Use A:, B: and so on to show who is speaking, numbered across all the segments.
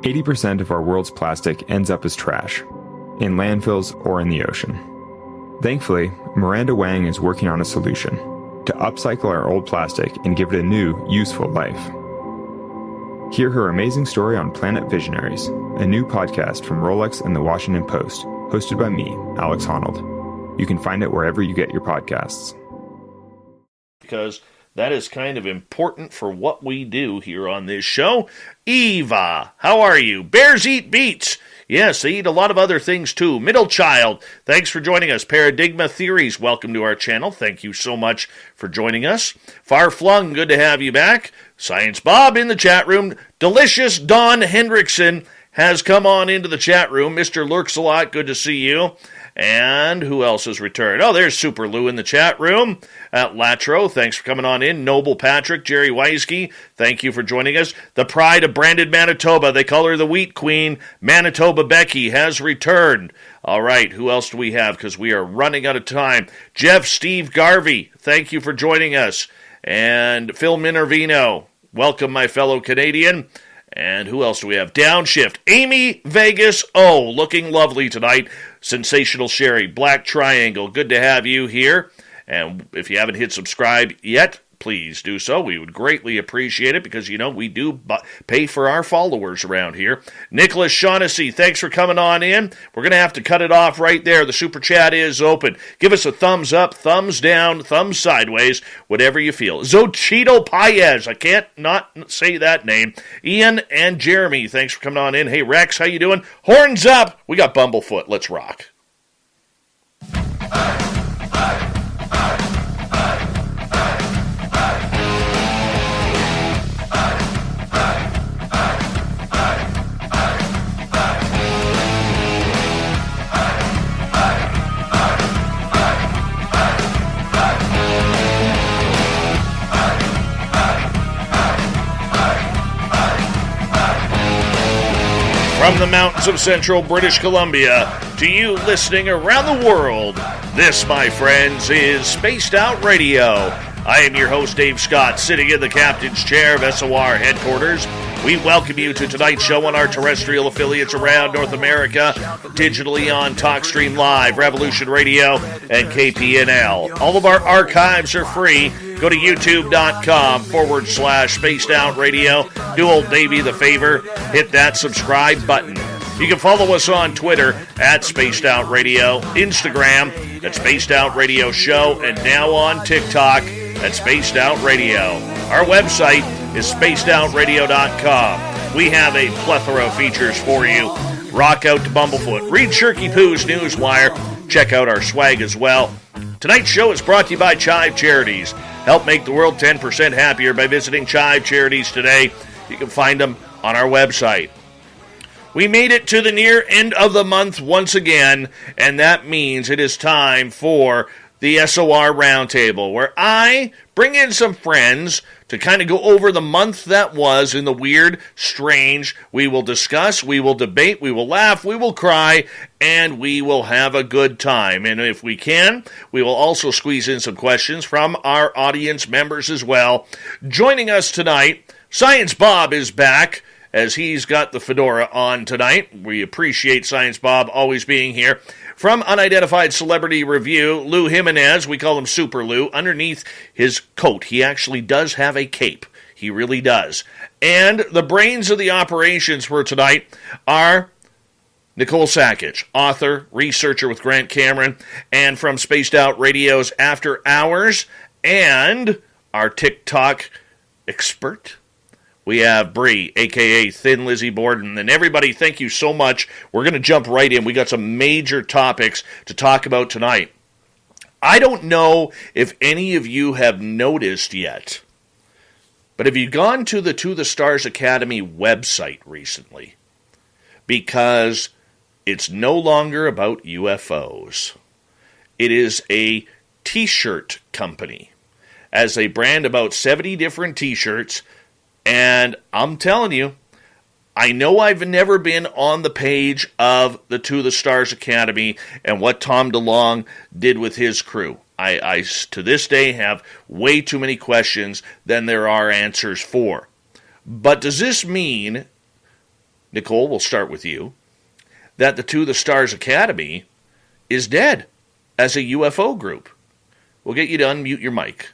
A: 80% of our world's plastic ends up as trash, in landfills or in the ocean. Thankfully, Miranda Wang is working on a solution to upcycle our old plastic and give it a new, useful life. Hear her amazing story on Planet Visionaries, a new podcast from Rolex and the Washington Post, hosted by me, Alex Honnold. You can find it wherever you get your podcasts.
B: Because that is kind of important for what we do here on this show. Eva, how are you? Bears eat beets. Yes, they eat a lot of other things too. Middle child, thanks for joining us. Paradigma Theories, welcome to our channel. Thank you so much for joining us. Far Flung, good to have you back. Science Bob in the chat room. Delicious Don Hendrickson has come on into the chat room. Mr. Lurks a lot, good to see you. And who else has returned? Oh, there's Super Lou in the chat room. Latro, thanks for coming on in. Noble Patrick, Jerry Weisky, thank you for joining us. The pride of Branded Manitoba, they call her the Wheat Queen. Manitoba Becky has returned. All right, who else do we have? Because we are running out of time. Jeff Steve Garvey, thank you for joining us. And Phil Minervino, welcome, my fellow Canadian. And who else do we have? Downshift. Amy Vegas. Oh, looking lovely tonight. Sensational Sherry. Black Triangle. Good to have you here. And if you haven't hit subscribe yet, please do so. We would greatly appreciate it because, you know, we do pay for our followers around here. Nicholas Shaughnessy, thanks for coming on in. We're going to have to cut it off right there. The super chat is open. Give us a thumbs up, thumbs down, thumbs sideways, whatever you feel. Zochito Paez, I can't not say that name. Ian and Jeremy, thanks for coming on in. Hey, Rex, how you doing? Horns up. We got Bumblefoot. Let's rock. From the mountains of central British Columbia to you listening around the world, this, my friends, is Spaced Out Radio. I am your host, Dave Scott, sitting in the captain's chair of SOR headquarters. We welcome you to tonight's show on our terrestrial affiliates around North America, digitally on TalkStream Live, Revolution Radio, and KPNL. All of our archives are free. Go to youtube.com/Spaced Out Radio. Do old Davey the favor. Hit that subscribe button. You can follow us on Twitter at Spaced Out Radio, Instagram at Spaced Out Radio Show, and now on TikTok at Spaced Out Radio. Our website is spacedoutradio.com. We have a plethora of features for you. Rock out to Bumblefoot. Read Shirky Poo's Newswire. Check out our swag as well. Tonight's show is brought to you by Chive Charities. Help make the world 10% happier by visiting Chive Charities today. You can find them on our website. We made it to the near end of the month once again, and that means it is time for the SOR Round Table, where I bring in some friends to kind of go over the month that was in the weird, strange. We will discuss, we will debate, we will laugh, we will cry, and we will have a good time. And if we can, we will also squeeze in some questions from our audience members as well. Joining us tonight, Science Bob is back, as he's got the fedora on tonight. We appreciate Science Bob always being here. From Unidentified Celebrity Review, Lou Jimenez, we call him Super Lou. Underneath his coat, he actually does have a cape. He really does. And the brains of the operations for tonight are Nicole Sackage, author, researcher with Grant Cameron, and from Spaced Out Radio's After Hours, and our TikTok expert, we have Bree, a.k.a. Thin Lizzie Borden. And everybody, thank you so much. We're going to jump right in. We got some major topics to talk about tonight. I don't know if any of you have noticed yet, but have you gone to the To the Stars Academy website recently? Because it's no longer about UFOs. It is a t-shirt company. As they brand about 70 different t-shirts. And I'm telling you, I know I've never been on the page of the To the Stars Academy and what Tom DeLonge did with his crew. I to this day, have way too many questions than there are answers for. But does this mean Nicole, we'll start with you, that the To the Stars Academy is dead as a UFO group. We'll get you to unmute your mic.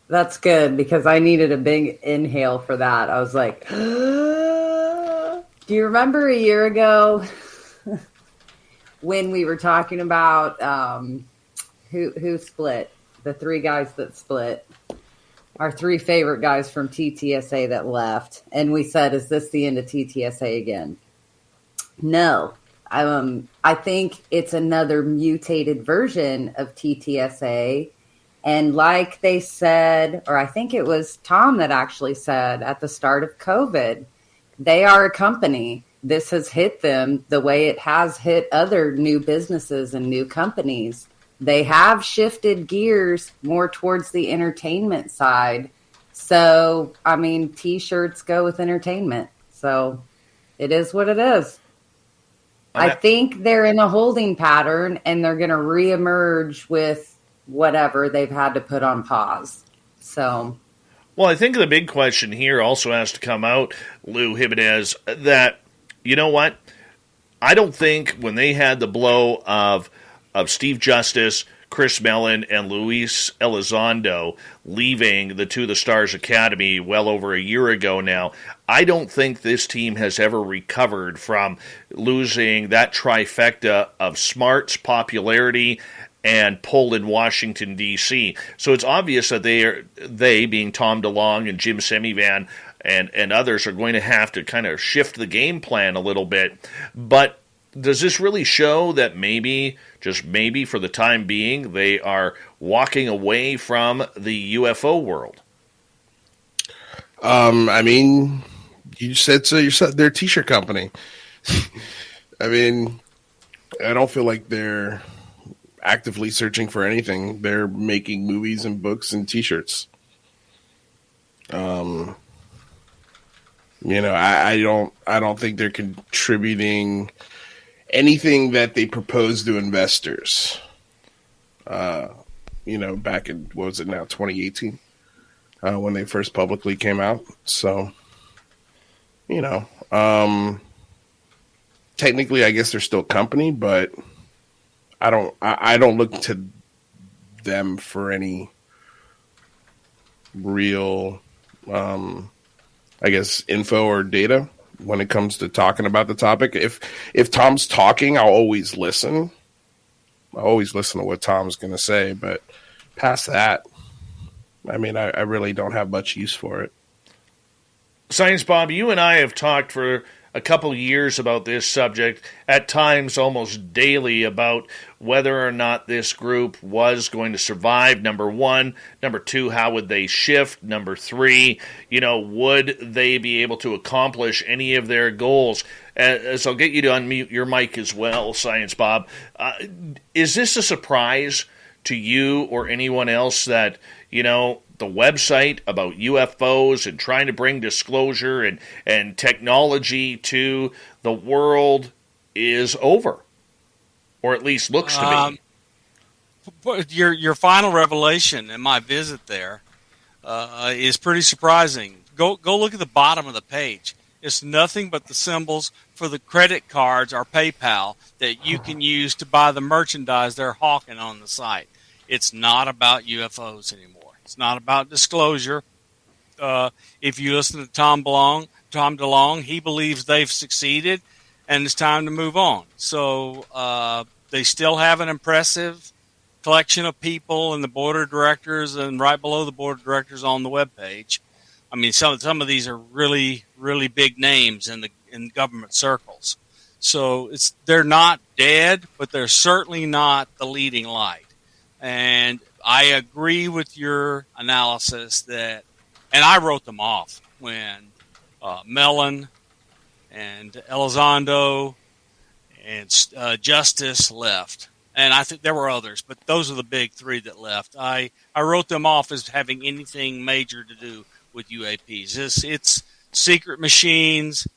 C: That's good, because I needed a big inhale for that. I was like, do you remember a year ago when we were talking about who split? The three guys that split. Our three favorite guys from TTSA that left. And we said, is this the end of TTSA again? No. I think it's another mutated version of TTSA. And like they said, or I think it was Tom that actually said at the start of COVID, they are a company. This has hit them the way it has hit other new businesses and new companies. They have shifted gears more towards the entertainment side. So, I mean, T-shirts go with entertainment. So it is what it is. I think they're in a holding pattern, and they're going to reemerge with whatever they've had to put on pause. So,
B: well, I think the big question here also has to come out, Lou Jimenez, that, you know what? I don't think when they had the blow of Steve Justice, Chris Mellon, and Luis Elizondo leaving the To the Stars Academy well over a year ago now, I don't think this team has ever recovered from losing that trifecta of smarts, popularity, and pull in Washington, D.C. So it's obvious that they being Tom DeLonge and Jim Semivan and others, are going to have to kind of shift the game plan a little bit. But does this really show that maybe, just maybe for the time being, they are walking away from the UFO world?
D: I mean, you said so yourself. They're a T-shirt company. I mean, I don't feel like they're actively searching for anything. They're making movies and books and T-shirts. I don't think they're contributing anything that they propose to investors. Back in, what was it now, 2018, when they first publicly came out. So, technically, I guess they're still a company, but I don't look to them for any real, info or data when it comes to talking about the topic. If Tom's talking, I'll always listen. I'll always listen to what Tom's going to say, but past that, I mean, I really don't have much use for it.
B: Science Bob, you and I have talked for a couple years about this subject, at times almost daily, about whether or not this group was going to survive, number one. Number two, how would they shift? Number three, would they be able to accomplish any of their goals? So I'll get you to unmute your mic as well, Science Bob. Is this a surprise to you or anyone else that, the website about UFOs and trying to bring disclosure and technology to the world is over, or at least looks to be?
E: Your final revelation in my visit there is pretty surprising. Go look at the bottom of the page. It's nothing but the symbols for the credit cards or PayPal that you can use to buy the merchandise they're hawking on the site. It's not about UFOs anymore. It's not about disclosure. If you listen to Tom DeLonge, he believes they've succeeded, and it's time to move on. So they still have an impressive collection of people in the board of directors and right below the board of directors on the webpage. I mean, some of these are really, really big names in government circles. So they're not dead, but they're certainly not the leading light. And I agree with your analysis and I wrote them off when Mellon and Elizondo and Justice left. And I think there were others, but those are the big three that left. I wrote them off as having anything major to do with UAPs. It's secret machines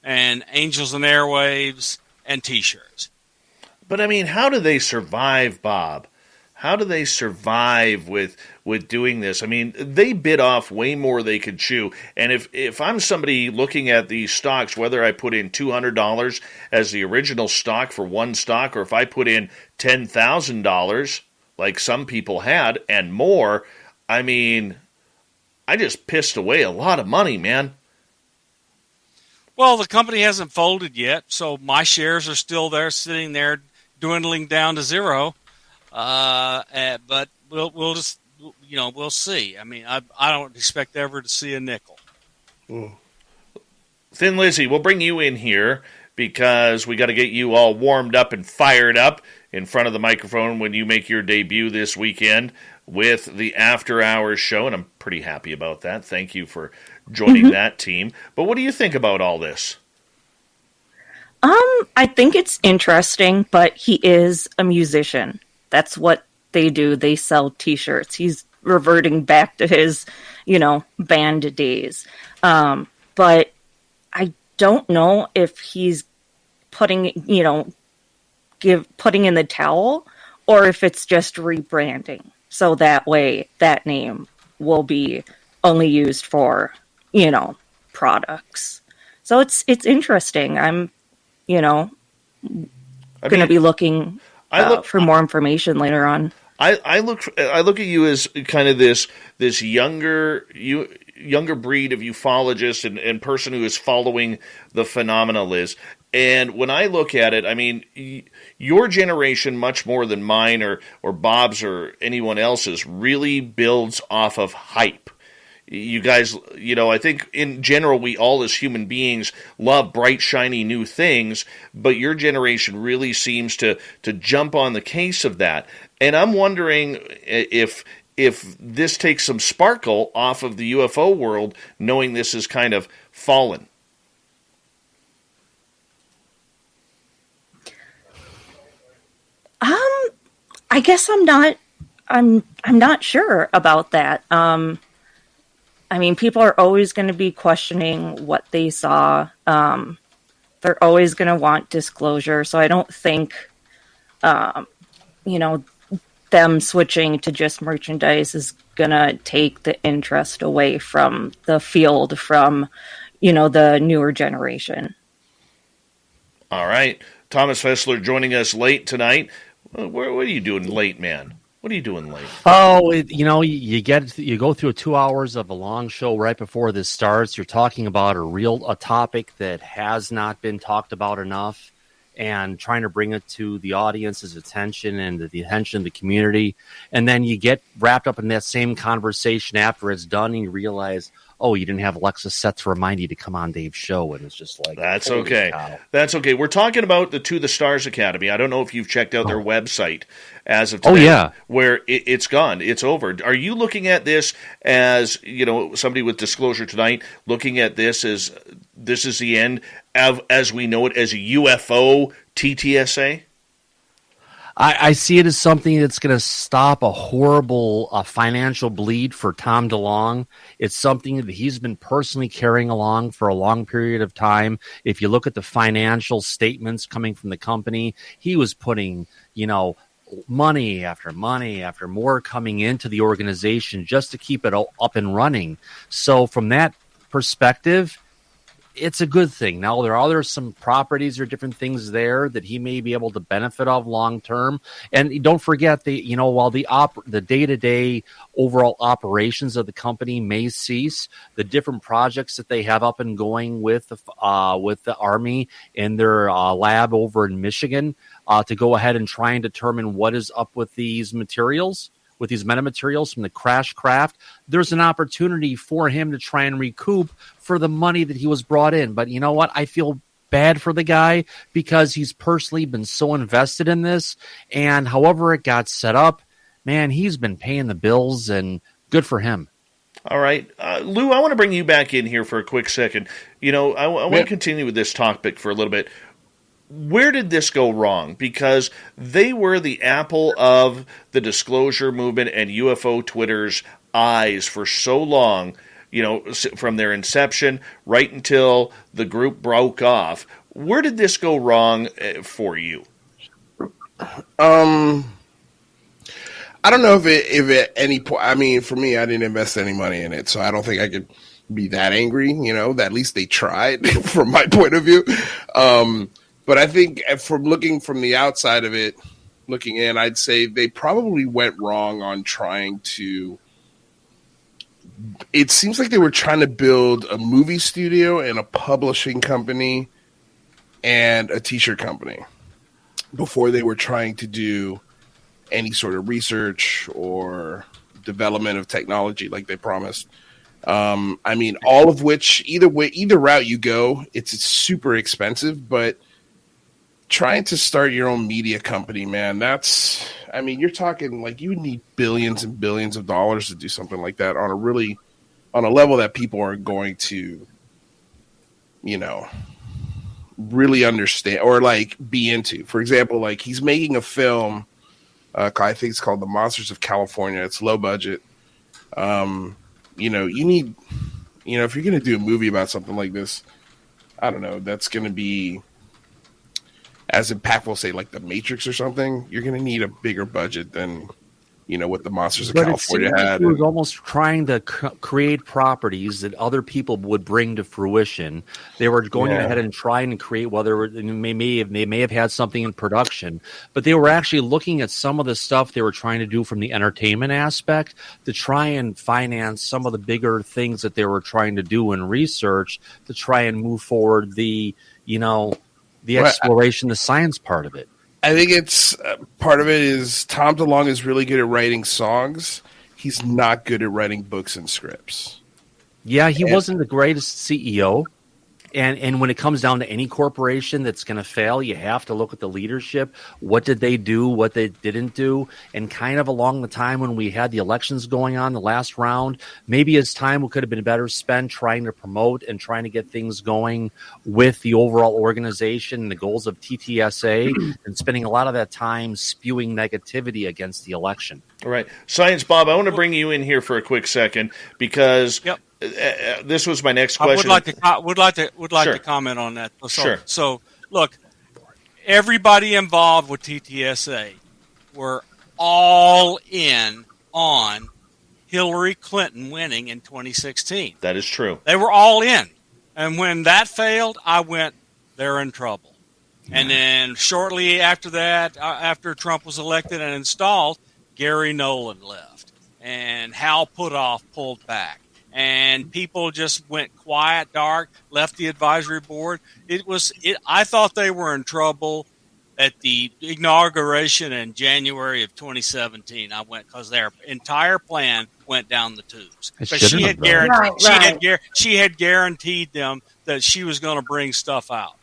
E: and angels and airwaves and T-shirts.
B: But, I mean, how do they survive, Bob? how do they survive with doing this? I mean, they bit off way more they could chew. And if I'm somebody looking at these stocks, whether I put in $200 as the original stock for one stock, or if I put in $10,000 like some people had and more, I mean, I just pissed away a lot of money, man.
E: Well, the company hasn't folded yet, so my shares are still there, sitting there, dwindling down to zero. But we'll just, we'll see. I mean, I don't expect ever to see a nickel.
B: Thin Lizzy, we'll bring you in here because we got to get you all warmed up and fired up in front of the microphone when you make your debut this weekend with the After Hours show, and I'm pretty happy about that. Thank you for joining that team. But what do you think about all this?
F: I think it's interesting, but he is a musician. That's what they do. They sell T-shirts. He's reverting back to his, band days. But I don't know if he's putting in the towel, or if it's just rebranding. So that way, that name will be only used for, products. So it's interesting. I'm, going to be looking for more information later on.
B: I look at you as kind of this younger breed of ufologist and person who is following the phenomena, Liz. And when I look at it, I mean, your generation, much more than mine or Bob's or anyone else's, really builds off of hype. You guys, I think in general, we all as human beings love bright, shiny new things, but your generation really seems to jump on the case of that. And I'm wondering if this takes some sparkle off of the UFO world, knowing this is kind of fallen.
F: I guess I'm not sure about that. I mean, people are always going to be questioning what they saw. They're always going to want disclosure. So I don't think, them switching to just merchandise is going to take the interest away from the field, from, the newer generation.
B: All right. Thomas Fessler joining us late tonight. What are you doing late, man? What are you doing late?
G: Oh, you go through 2 hours of a long show right before this starts. You're talking about a topic that has not been talked about enough, and trying to bring it to the audience's attention and the attention of the community. And then you get wrapped up in that same conversation after it's done, and you realize, oh, you didn't have Alexa set to remind you to come on Dave's show. And it's just like,
B: that's okay. Cow. That's okay. We're talking about the To the Stars Academy. I don't know if you've checked out their website as of today. Oh, yeah. Where it's gone. It's over. Are you looking at this as, somebody with Disclosure Tonight, looking at this as this is the end as we know it as a UFO TTSA?
G: I see it as something that's going to stop a horrible financial bleed for Tom DeLonge. It's something that he's been personally carrying along for a long period of time. If you look at the financial statements coming from the company, he was putting, money after more coming into the organization just to keep it up and running. So from that perspective, it's a good thing. Now, there are some properties or different things there that he may be able to benefit of long term. And don't forget, while the day-to-day overall operations of the company may cease, the different projects that they have up and going with the Army in their lab over in Michigan to go ahead and try and determine what is up with these materials, with these metamaterials from the crash craft, there's an opportunity for him to try and recoup for the money that he was brought in. But you know what? I feel bad for the guy because he's personally been so invested in this. And however it got set up, man, he's been paying the bills, and good for him.
B: All right. Lou, I want to bring you back in here for a quick second. I want to continue with this topic for a little bit. Where did this go wrong? Because they were the apple of the disclosure movement and UFO Twitter's eyes for so long, from their inception right until the group broke off. Where did this go wrong for you?
D: I don't know if at any point. I mean, for me, I didn't invest any money in it, so I don't think I could be that angry. That at least they tried, from my point of view. But I think from looking from the outside of it, looking in, I'd say they probably went wrong on trying to. It seems like they were trying to build a movie studio and a publishing company and a t-shirt company before they were trying to do any sort of research or development of technology like they promised. I mean, all of which, either route you go, it's super expensive, but trying to start your own media company, man, you're talking like you would need billions and billions of dollars to do something like that on a level that people are going to, really understand or like be into. For example, like he's making a film, I think it's called The Monsters of California. It's low budget. You need, if you're going to do a movie about something like this, I don't know, that's going to be as impactful, say like The Matrix or something. You're going to need a bigger budget than, what the Monsters of California had.
G: He was almost trying to create properties that other people would bring to fruition. They were going ahead and trying to create, whether they may have had something in production, but they were actually looking at some of the stuff they were trying to do from the entertainment aspect to try and finance some of the bigger things that they were trying to do in research to try and move forward the exploration, the science part of it.
D: I think it's part of it is Tom DeLonge is really good at writing songs. He's not good at writing books and scripts.
G: Yeah, he wasn't the greatest CEO. And when it comes down to any corporation that's going to fail, you have to look at the leadership. What did they do? What they didn't do? And kind of along the time when we had the elections going on, the last round, maybe his time could have been better spent trying to promote and trying to get things going with the overall organization and the goals of TTSA and spending a lot of that time spewing negativity against the election.
B: All right. Science Bob, I want to bring you in here for a quick second because this was my next question.
E: I would like to comment on that. So, look, everybody involved with TTSA were all in on Hillary Clinton winning in 2016.
B: That is true.
E: They were all in. And when that failed, I went, they're in trouble. And then shortly after that, after Trump was elected and installed, Gary Nolan left. And Hal Puthoff pulled back. And people just went quiet, dark, left the advisory board. I thought they were in trouble at the inauguration in January of 2017. I went because their entire plan went down the tubes. But she had guaranteed them that she was going to bring stuff out.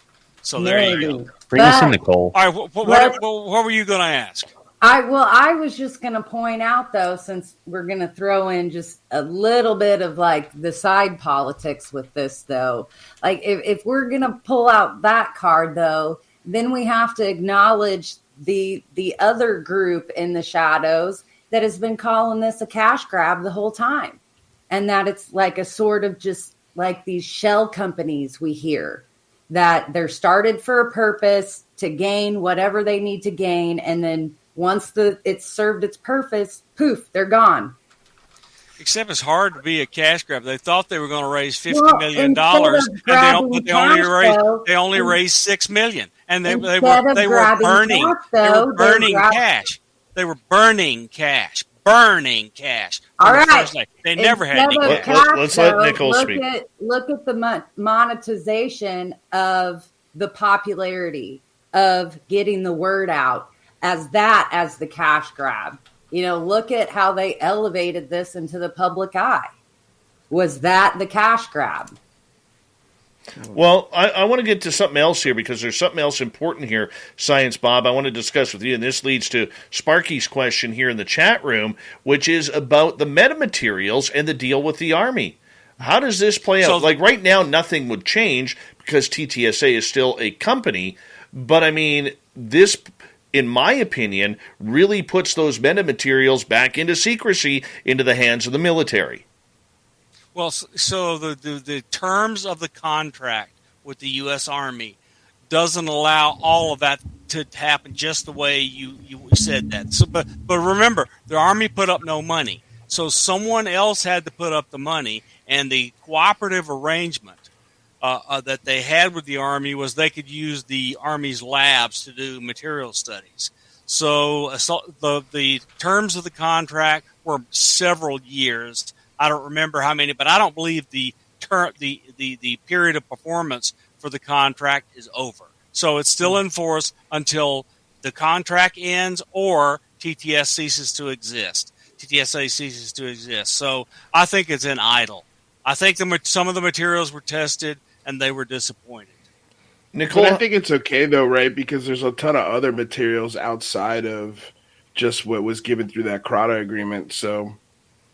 E: So there you go.
G: Bring us in, Nicole.
E: All right, what were you going to ask?
C: I was just going to point out, though, since we're going to throw in just a little bit of like the side politics with this, though, like if we're going to pull out that card, though, then we have to acknowledge the other group in the shadows that has been calling this a cash grab the whole time. And that it's like a sort of just like these shell companies we hear that they're started for a purpose to gain whatever they need to gain. And then once it's served its purpose, poof, they're gone.
E: Except it's hard to be a cash grab. They thought they were going to raise $50 million, and they only raised $6 million, and they were burning cash. They were burning cash.
C: All right,
E: they never had any
B: cash. Let's let Nicole speak.
C: Look at the monetization of the popularity of getting the word out as the cash grab. Look at how they elevated this into the public eye. Was that the cash grab?
B: Well, I want to get to something else here because there's something else important here, Science Bob, I want to discuss with you, and this leads to Sparky's question here in the chat room, which is about the metamaterials and the deal with the Army. How does this play out? Like right now, nothing would change because TTSA is still a company, but I mean, this, in my opinion, really puts those metamaterials back into secrecy into the hands of the military.
E: Well, so the terms of the contract with the U.S. Army doesn't allow all of that to happen just the way you said that. So, but remember, the Army put up no money, so someone else had to put up the money, and the cooperative arrangement that they had with the Army was they could use the Army's labs to do material studies. So the terms of the contract were several years. I don't remember how many, but I don't believe the period of performance for the contract is over. So it's still in force until the contract ends or TTS ceases to exist. TTSA ceases to exist. So I think it's in idle. I think some of the materials were tested and they were disappointed.
D: Nicole, I think it's okay though, right? Because there's a ton of other materials outside of just what was given through that CRADA agreement. So,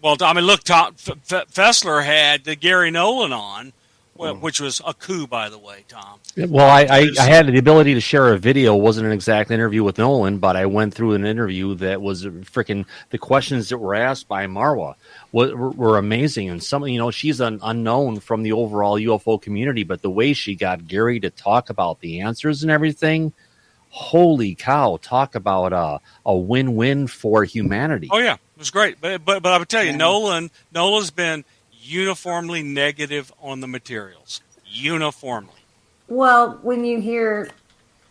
E: well, I mean, look, Tom Fessler had the Gary Nolan on, which was a coup, by the way, Tom.
G: Well, I had the ability to share a video. It wasn't an exact interview with Nolan, but I went through an interview that was freaking the questions that were asked by Marwa were amazing. And some, she's an unknown from the overall UFO community, but the way she got Gary to talk about the answers and everything, holy cow! Talk about a win-win for humanity.
E: Oh yeah, it was great. But I would tell you, Nolan's been uniformly negative on the materials. Uniformly.
C: Well, when you hear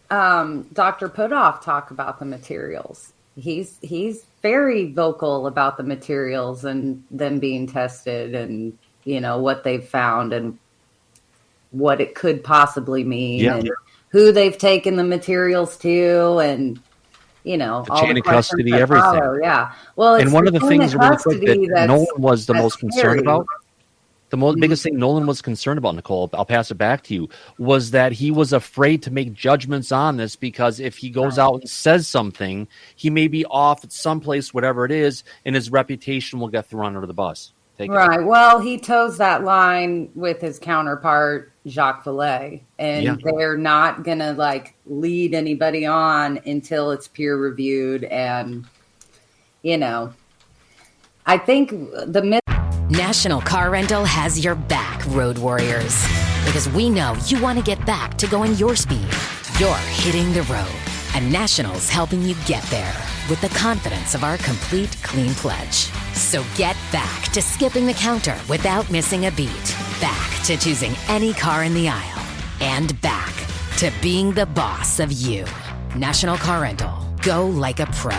C: Dr. Putoff talk about the materials, he's very vocal about the materials and them being tested and, what they've found and what it could possibly mean and who they've taken the materials to and,
G: the
C: all
G: chain
C: the
G: of custody, everything.
C: follow. Yeah. Well,
G: and one of the things really quick that Nolan was the most
C: scary.
G: concerned about, biggest thing Nolan was concerned about, Nicole, I'll pass it back to you, was that he was afraid to make judgments on this because if he goes out and says something, he may be off at some place, whatever it is, and his reputation will get thrown under the bus.
C: Right. Well, he toes that line with his counterpart, Jacques Vallée, and they're not going to lead anybody on until it's peer reviewed. And, I think the
H: National Car Rental has your back, road warriors. Because we know you want to get back to going your speed. You're hitting the road. And National's helping you get there with the confidence of our complete clean pledge. So get back to skipping the counter without missing a beat. Back to choosing any car in the aisle. And back to being the boss of you. National Car Rental. Go like a pro.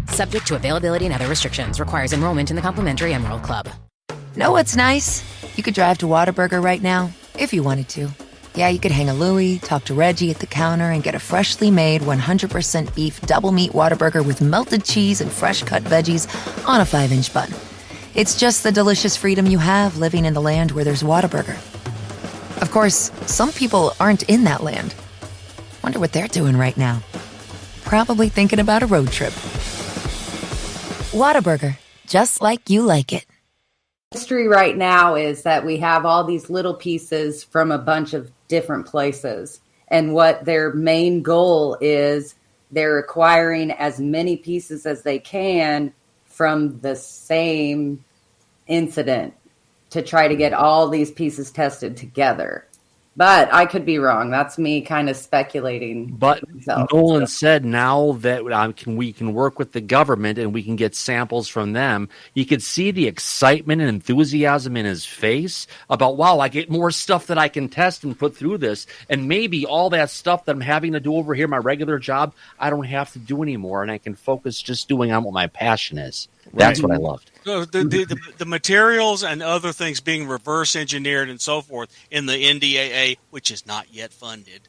H: Subject to availability and other restrictions. Requires enrollment in the complimentary Emerald Club.
I: Know what's nice? You could drive to Whataburger right now, if you wanted to. Yeah, you could hang a Louie, talk to Reggie at the counter, and get a freshly made 100% beef double meat Whataburger with melted cheese and fresh cut veggies on a 5-inch bun. It's just the delicious freedom you have living in the land where there's Whataburger. Of course, some people aren't in that land. Wonder what they're doing right now. Probably thinking about a road trip. Whataburger, just like you like it.
C: History right now is that we have all these little pieces from a bunch of different places. And what their main goal is, they're acquiring as many pieces as they can from the same incident to try to get all these pieces tested together. But I could be wrong. That's me kind of speculating.
G: But Nolan said now that we can work with the government and we can get samples from them. You could see the excitement and enthusiasm in his face about, wow, I get more stuff that I can test and put through this. And maybe all that stuff that I'm having to do over here, my regular job, I don't have to do anymore. And I can focus just doing on what my passion is. That's what I loved.
E: The materials and other things being reverse engineered and so forth in the NDAA, which is not yet funded,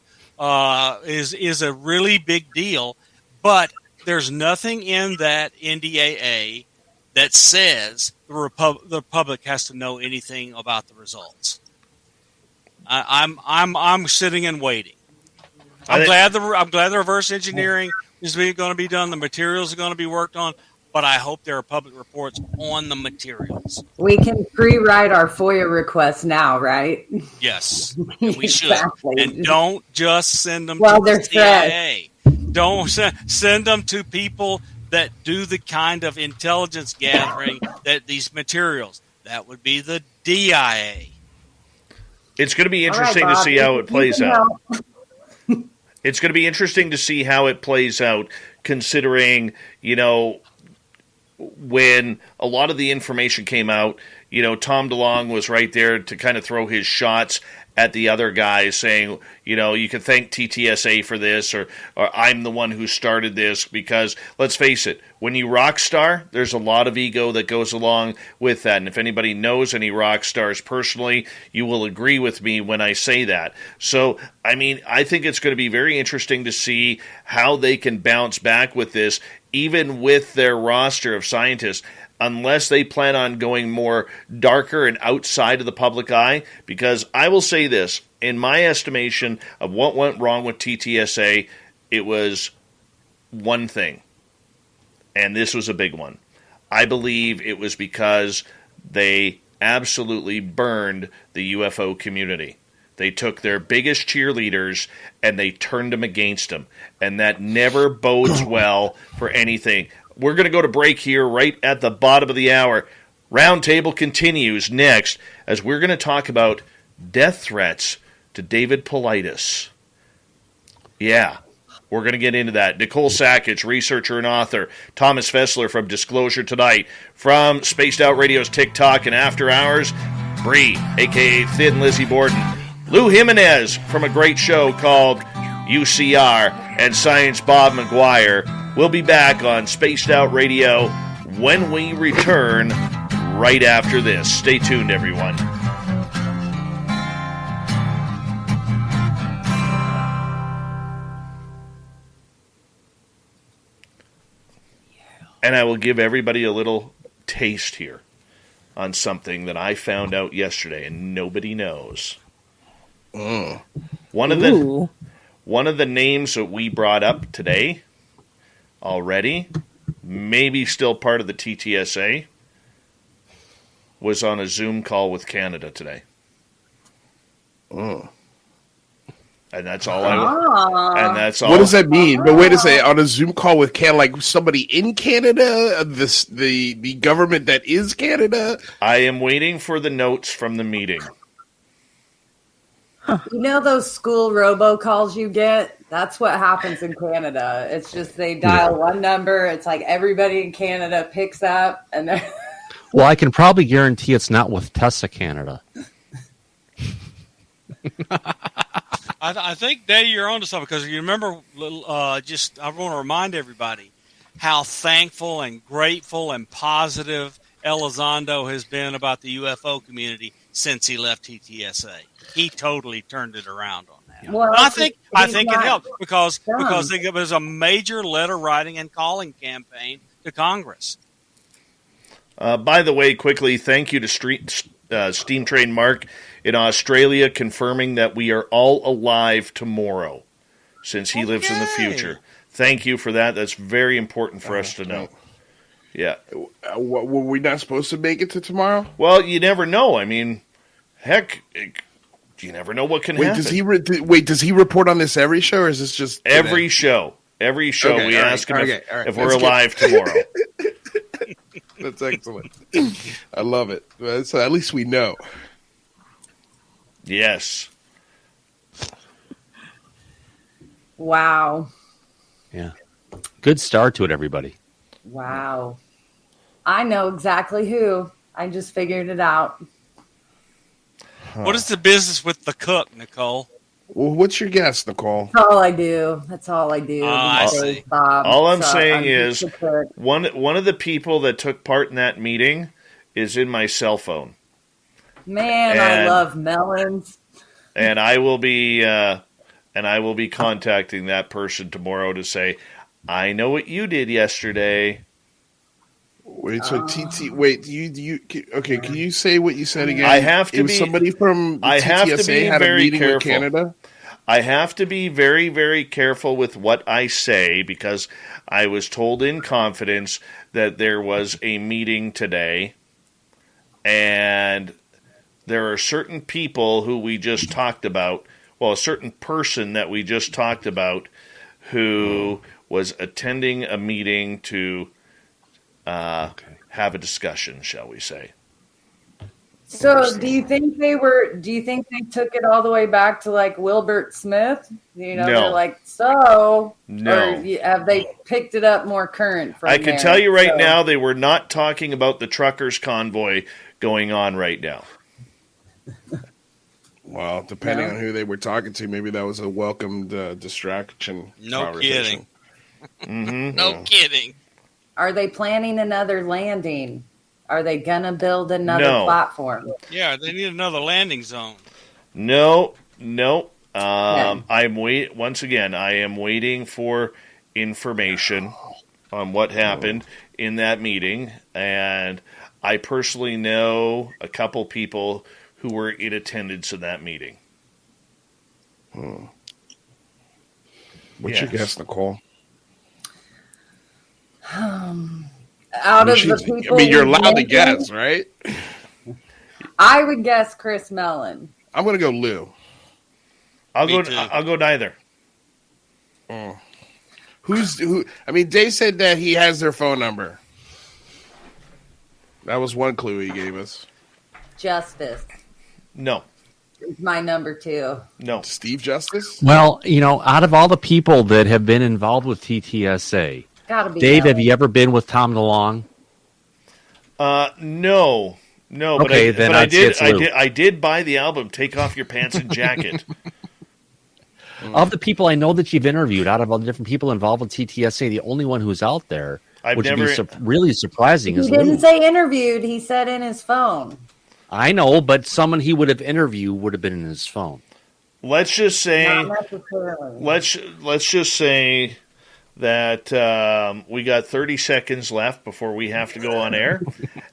E: is a really big deal. But there's nothing in that NDAA that says the public has to know anything about the results. I'm sitting and waiting. I'm glad the reverse engineering is going to be done. The materials are going to be worked on. But I hope there are public reports on the materials.
C: We can pre-write our FOIA requests now, right?
E: Yes, we should. Exactly. And don't just send them to the CIA. Don't send them to people that do the kind of intelligence gathering that these materials. That would be the DIA.
B: It's going to be interesting to see how it plays out. it's going to be interesting to see how it plays out, considering, when a lot of the information came out, Tom DeLonge was right there to kind of throw his shots at the other guys, saying, you can thank TTSA for this, or I'm the one who started this, because let's face it, when you rock star, there's a lot of ego that goes along with that. And if anybody knows any rock stars personally, you will agree with me when I say that. So, I think it's going to be very interesting to see how they can bounce back with this, even with their roster of scientists, unless they plan on going more darker and outside of the public eye. Because I will say this, in my estimation of what went wrong with TTSA, it was one thing, and this was a big one. I believe it was because they absolutely burned the UFO community. They took their biggest cheerleaders and they turned them against them, and that never bodes well for anything. We're going to go to break here right at the bottom of the hour. Roundtable continues next as we're going to talk about death threats to David Paulides. Yeah, we're going to get into that. Nicole Sackage, researcher and author. Thomas Fessler from Disclosure Tonight. From Spaced Out Radio's TikTok and After Hours, Bree, a.k.a. Thin Lizzie Borden. Lou Jimenez from a great show called UCR, and Science Bob McGuire. We'll be back on Spaced Out Radio when we return right after this. Stay tuned, everyone. And I will give everybody a little taste here on something that I found out yesterday and nobody knows. One of the names that we brought up today already, maybe still part of the TTSA, was on a Zoom call with Canada today. And that's all and that's all.
D: What does that mean? But wait a second, on a Zoom call with Canada, like somebody in Canada, the government that is Canada?
B: I am waiting for the notes from the meeting.
C: You know those school robocalls you get? That's what happens in Canada. It's just they dial one number. It's like everybody in Canada picks up, and they're
G: Well, I can probably guarantee it's not with Tessa Canada.
E: I think, Dave, you're onto something, because you remember, I want to remind everybody how thankful and grateful and positive Elizondo has been about the UFO community since he left TTSA. He totally turned it around on that.
C: Well,
E: I think it helped because it was a major letter writing and calling campaign to Congress.
B: By the way, quickly, thank you to Steam Train Mark in Australia, confirming that we are all alive tomorrow, since he lives in the future. Thank you for that. That's very important for us to know. Yeah.
D: Were we not supposed to make it to tomorrow?
B: Well, you never know. Heck, you never know what can happen.
D: Does he report on this every show, or is this just today?
B: Every show? Every show,
D: okay,
B: we ask him if we're alive tomorrow.
D: That's excellent. I love it. So at least we know.
B: Yes.
C: Wow.
G: Yeah. Good start to it, everybody.
C: Wow. I know exactly who. I just figured it out.
E: What is the business with the cook, Nicole?
D: Well, what's your guess, Nicole?
C: That's all I do. That's all I do.
E: I see.
B: All I'm saying is one of the people that took part in that meeting is in my cell phone.
C: Man, I love melons.
B: And I will be contacting that person tomorrow to say, I know what you did yesterday.
D: Wait, so okay, can you say what you said again?
B: I have to
D: be somebody from the TTSA had a meeting with Canada.
B: I have to be very, very careful with what I say, because I was told in confidence that there was a meeting today, and there are certain people who we just talked about, well, a certain person that we just talked about who was attending a meeting to have a discussion, shall we say.
C: So, do you think they took it all the way back to like Wilbert Smith? You know,
B: No.
C: they're like, so,
B: No.
C: or have they picked it up more current from
B: I can
C: there?
B: tell you right
C: So-
B: now, they were not talking about the truckers' convoy going on right now.
D: Well, depending on who they were talking to, maybe that was a welcomed distraction.
E: No
D: conversation.
E: kidding. No kidding.
C: Are they planning another landing? Are they gonna build another
B: No.
C: platform?
E: Yeah, they need another landing zone.
B: No. I'm once again. I am waiting for information on what happened in that meeting, and I personally know a couple people who were in attendance in that meeting.
D: What's your guess, Nicole?
C: Out of the people,
D: you're
C: we've
D: allowed to
C: mentioned,
D: guess, right?
C: I would guess Chris Mellon.
D: I'm going to go Lou.
B: I'll
E: Me
B: go.
E: too.
B: I'll go neither.
D: Who? I mean, Dave said that he has their phone number. That was one clue he gave us.
C: Justice
B: No.
C: is my number 2.
B: No.
D: Steve Justice?
G: Well, out of all the people that have been involved with TTSA,
C: Gotta be
G: Dave, have
C: Mellon.
G: you ever been with Tom DeLong?
B: No. But
G: Okay, then
B: I
G: I'd say
B: did.
G: it's Lou.
B: I did buy the album. Take Off Your Pants and Jacket.
G: Of the people I know that you've interviewed, out of all the different people involved with TTSA, the only one who's out there,
B: I've
G: which would
B: never-
G: be really surprising,
C: He
G: is
C: didn't
G: Lou.
C: say interviewed. He said in his phone.
G: I know, but someone he would have interviewed would have been in his phone.
B: Let's just say.
C: Not necessarily.
B: Let's just say that we got 30 seconds left before we have to go on air.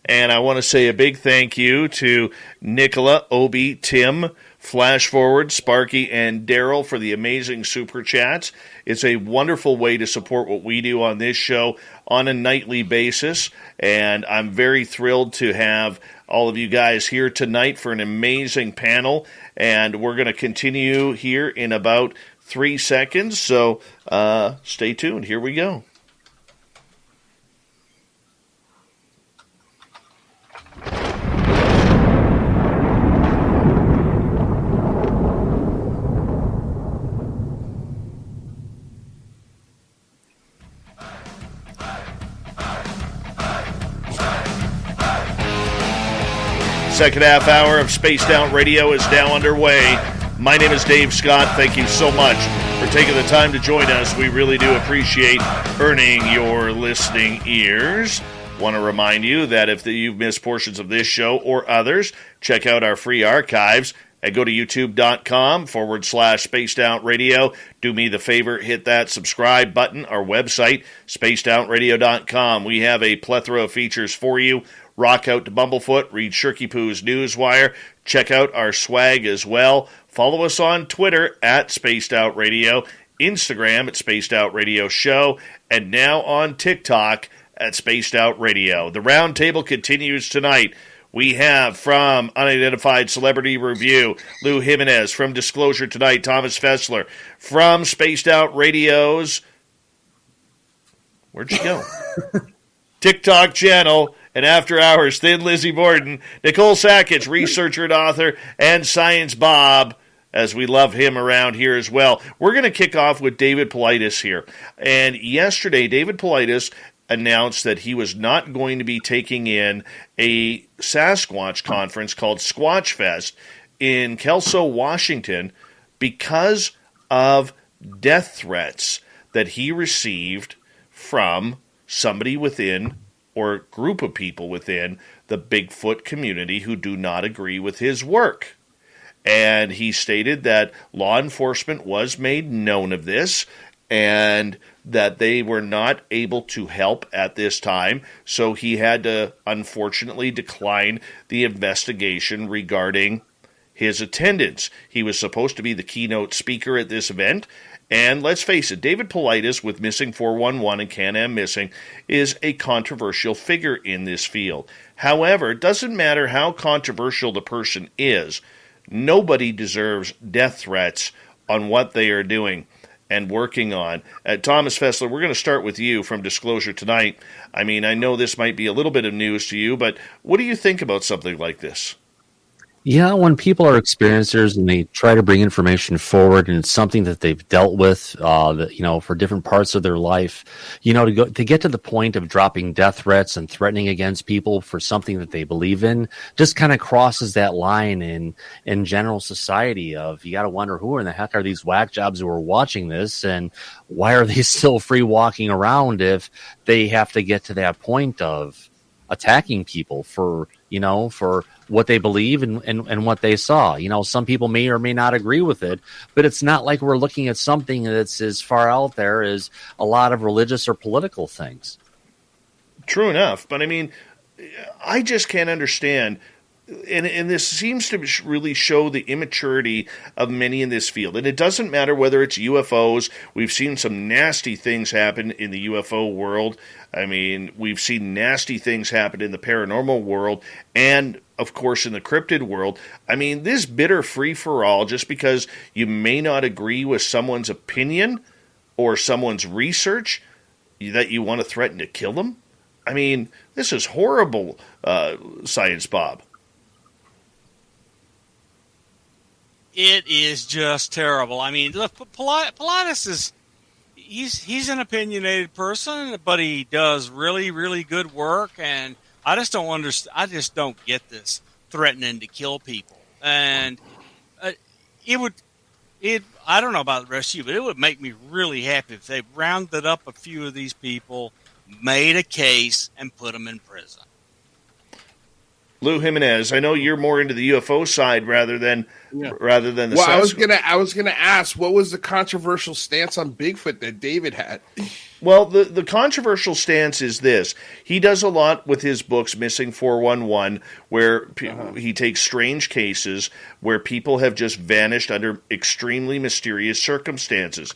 B: And I want to say a big thank you to Nicola, Obi, Tim, Flash Forward, Sparky, and Daryl for the amazing super chats. It's a wonderful way to support what we do on this show on a nightly basis. And I'm very thrilled to have all of you guys here tonight for an amazing panel. And we're going to continue here in about 3 seconds. So stay tuned. Here we go. Second half hour of Spaced Out Radio is now underway. My name is Dave Scott. Thank you so much for taking the time to join us. We really do appreciate earning your listening ears. Want to remind you that if you've missed portions of this show or others, check out our free archives and go to youtube.com/Spaced Out Radio. Do me the favor, hit that subscribe button. Our website, spacedoutradio.com. We have a plethora of features for you. Rock out to Bumblefoot, read Shirky Poo's Newswire, check out our swag as well. Follow us on Twitter at Spaced Out Radio, Instagram at Spaced Out Radio Show, and now on TikTok at Spaced Out Radio. The Round Table continues tonight. We have from Unidentified Celebrity Review, Lou Jimenez. From Disclosure Tonight, Thomas Fessler. From Spaced Out Radio's... Where'd you go? TikTok channel, and After Hours, Thin Lizzie Borden, Nicole Sackett, researcher and author, and Science Bob, as we love him around here as well. We're going to kick off with David Paulides here. And yesterday, David Paulides announced that he was not going to be taking in a Sasquatch conference called Squatch Fest in Kelso, Washington, because of death threats that he received from somebody within or group of people within the Bigfoot community who do not agree with his work. And he stated that law enforcement was made known of this and that they were not able to help at this time, so he had to unfortunately decline the investigation regarding his attendance. He was supposed to be the keynote speaker at this event, and let's face it, David Paulides with Missing 411 and Can-Am Missing is a controversial figure in this field. However, it doesn't matter how controversial the person is, nobody deserves death threats on what they are doing and working on. Thomas Fessler, we're going to start with you from Disclosure Tonight. I mean, I know this might be a little bit of news to you, but what do you think about something like this?
G: Yeah, when people are experiencers and they try to bring information forward, and it's something that they've dealt with, for different parts of their life, to get to the point of dropping death threats and threatening against people for something that they believe in, just kind of crosses that line in general society. Of, you got to wonder, who in the heck are these whack jobs who are watching this, and why are they still free walking around if they have to get to that point of attacking people for what they believe and what they saw. Some people may or may not agree with it, but it's not like we're looking at something that's as far out there as a lot of religious or political things.
B: True enough. But I mean, I just can't understand. And this seems to really show the immaturity of many in this field. And it doesn't matter whether it's UFOs. We've seen some nasty things happen in the UFO world. I mean, we've seen nasty things happen in the paranormal world and, of course, in the cryptid world. I mean, this bitter free-for-all, just because you may not agree with someone's opinion or someone's research, that you want to threaten to kill them? I mean, this is horrible, Science Bob.
E: It is just terrible. I mean, look, Pilatus is he's an opinionated person, but he does really, really good work, and I just don't understand. I just don't get this threatening to kill people, and I don't know about the rest of you, but it would make me really happy if they rounded up a few of these people, made a case, and put them in prison.
B: Lou Jimenez, I know you're more into the UFO side rather than the
D: Well,
B: Sasquatch.
D: I was gonna ask, what was the controversial stance on Bigfoot that David had?
B: Well, the controversial stance is this. He does a lot with his books, Missing 411, where he takes strange cases where people have just vanished under extremely mysterious circumstances.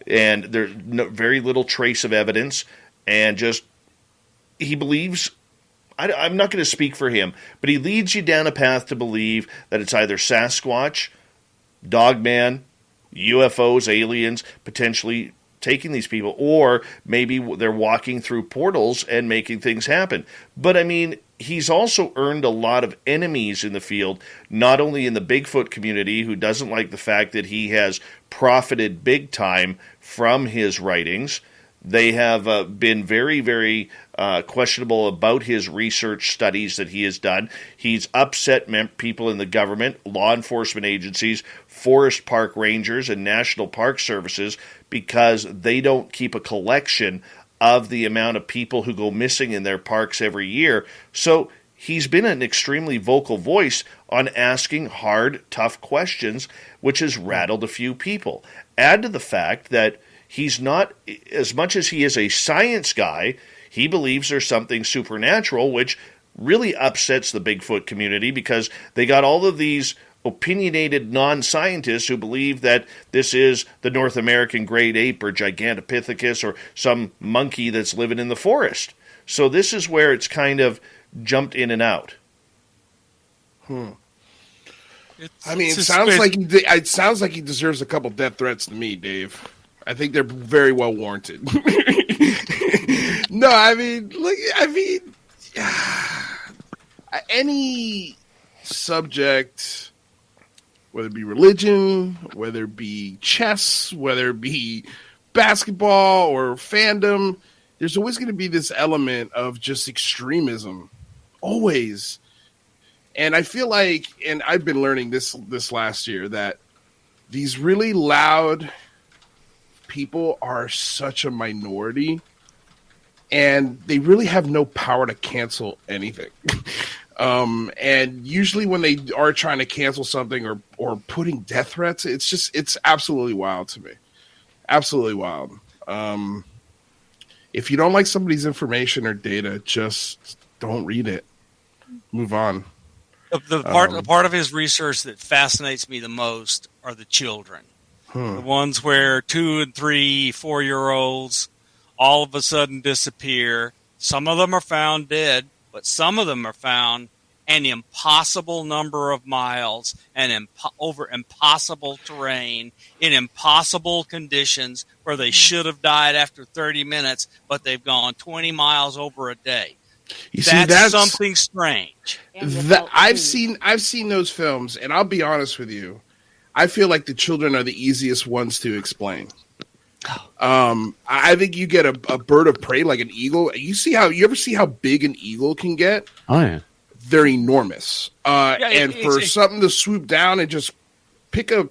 B: And there's very little trace of evidence. And just, he believes, I'm not going to speak for him, but he leads you down a path to believe that it's either Sasquatch, Dogman, UFOs, aliens, potentially taking these people, or maybe they're walking through portals and making things happen. But I mean, he's also earned a lot of enemies in the field, not only in the Bigfoot community, who doesn't like the fact that he has profited big time from his writings. They have been very, very questionable about his research studies that he has done. He's upset people in the government, law enforcement agencies, forest park rangers, and national park services because they don't keep a collection of the amount of people who go missing in their parks every year. So he's been an extremely vocal voice on asking hard, tough questions, which has rattled a few people. Add to the fact that he's not, as much as he is a science guy, he believes there's something supernatural, which really upsets the Bigfoot community because they got all of these opinionated non-scientists who believe that this is the North American great ape or Gigantopithecus or some monkey that's living in the forest. So this is where it's kind of jumped in and out.
D: I mean, it sounds like he deserves a couple death threats to me, Dave. I think they're very well warranted. No, I mean, any subject, whether it be religion, whether it be chess, whether it be basketball or fandom, there's always going to be this element of just extremism. Always. And I feel like, and I've been learning this last year, that these really loud people are such a minority, and they really have no power to cancel anything. And usually when they are trying to cancel something or putting death threats, it's absolutely wild to me. Absolutely wild. If you don't like somebody's information or data, just don't read it. Move on.
E: The part of his research that fascinates me the most are the children. The ones where 2 and 3, 4-year-olds all of a sudden disappear. Some of them are found dead, but some of them are found an impossible number of miles and over impossible terrain in impossible conditions where they should have died after 30 minutes, but they've gone 20 miles over a day.
D: You see,
E: that's something strange.
D: I've seen those films, and I'll be honest with you. I feel like the children are the easiest ones to explain. I think you get a bird of prey like an eagle. You ever see how big an eagle can get?
G: Oh yeah,
D: they're enormous. For something to swoop down and just pick a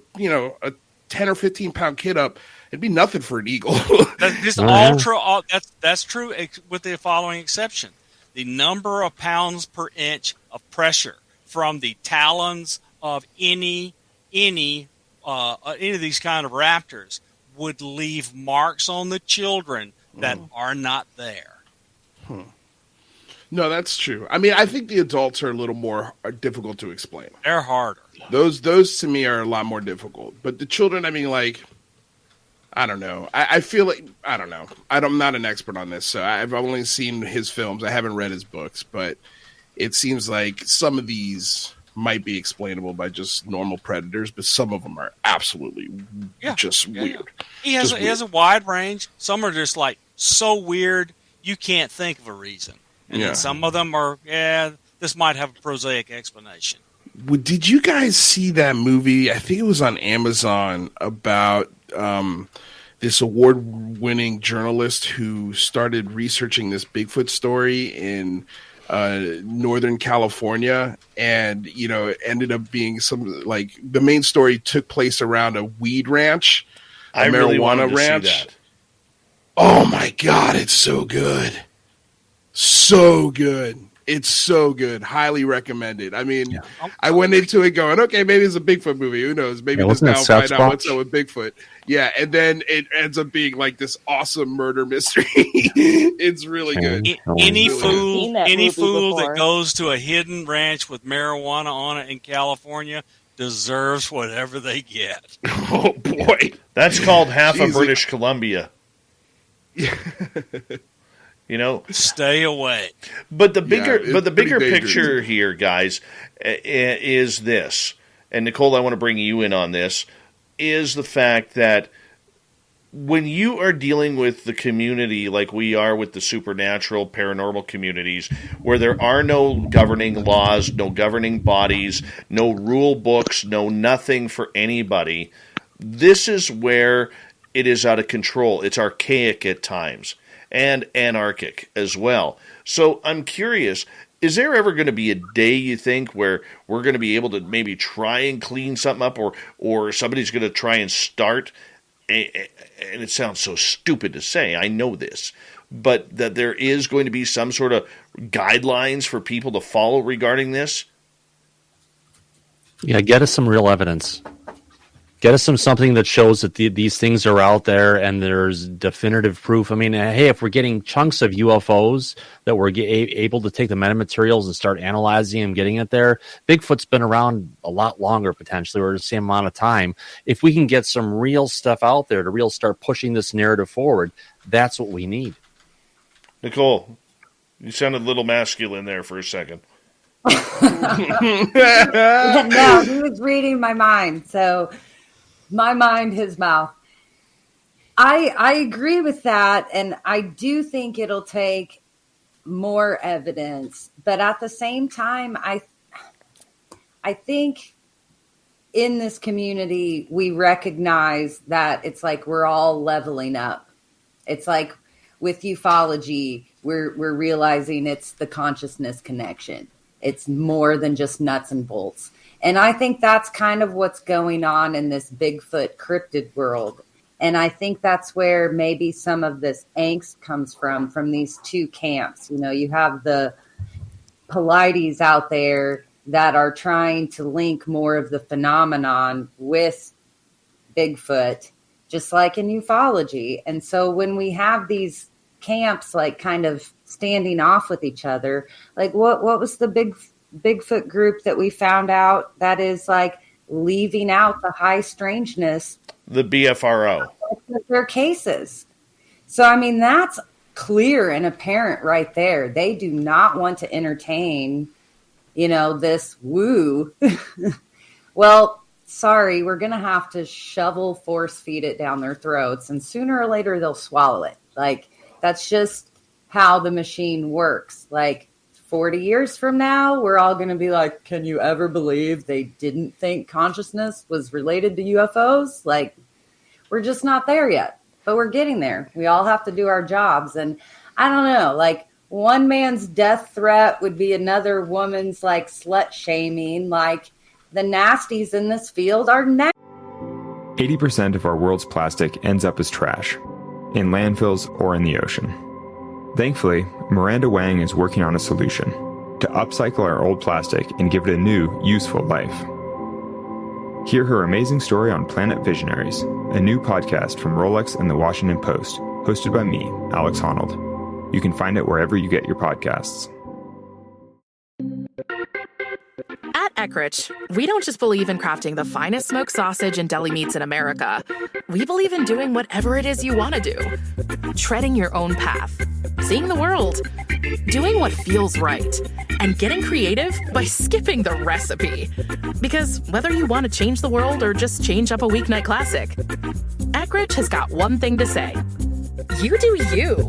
D: 10 or 15 pound kid up, it'd be nothing for an eagle.
E: That's true with the following exception: the number of pounds per inch of pressure from the talons of any of these kind of raptors would leave marks on the children that are not there.
D: No, that's true. I mean, I think the adults are a little more difficult to explain.
E: They're harder.
D: Those to me are a lot more difficult. But the children, I mean, like, I don't know. I feel like, I don't know. I'm not an expert on this, so I've only seen his films. I haven't read his books, but it seems like some of these might be explainable by just normal predators, but some of them are absolutely just weird.
E: He has a wide range. Some are just like so weird you can't think of a reason. And then some of them are, this might have a prosaic explanation.
D: Did you guys see that movie? I think it was on Amazon about this award-winning journalist who started researching this Bigfoot story in Northern California, and it ended up being the main story took place around a weed ranch, a marijuana ranch. See that. Oh my God, it's so good. So good. It's so good. Highly recommended. I mean, I went into it going, okay, maybe it's a Bigfoot movie. Who knows? Maybe this now find out what's up with Bigfoot. Yeah, and then it ends up being like this awesome murder mystery. It's really good.
E: Any fool that goes to a hidden ranch with marijuana on it in California deserves whatever they get.
D: Oh boy,
B: that's called half of British Columbia.
E: Stay away.
B: But the bigger picture here, guys, is this. And Nicole, I want to bring you in on this. Is the fact that when you are dealing with the community like we are with the supernatural, paranormal communities, where there are no governing laws, no governing bodies, no rule books, no nothing for anybody, this is where it is out of control. It's archaic at times. And anarchic as well. So I'm curious, is there ever going to be a day, you think, where we're going to be able to maybe try and clean something up, or somebody's going to try and start, and it sounds so stupid to say, I know this, but that there is going to be some sort of guidelines for people to follow regarding this?
G: Yeah, get us some real evidence. Get us something that shows that these things are out there and there's definitive proof. I mean, hey, if we're getting chunks of UFOs that we're able to take the metamaterials and start analyzing and getting it there, Bigfoot's been around a lot longer potentially, or the same amount of time. If we can get some real stuff out there to start pushing this narrative forward, that's what we need.
B: Nicole, you sounded a little masculine there for a second.
C: No, he was reading my mind, so... My mind, his mouth. I agree with that, and I do think it'll take more evidence. But at the same time, I think in this community, we recognize that it's like we're all leveling up. It's like with ufology, we're realizing it's the consciousness connection. It's more than just nuts and bolts. And I think that's kind of what's going on in this Bigfoot cryptid world. And I think that's where maybe some of this angst comes from these two camps. You have the polites out there that are trying to link more of the phenomenon with Bigfoot, just like in ufology. And so when we have these camps like kind of standing off with each other, like what was the Bigfoot group that we found out that is like leaving out the high strangeness?
B: The BFRO.
C: Their cases. So, I mean, that's clear and apparent right there. They do not want to entertain, this woo. Well, sorry, we're going to have to force feed it down their throats. And sooner or later, they'll swallow it. Like, that's just how the machine works. Like 40 years from now, we're all going to be like, can you ever believe they didn't think consciousness was related to UFOs? Like, we're just not there yet, but we're getting there. We all have to do our jobs. And I don't know, like one man's death threat would be another woman's like slut shaming. Like the nasties in this field are
A: 80% of our world's plastic ends up as trash, in landfills or in the ocean. Thankfully, Miranda Wang is working on a solution to upcycle our old plastic and give it a new, useful life. Hear her amazing story on Planet Visionaries, a new podcast from Rolex and the Washington Post, hosted by me, Alex Honnold. You can find it wherever you get your podcasts.
J: At Eckrich, we don't just believe in crafting the finest smoked sausage and deli meats in America. We believe in doing whatever it is you want to do. Treading your own path. Seeing the world. Doing what feels right. And getting creative by skipping the recipe. Because whether you want to change the world or just change up a weeknight classic, Eckrich has got one thing to say. You do you.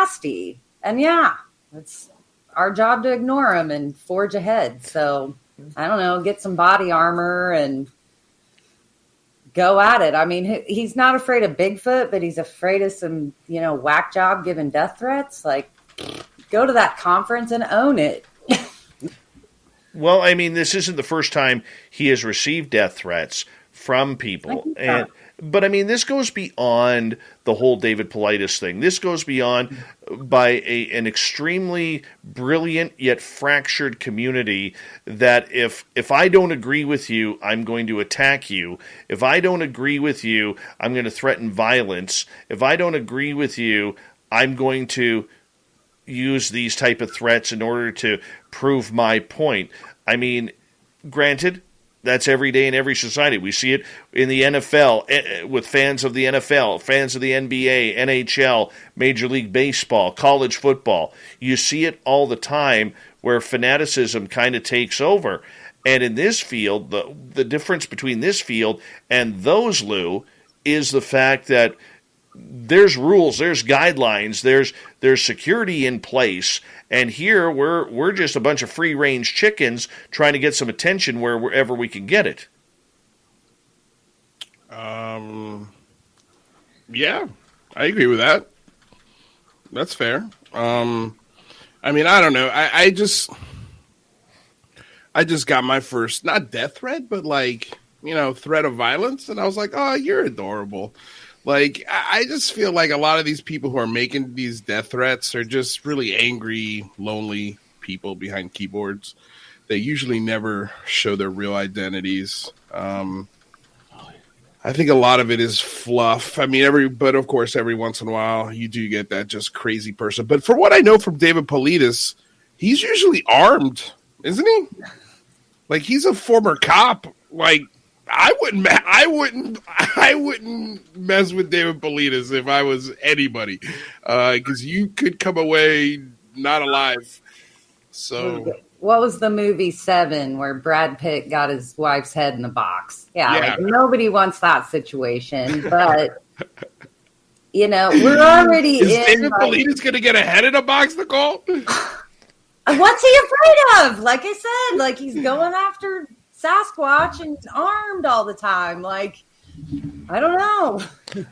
C: nasty. And yeah, it's our job to ignore them and forge ahead. So I don't know, get some body armor and go at it. I mean, he's not afraid of Bigfoot, but he's afraid of some, whack job giving death threats. Like, go to that conference and own it.
B: Well, I mean, this isn't the first time he has received death threats from people. But I mean, this goes beyond the whole David Paulides thing. This goes beyond by an extremely brilliant yet fractured community that if I don't agree with you, I'm going to attack you. If I don't agree with you, I'm going to threaten violence. If I don't agree with you, I'm going to use these type of threats in order to prove my point. I mean, granted, that's every day in every society. We see it in the NFL with fans of the NFL, fans of the NBA, NHL, Major League Baseball, college football. You see it all the time where fanaticism kind of takes over. And in this field, the difference between this field and those, Lou, is the fact that there's rules, there's guidelines, there's security in place, and here we're just a bunch of free range chickens trying to get some attention wherever we can get it.
D: Yeah, I agree with that. That's fair. I mean, I don't know. I just got my first not death threat, but threat of violence, and I was like, oh, you're adorable. Like, I just feel like a lot of these people who are making these death threats are just really angry, lonely people behind keyboards. They usually never show their real identities. I think a lot of it is fluff. I mean, but of course, every once in a while, you do get that just crazy person. But for what I know from David Paulides, he's usually armed, isn't he? Like, he's a former cop. Like, I wouldn't mess with David Paulides if I was anybody, because you could come away not alive. So,
C: what was the movie Seven where Brad Pitt got his wife's head in a box? Yeah. Like, nobody wants that situation, but we're already
D: is David Paulides going to get a head in a box, Nicole?
C: What's he afraid of? Like I said, like he's going after Sasquatch and armed all the time. Like, I don't know.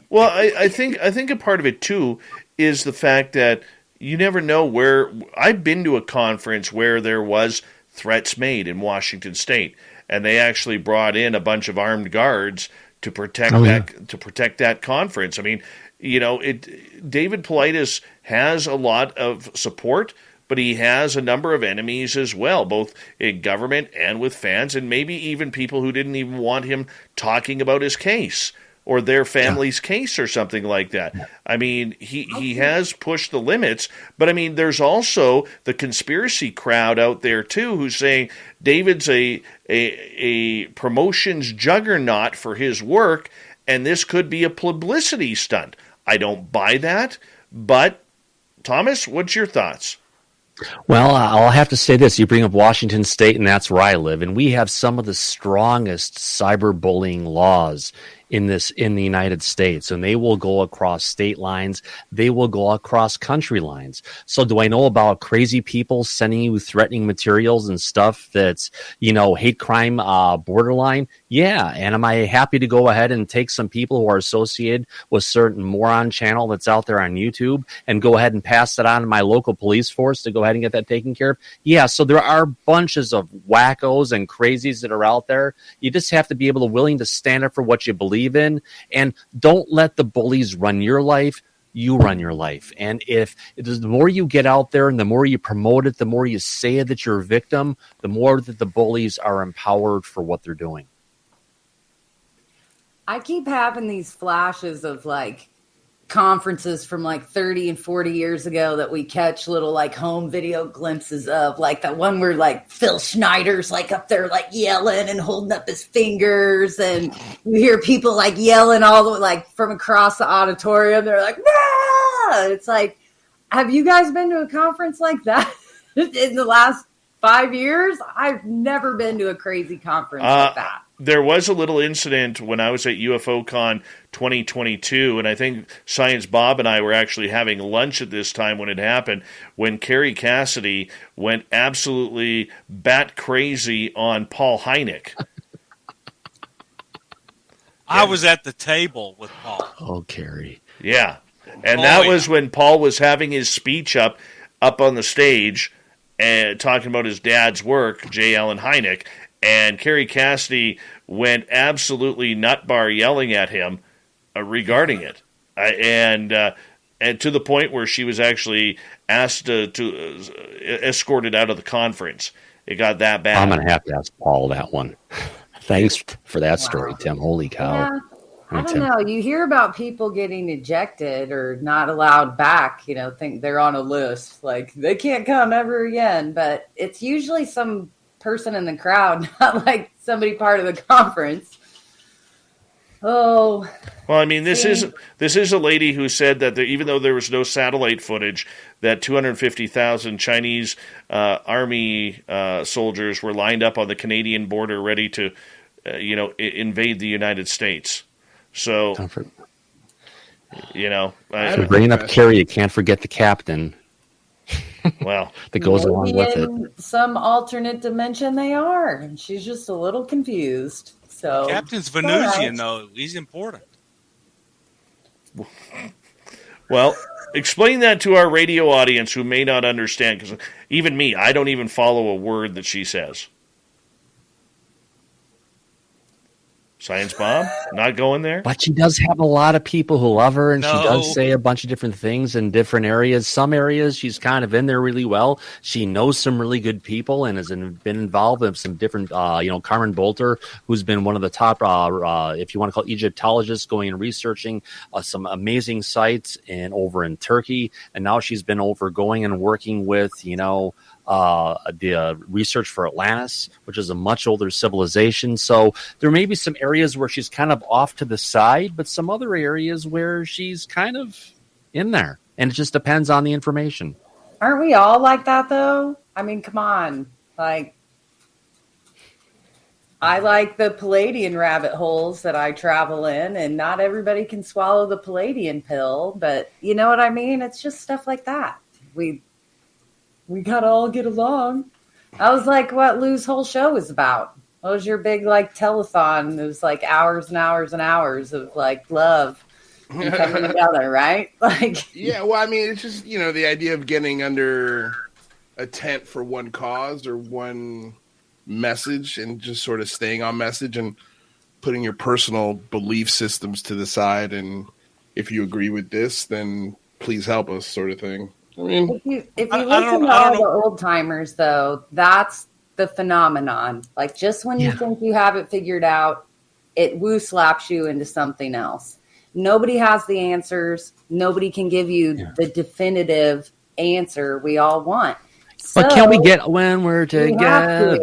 B: Well, I think a part of it too is the fact that you never know where. I've been to a conference where there was threats made in Washington State, and they actually brought in a bunch of armed guards to protect that conference. I mean, David Paulides has a lot of support, but he has a number of enemies as well, both in government and with fans, and maybe even people who didn't even want him talking about his case or their family's case or something like that. I mean, he has pushed the limits, but I mean, there's also the conspiracy crowd out there too who's saying David's a promotions juggernaut for his work, and this could be a publicity stunt. I don't buy that, but Thomas, what's your thoughts?
G: Well, I'll have to say this. You bring up Washington State, and that's where I live, and we have some of the strongest cyberbullying laws in the United States, and they will go across state lines. They will go across country lines. So do I know about crazy people sending you threatening materials and stuff that's, hate crime borderline? Yeah. And am I happy to go ahead and take some people who are associated with certain moron channel that's out there on YouTube and go ahead and pass it on to my local police force to go ahead and get that taken care of? Yeah. So there are bunches of wackos and crazies that are out there. You just have to be willing to stand up for what you believe in, and don't let the bullies run your life. You run your life. And if the more you get out there and the more you promote it, the more you say that you're a victim, the more that the bullies are empowered for what they're doing.
C: I keep having these flashes of conferences from 30 and 40 years ago that we catch little home video glimpses of, that one where Phil Schneider's up there yelling and holding up his fingers, and you hear people yelling all the way from across the auditorium. They're like, "Ah!" It's have you guys been to a conference like that in the last 5 years? I've never been to a crazy conference like that.
B: There was a little incident when I was at UFOCon 2022, and I think Science Bob and I were actually having lunch at this time when it happened, when Carrie Cassidy went absolutely bat crazy on Paul Hynek.
E: I was at the table with Paul.
G: Oh, Carrie.
B: Yeah. And that was when Paul was having his speech up on the stage and talking about his dad's work, J. Allen Hynek. And Carrie Cassidy went absolutely nutbar yelling at him regarding it. And to the point where she was actually asked to escorted out of the conference. It got that bad.
G: I'm going to have to ask Paul that one. Thanks for that story, Tim. Holy cow.
C: Yeah. I don't know. You hear about people getting ejected or not allowed back, think they're on a list. They can't come ever again. But it's usually some person in the crowd, not somebody part of the conference. Oh.
B: Well, I mean, this is a lady who said that even though there was no satellite footage, that 250,000 Chinese army soldiers were lined up on the Canadian border ready to, invade the United States. So,
G: bringing up Carrie, you can't forget the captain.
B: Well,
G: that goes along with it.
C: Some alternate dimension they are, and she's just a little confused. So
E: Captain's Venusian, though. He's important.
B: Well, explain that to our radio audience who may not understand, because even me, I don't even follow a word that she says. Science Bob, not going there.
G: But she does have a lot of people who love her, and she does say a bunch of different things in different areas. Some areas she's kind of in there really well. She knows some really good people and has been involved in some different, Carmen Bolter, who's been one of the top, if you want to call it Egyptologists, going and researching some amazing sites over in Turkey. And now she's been going and working with, the research for Atlantis, which is a much older civilization. So there may be some areas where she's kind of off to the side, but some other areas where she's kind of in there. And it just depends on the information.
C: Aren't we all like that, though? I mean, come on. I like the Palladian rabbit holes that I travel in, and not everybody can swallow the Palladian pill, but you know what I mean? It's just stuff like that. We gotta all get along. I was what Lou's whole show was about. What was your big telethon? It was hours and hours and hours of love and coming together, right?
D: Yeah, well, I mean, it's just the idea of getting under a tent for one cause or one message, and just sort of staying on message and putting your personal belief systems to the side. And if you agree with this, then please help us, sort of thing. I mean,
C: if you listen to all the old timers, though, that's the phenomenon. Just when you think you have it figured out, it woo slaps you into something else. Nobody has the answers. Nobody can give you the definitive answer we all want.
G: But can we get when we're together?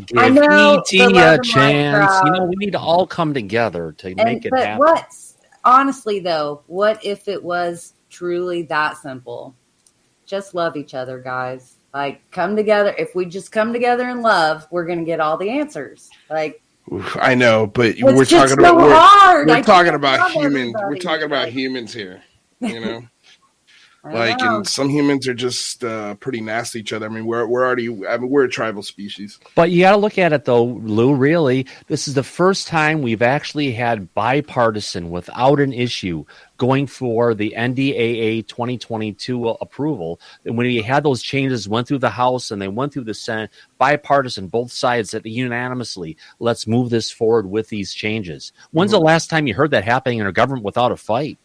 G: Give E.T. a chance. We need to all come together to make it happen.
C: Honestly, though, what if it was truly that simple? Just love each other, guys. Come together. If we just come together in love, we're going to get all the answers.
D: I know, but
C: It's
D: we're
C: just
D: talking
C: so
D: about
C: hard.
D: we're
C: I
D: talking
C: can't
D: about
C: love
D: humans. We're
C: everybody.
D: talking about humans here. You know,
C: I
D: like,
C: know.
D: and some humans are just pretty nasty to each other. I mean, we're already. I mean, we're a tribal species.
G: But you got to look at it, though, Lou, really. This is the first time we've actually had bipartisan, without an issue, going for the NDAA 2022 approval. And when you had those changes, went through the House and they went through the Senate, bipartisan, both sides said unanimously, let's move this forward with these changes. When's the last time you heard that happening in a government without a fight?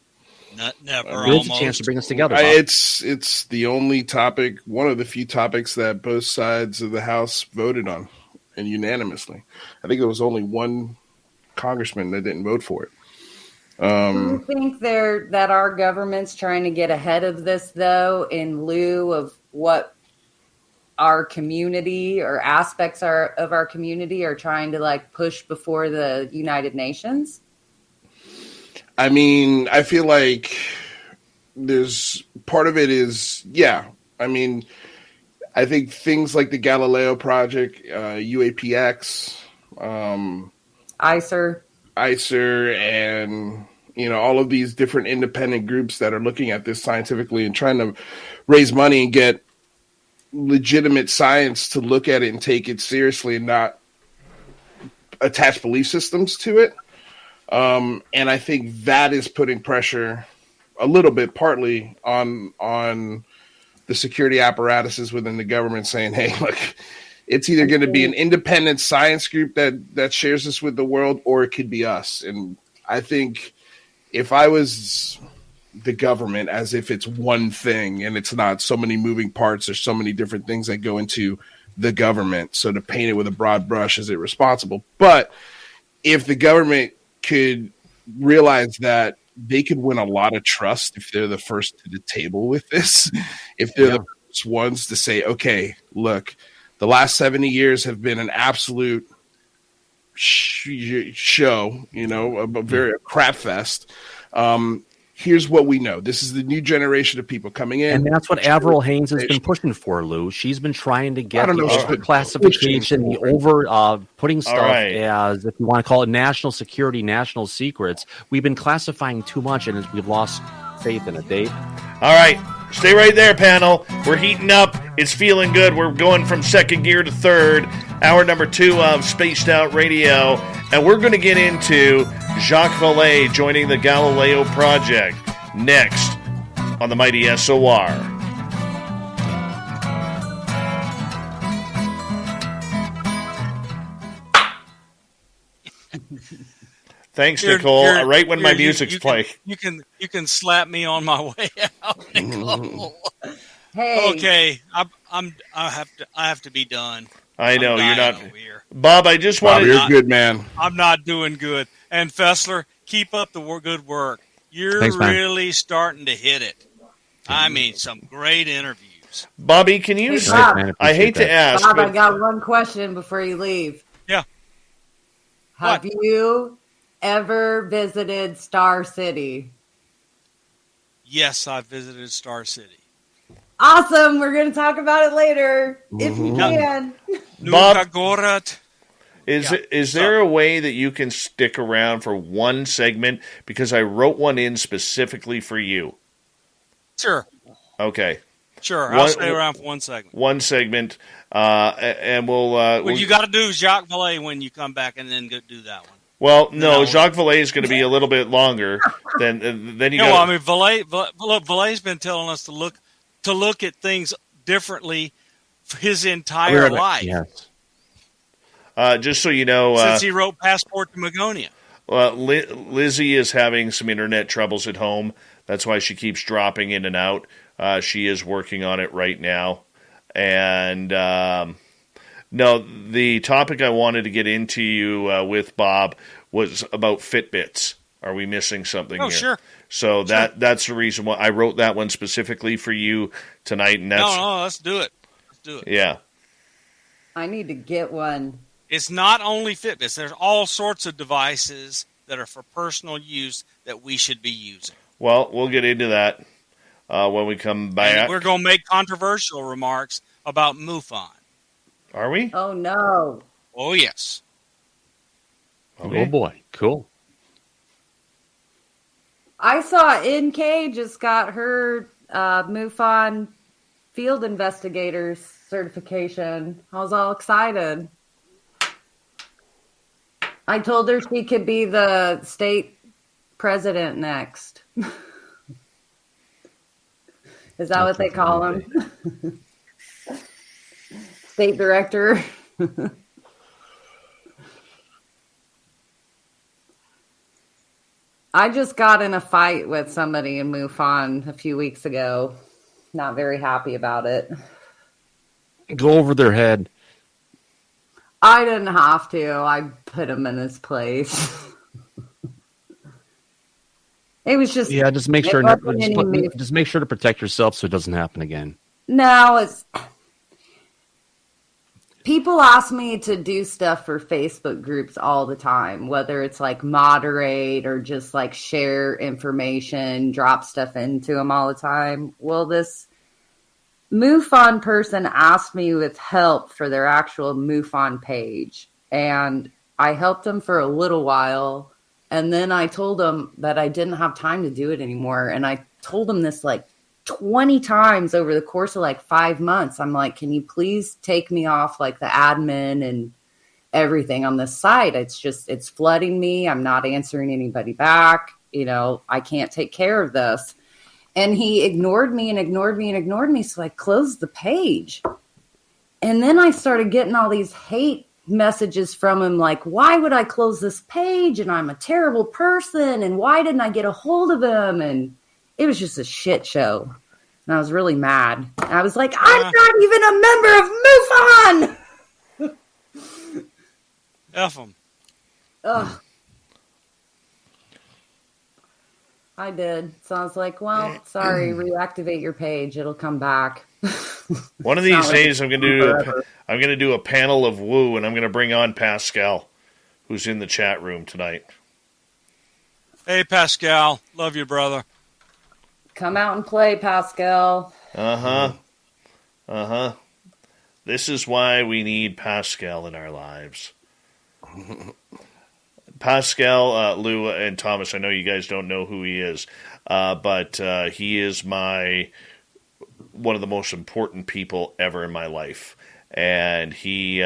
E: Never.
G: Here's a chance to bring us together. Bob.
D: It's the only topic, one of the few topics that both sides of the House voted on, and unanimously. I think there was only one congressman that didn't vote for it.
C: Do you think that our government's trying to get ahead of this, though, in lieu of what our community or aspects of our community are trying to like push before the United Nations?
D: I mean, I feel like there's part of it is, yeah. I mean, I think things like the Galileo Project, UAPX, ICER, and, you know, all of these different independent groups that are looking at this scientifically and trying to raise money and get legitimate science to look at it and take it seriously and not attach belief systems to it. And I think that is putting pressure a little bit, partly on the security apparatuses within the government, saying, hey, look, it's either going to be an independent science group that shares this with the world, or it could be us. And I think if I was the government, as if it's one thing and it's not so many moving parts, there's so many different things that go into the government. So to paint it with a broad brush is irresponsible. But if the government could realize that they could win a lot of trust if they're the first to the table with this, if they're the first ones to say, okay, look, the last 70 years have been an absolute show, you know, a very crap fest. Here's what we know. This is the new generation of people coming in.
G: And that's what Avril Haines has been pushing for, Lou. She's been trying to get the overclassification, the putting stuff as, if you want to call it national security, national secrets. We've been classifying too much, and we've lost faith in it, Dave.
B: All right. Stay right there, panel. We're heating up. It's feeling good. We're going from second gear to third. Hour number 2 of Spaced Out Radio. And we're going to get into Jacques Vallée joining the Galileo Project next on the mighty SOR. Thanks, Nicole. Right when my music's playing.
E: You can slap me on my way out, Nicole.
C: Hey.
E: Okay, I have to be done.
B: I know you're not, Bob. I just wanted.
D: You're good, man.
E: I'm not doing good. And Fessler, keep up the good work. You're really starting to hit it. I mean, some great interviews.
B: Bobby, can you? I hate to ask,
C: Bob, I got one question before you leave.
E: Yeah.
C: Have you ever visited Star City?
E: Yes, I visited Star City.
C: Awesome. We're going to talk about it later if you can.
B: Bob, is there a way that you can stick around for one segment? Because I wrote one in specifically for you.
E: Sure.
B: Okay.
E: Sure. I'll stay around for one segment.
B: One segment. And we'll...
E: what you got to do is Jacques Vallée when you come back and then go do that one.
B: Well, no, Jacques Vallée is going to be a little bit longer than you got.
E: No, I mean, Vallée's been telling us to look at things differently for his entire life.
G: Yes.
B: Just so you know,
E: since he wrote Passport to Magonia.
B: Lizzie is having some internet troubles at home. That's why she keeps dropping in and out. She is working on it right now. And no, the topic I wanted to get into with Bob was about Fitbits. Are we missing something here?
E: Sure.
B: So that's the reason why I wrote that one specifically for you tonight. And that's,
E: no, let's do it. Let's do it.
B: Yeah.
C: I need to get one.
E: It's not only Fitbits. There's all sorts of devices that are for personal use that we should be using.
B: Well, we'll get into that when we come back.
E: And we're going to make controversial remarks about MUFON.
B: Are we?
C: Oh, no.
E: Oh, yes.
B: Okay.
G: Oh boy, cool.
C: I saw NK just got her MUFON field investigators certification. I was all excited. I told her she could be the state president next. Is that what they call him? State director. I just got in a fight with somebody in MUFON a few weeks ago. Not very happy about it.
G: Go over their head.
C: I didn't have to. I put him in his place. It was just
G: Just make sure.
C: wasn't any
G: Just make sure to protect yourself so it doesn't happen again.
C: No, it's people ask me to do stuff for Facebook groups all the time, whether it's like moderate or just like share information, drop stuff into them all the time. Well, this MUFON person asked me with help for their actual MUFON page, and I helped them for a little while, and then I told them that I didn't have time to do it anymore, and I told them this like 20 times over the course of like 5 months. I'm like, can you please take me off like the admin and everything on this site? It's flooding me. I'm not answering anybody back. I can't take care of this. And he ignored me and ignored me and ignored me. So I closed the page. And then I started getting all these hate messages from him like, why would I close this page? And I'm a terrible person. And why didn't I get a hold of him? And it was just a shit show. And I was really mad. And I was like, I'm not even a member of MUFON.
E: F them.
C: Ugh. I did. So I was like, well, sorry, reactivate your page. It'll come back.
B: One of these days I'm gonna do a panel of woo, and I'm gonna bring on Pascal, who's in the chat room tonight.
E: Hey, Pascal. Love you, brother.
C: Come out and play, Pascal.
B: This is why we need Pascal in our lives. Pascal, Lou, and Thomas, I know you guys don't know who he is, but he is one of the most important people ever in my life. And he's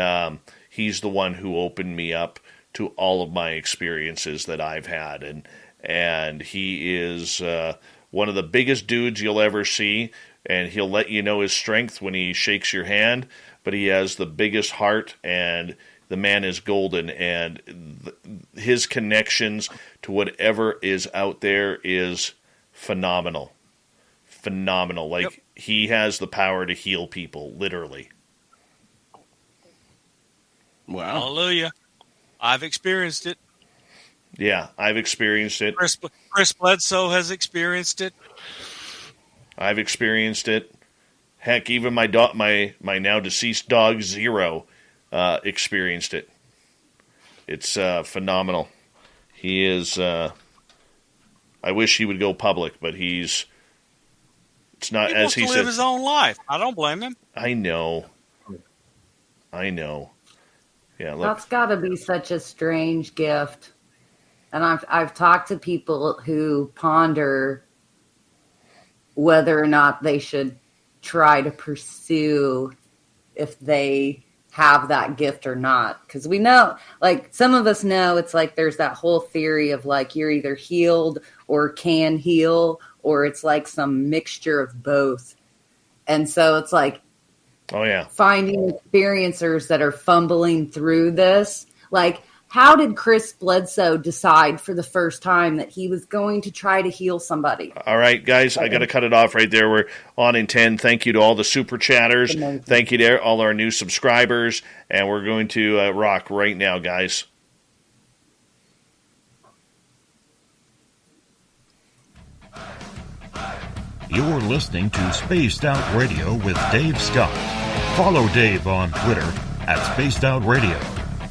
B: the one who opened me up to all of my experiences that I've had. And he is one of the biggest dudes you'll ever see, and he'll let you know his strength when he shakes your hand, but he has the biggest heart, and the man is golden, and his connections to whatever is out there is phenomenal. Phenomenal. Like, he has the power to heal people, literally.
D: Wow.
E: Hallelujah. I've experienced it.
B: Yeah, I've experienced it.
E: Chris Bledsoe has experienced it.
B: I've experienced it. Heck, even my now deceased dog, Zero, experienced it. It's phenomenal. He is. I wish he would go public, but it's not as he
E: wants to
B: said.
E: Live his own life. I don't blame him.
B: I know. Yeah, look.
C: That's got to be such a strange gift. And I've talked to people who ponder whether or not they should try to pursue if they have that gift or not. Because we know, like, some of us know it's like there's that whole theory of like you're either healed or can heal, or it's like some mixture of both. And so it's like,
B: oh yeah,
C: finding experiencers that are fumbling through this. Like, how did Chris Bledsoe decide for the first time that he was going to try to heal somebody?
B: All right, guys, I got to cut it off right there. We're on in 10. Thank you to all the super chatters. Thank you to all our new subscribers. And we're going to rock right now, guys.
K: You're listening to Spaced Out Radio with Dave Scott. Follow Dave on Twitter at Spaced Out Radio.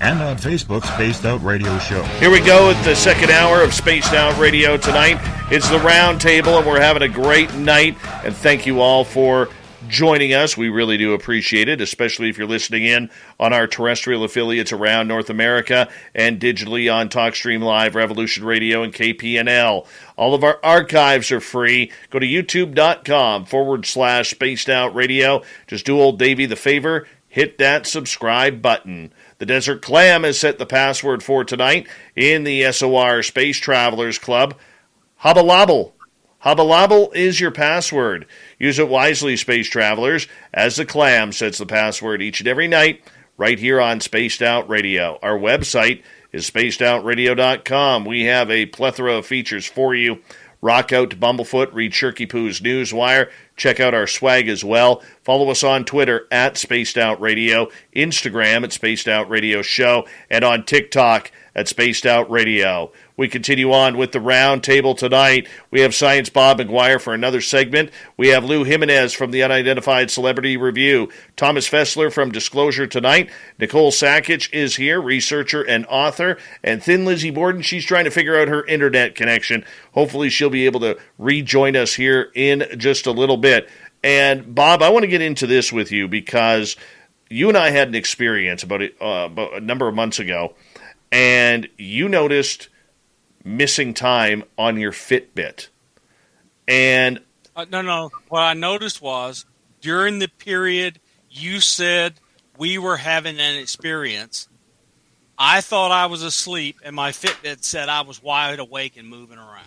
K: And on Facebook, Spaced Out Radio Show.
B: Here we go with the second hour of Spaced Out Radio tonight. It's the Round Table, and we're having a great night. And thank you all for joining us. We really do appreciate it, especially if you're listening in on our terrestrial affiliates around North America and digitally on TalkStream Live, Revolution Radio, and KPNL. All of our archives are free. Go to youtube.com/Spaced Out Radio. Just do old Davey the favor. Hit that subscribe button. The Desert Clam has set the password for tonight in the SOR Space Travelers Club. Hubbalobble. Hubbalobble is your password. Use it wisely, Space Travelers, as the Clam sets the password each and every night right here on Spaced Out Radio. Our website is spacedoutradio.com. We have a plethora of features for you. Rock out to Bumblefoot, read Shirky Poo's Newswire. Check out our swag as well. Follow us on Twitter at Spaced Out Radio, Instagram at Spaced Out Radio Show, and on TikTok at Spaced Out Radio. We continue on with the round table tonight. We have Science Bob McGuire for another segment. We have Lou Jimenez from the Unidentified Celebrity Review. Thomas Fessler from Disclosure Tonight. Nicole Sakic is here, researcher and author. And Thin Lizzie Borden, she's trying to figure out her internet connection. Hopefully she'll be able to rejoin us here in just a little bit. And Bob, I want to get into this with you because you and I had an experience about a number of months ago, and you noticed missing time on your Fitbit. And
E: no. What I noticed was during the period you said we were having an experience, I thought I was asleep, and my Fitbit said I was wide awake and moving around.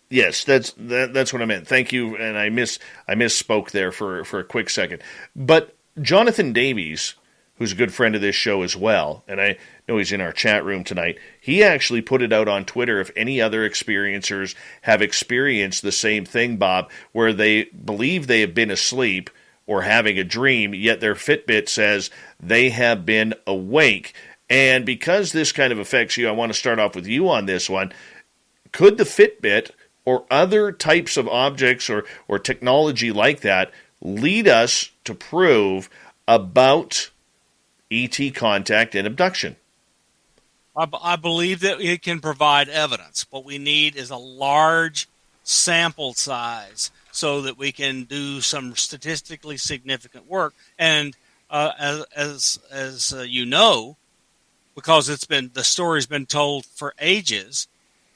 B: Yes, that's what I meant. Thank you, and I misspoke there for a quick second. But Jonathan Davies, who's a good friend of this show as well, and I know he's in our chat room tonight, he actually put it out on Twitter if any other experiencers have experienced the same thing, Bob, where they believe they have been asleep or having a dream, yet their Fitbit says they have been awake. And because this kind of affects you, I want to start off with you on this one. Could the Fitbit or other types of objects or technology like that lead us to prove about ET contact and abduction?
E: I believe that it can provide evidence. What we need is a large sample size so that we can do some statistically significant work. And as you know, because the story's been told for ages,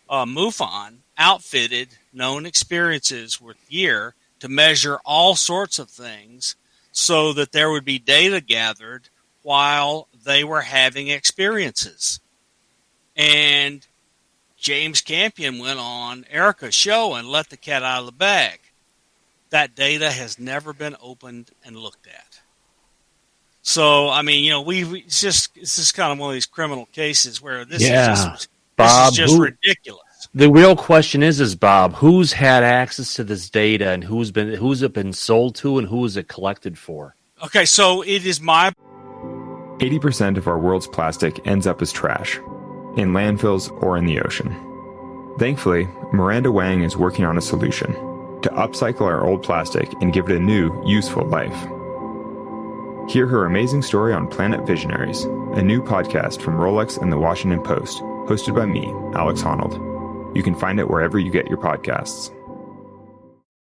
E: MUFON outfitted known experiences with gear to measure all sorts of things so that there would be data gathered while they were having experiences. And James Campion went on Erica's show and let the cat out of the bag. That data has never been opened and looked at. So, I mean, it's just kind of one of these criminal cases where this is just ridiculous.
G: The real question is Bob, who's had access to this data and who's it been sold to and who is it collected for?
E: Okay, so it is
A: 80% of our world's plastic ends up as trash, in landfills or in the ocean. Thankfully, Miranda Wang is working on a solution to upcycle our old plastic and give it a new, useful life. Hear her amazing story on Planet Visionaries, a new podcast from Rolex and the Washington Post, hosted by me, Alex Honnold. You can find it wherever you get your podcasts.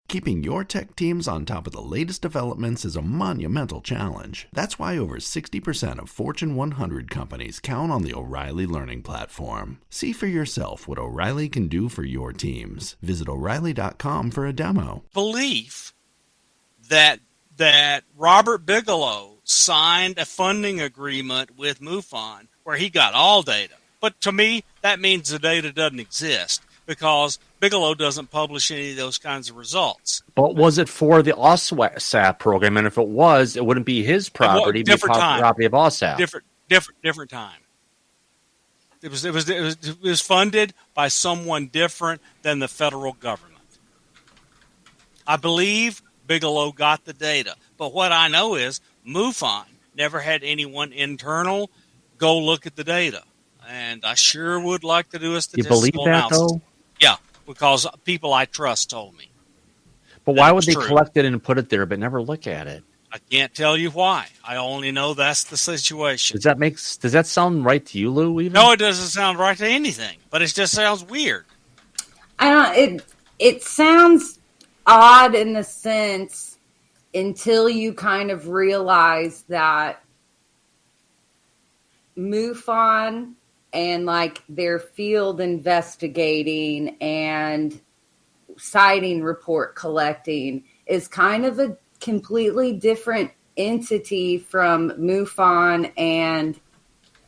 L: Keeping your tech teams on top of the latest developments is a monumental challenge. That's why over 60% of Fortune 100 companies count on the O'Reilly Learning Platform. See for yourself what O'Reilly can do for your teams. Visit O'Reilly.com for a demo.
E: Belief that Robert Bigelow signed a funding agreement with MUFON where he got all data. But to me, that means the data doesn't exist because Bigelow doesn't publish any of those kinds of results.
G: But was it for the OSAP program? And if it was, it wouldn't be his property. It'd be property of OSAP.
E: Different time. It was funded by someone different than the federal government. I believe Bigelow got the data. But what I know is MUFON never had anyone internal go look at the data. And I sure would like to do a statistical analysis.
G: You believe that, though?
E: Yeah, because people I trust told me.
G: But why would they collect it and put it there but never look at it?
E: I can't tell you why. I only know that's the situation.
G: Does that sound right to you, Lou, even?
E: No, it doesn't sound right to anything. But it just sounds weird.
C: It sounds odd in the sense until you kind of realize that MUFON and like their field investigating and sighting report collecting is kind of a completely different entity from MUFON and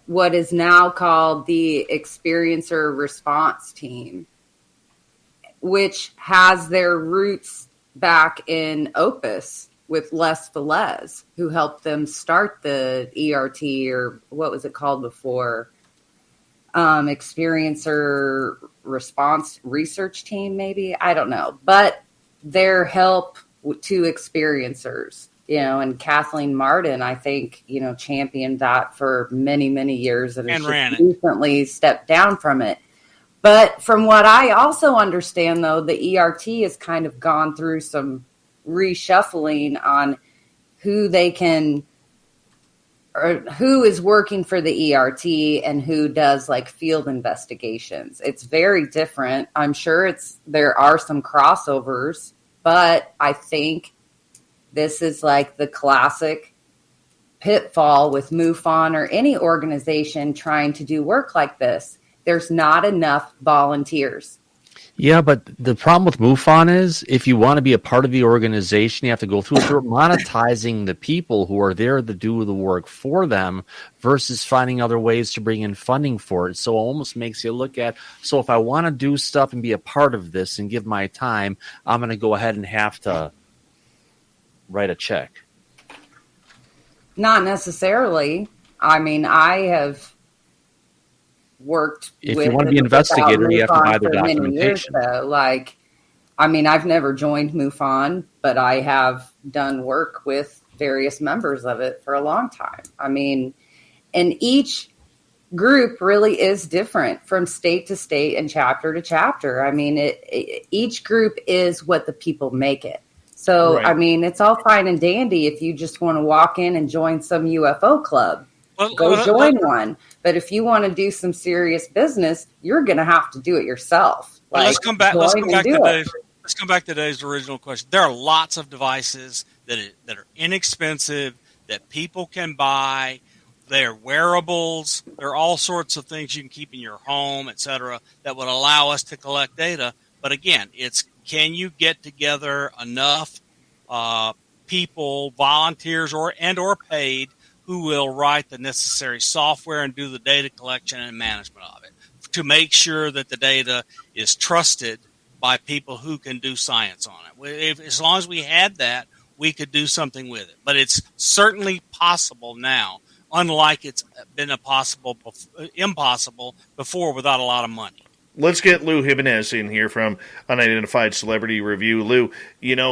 C: what is now called the Experiencer Response Team, which has their roots back in Opus with Les Velez, who helped them start the ERT, or what was it called before? Experiencer Response Research Team, maybe? I don't know. But their help to experiencers, and Kathleen Martin, I think, championed that for many, many years and has just recently stepped down from it. But from what I also understand, though, the ERT has kind of gone through some reshuffling on who they can, or who is working for the ERT and who does like field investigations. It's very different. I'm sure there are some crossovers, but I think this is like the classic pitfall with MUFON or any organization trying to do work like this. There's not enough volunteers.
G: Yeah, but the problem with MUFON is if you want to be a part of the organization, you have to go through monetizing the people who are there to do the work for them versus finding other ways to bring in funding for it. So it almost makes you look at, so if I want to do stuff and be a part of this and give my time, I'm going to go ahead and have to write a check.
C: Not necessarily. I mean, I have worked
G: if you want to be an investigator, you have to buy their documentation.
C: I've never joined MUFON, but I have done work with various members of it for a long time. I mean, and each group really is different from state to state and chapter to chapter. I mean, each group is what the people make it. So, right. I mean, it's all fine and dandy if you just want to walk in and join some UFO club. Go join one. But if you want to do some serious business, you're going to have to do it yourself.
E: Let's come back to Dave's original question. There are lots of devices that are inexpensive, that people can buy. They're wearables. There are all sorts of things you can keep in your home, etc., that would allow us to collect data. But again, can you get together enough people, volunteers or paid, who will write the necessary software and do the data collection and management of it to make sure that the data is trusted by people who can do science on it. As long as we had that, we could do something with it. But it's certainly possible now, unlike it's been impossible before without a lot of money.
B: Let's get Lou Jimenez in here from Unidentified Celebrity Review. Lou,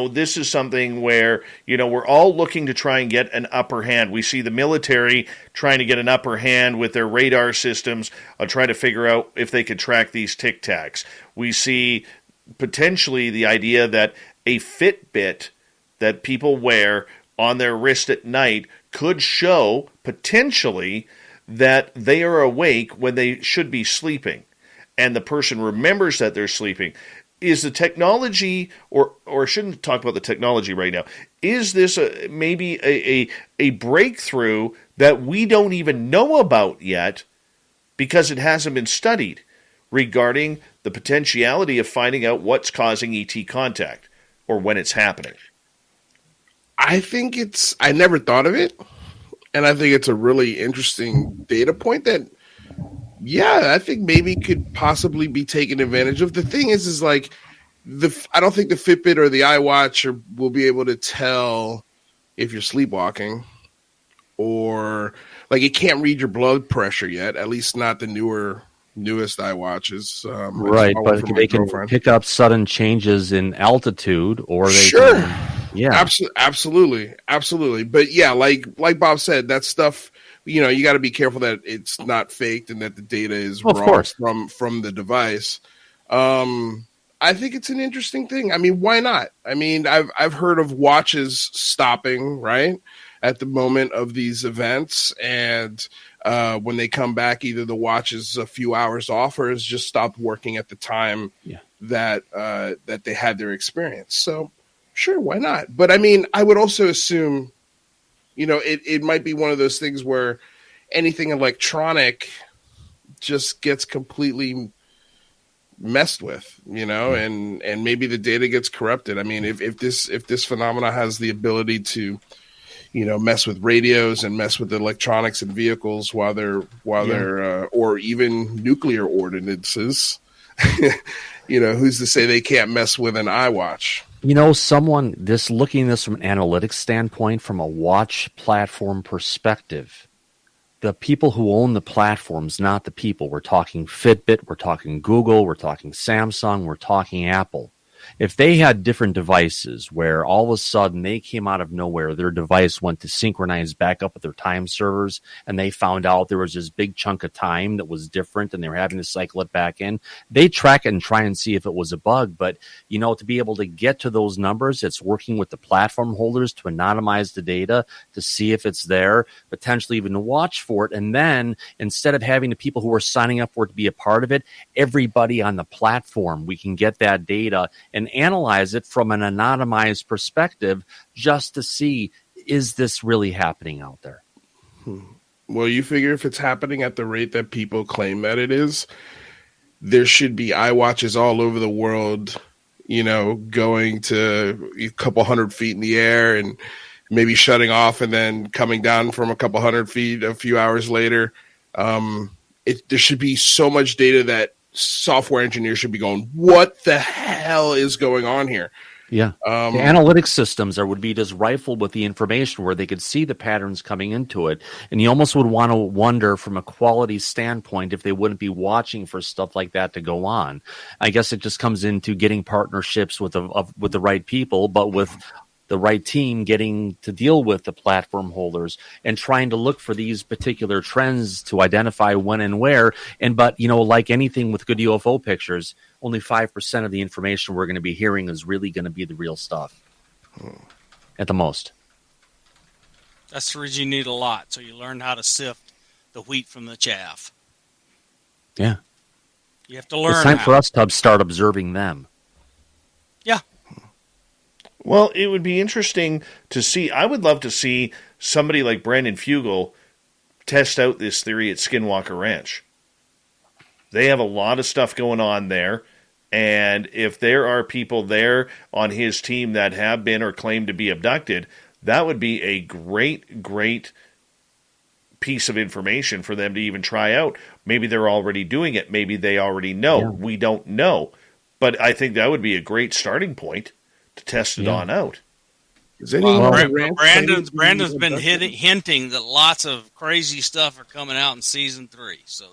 B: this is something where, we're all looking to try and get an upper hand. We see the military trying to get an upper hand with their radar systems, trying to figure out if they could track these Tic Tacs. We see potentially the idea that a Fitbit that people wear on their wrist at night could show, potentially, that they are awake when they should be sleeping. And the person remembers that they're sleeping. Is the technology, or shouldn't talk about the technology right now, is this maybe a breakthrough that we don't even know about yet because it hasn't been studied regarding the potentiality of finding out what's causing ET contact or when it's happening?
D: I think I never thought of it, and I think it's a really interesting data point that, yeah, I think maybe could possibly be taken advantage of. The thing is like, I don't think the Fitbit or the iWatch will be able to tell if you're sleepwalking, or like it can't read your blood pressure yet, at least not the newest iWatches.
G: Right, but they can pick up sudden changes in altitude, or they
D: absolutely. But yeah, like Bob said, that stuff, you got to be careful that it's not faked and that the data is raw from the device. I think it's an interesting thing. I mean, why not? I mean, I've heard of watches stopping right at the moment of these events, and when they come back, either the watch is a few hours off or has just stopped working at the time that they had their experience. So Sure, why not? But I mean, I would also assume, it might be one of those things where anything electronic just gets completely messed with, and maybe the data gets corrupted. I mean, if this phenomena has the ability to, mess with radios and mess with electronics and vehicles while they're or even nuclear ordinances, who's to say they can't mess with an iWatch?
G: Looking at this from an analytics standpoint, from a watch platform perspective, the people who own the platforms, not the people. We're talking Fitbit, we're talking Google, we're talking Samsung, we're talking Apple. If they had different devices where all of a sudden they came out of nowhere, their device went to synchronize back up with their time servers, and they found out there was this big chunk of time that was different and they were having to cycle it back in, they track it and try and see if it was a bug. But, to be able to get to those numbers, it's working with the platform holders to anonymize the data, to see if it's there, potentially even to watch for it. And then instead of having the people who are signing up for it to be a part of it, everybody on the platform, we can get that data and analyze it from an anonymized perspective just to see, is this really happening out there?
D: Well, you figure if it's happening at the rate that people claim that it is, there should be iWatches all over the world, going to a couple 100 feet in the air and maybe shutting off and then coming down from a couple 100 feet a few hours later. There should be so much data that software engineers should be going, what the hell is going on here?
G: Yeah. The analytics systems would be just rifled with the information where they could see the patterns coming into it. And you almost would want to wonder from a quality standpoint if they wouldn't be watching for stuff like that to go on. I guess it just comes into getting partnerships with the right people, but with the right team getting to deal with the platform holders and trying to look for these particular trends to identify when and where. But like anything with good UFO pictures, only 5% of the information we're going to be hearing is really going to be the real stuff at the most.
E: That's the reason you need a lot, so you learn how to sift the wheat from the chaff.
G: Yeah.
E: You have to learn.
G: It's time for us to start observing them.
E: Yeah.
B: Well, it would be interesting to see. I would love to see somebody like Brandon Fugel test out this theory at Skinwalker Ranch. They have a lot of stuff going on there, and if there are people there on his team that have been or claim to be abducted, that would be a great, great piece of information for them to even try out. Maybe they're already doing it. Maybe they already know. Yeah. We don't know. But I think that would be a great starting point to test it on out.
E: Brandon's been hinting that lots of crazy stuff are coming out in season 3. So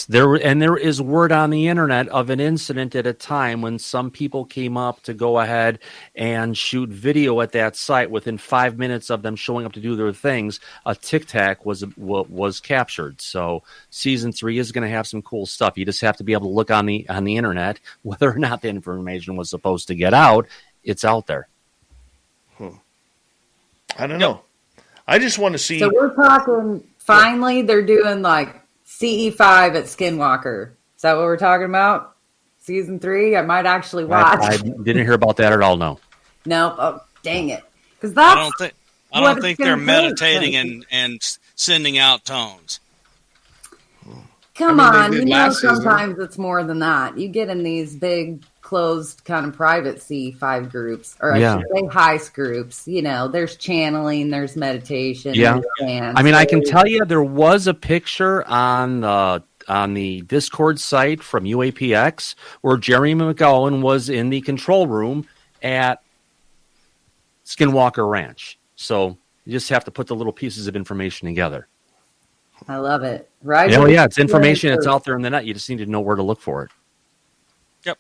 G: there is word on the internet of an incident at a time when some people came up to go ahead and shoot video at that site. Within 5 minutes of them showing up to do their things, a Tic Tac was captured. So season 3 is going to have some cool stuff. You just have to be able to look on the internet whether or not the information was supposed to get out. It's out there.
B: I don't know. I just want to see.
C: So we're talking, finally, they're doing like CE5 at Skinwalker. Is that what we're talking about? Season 3? I might actually watch.
G: I didn't hear about that at all, no.
C: No? Oh, dang it. Because that's
E: I don't think they're meditating and sending out tones.
C: Come on. Sometimes it's more than that. You get in these big, closed, kind of private C5 groups, or I should say heist groups. There's channeling, there's meditation.
G: Yeah. I mean, I can tell you there was a picture on the Discord site from UAPX where Jerry McGowan was in the control room at Skinwalker Ranch. So you just have to put the little pieces of information together.
C: I love it. Right?
G: Oh, yeah. It's information. It's out there in the net. You just need to know where to look for it.
E: Yep.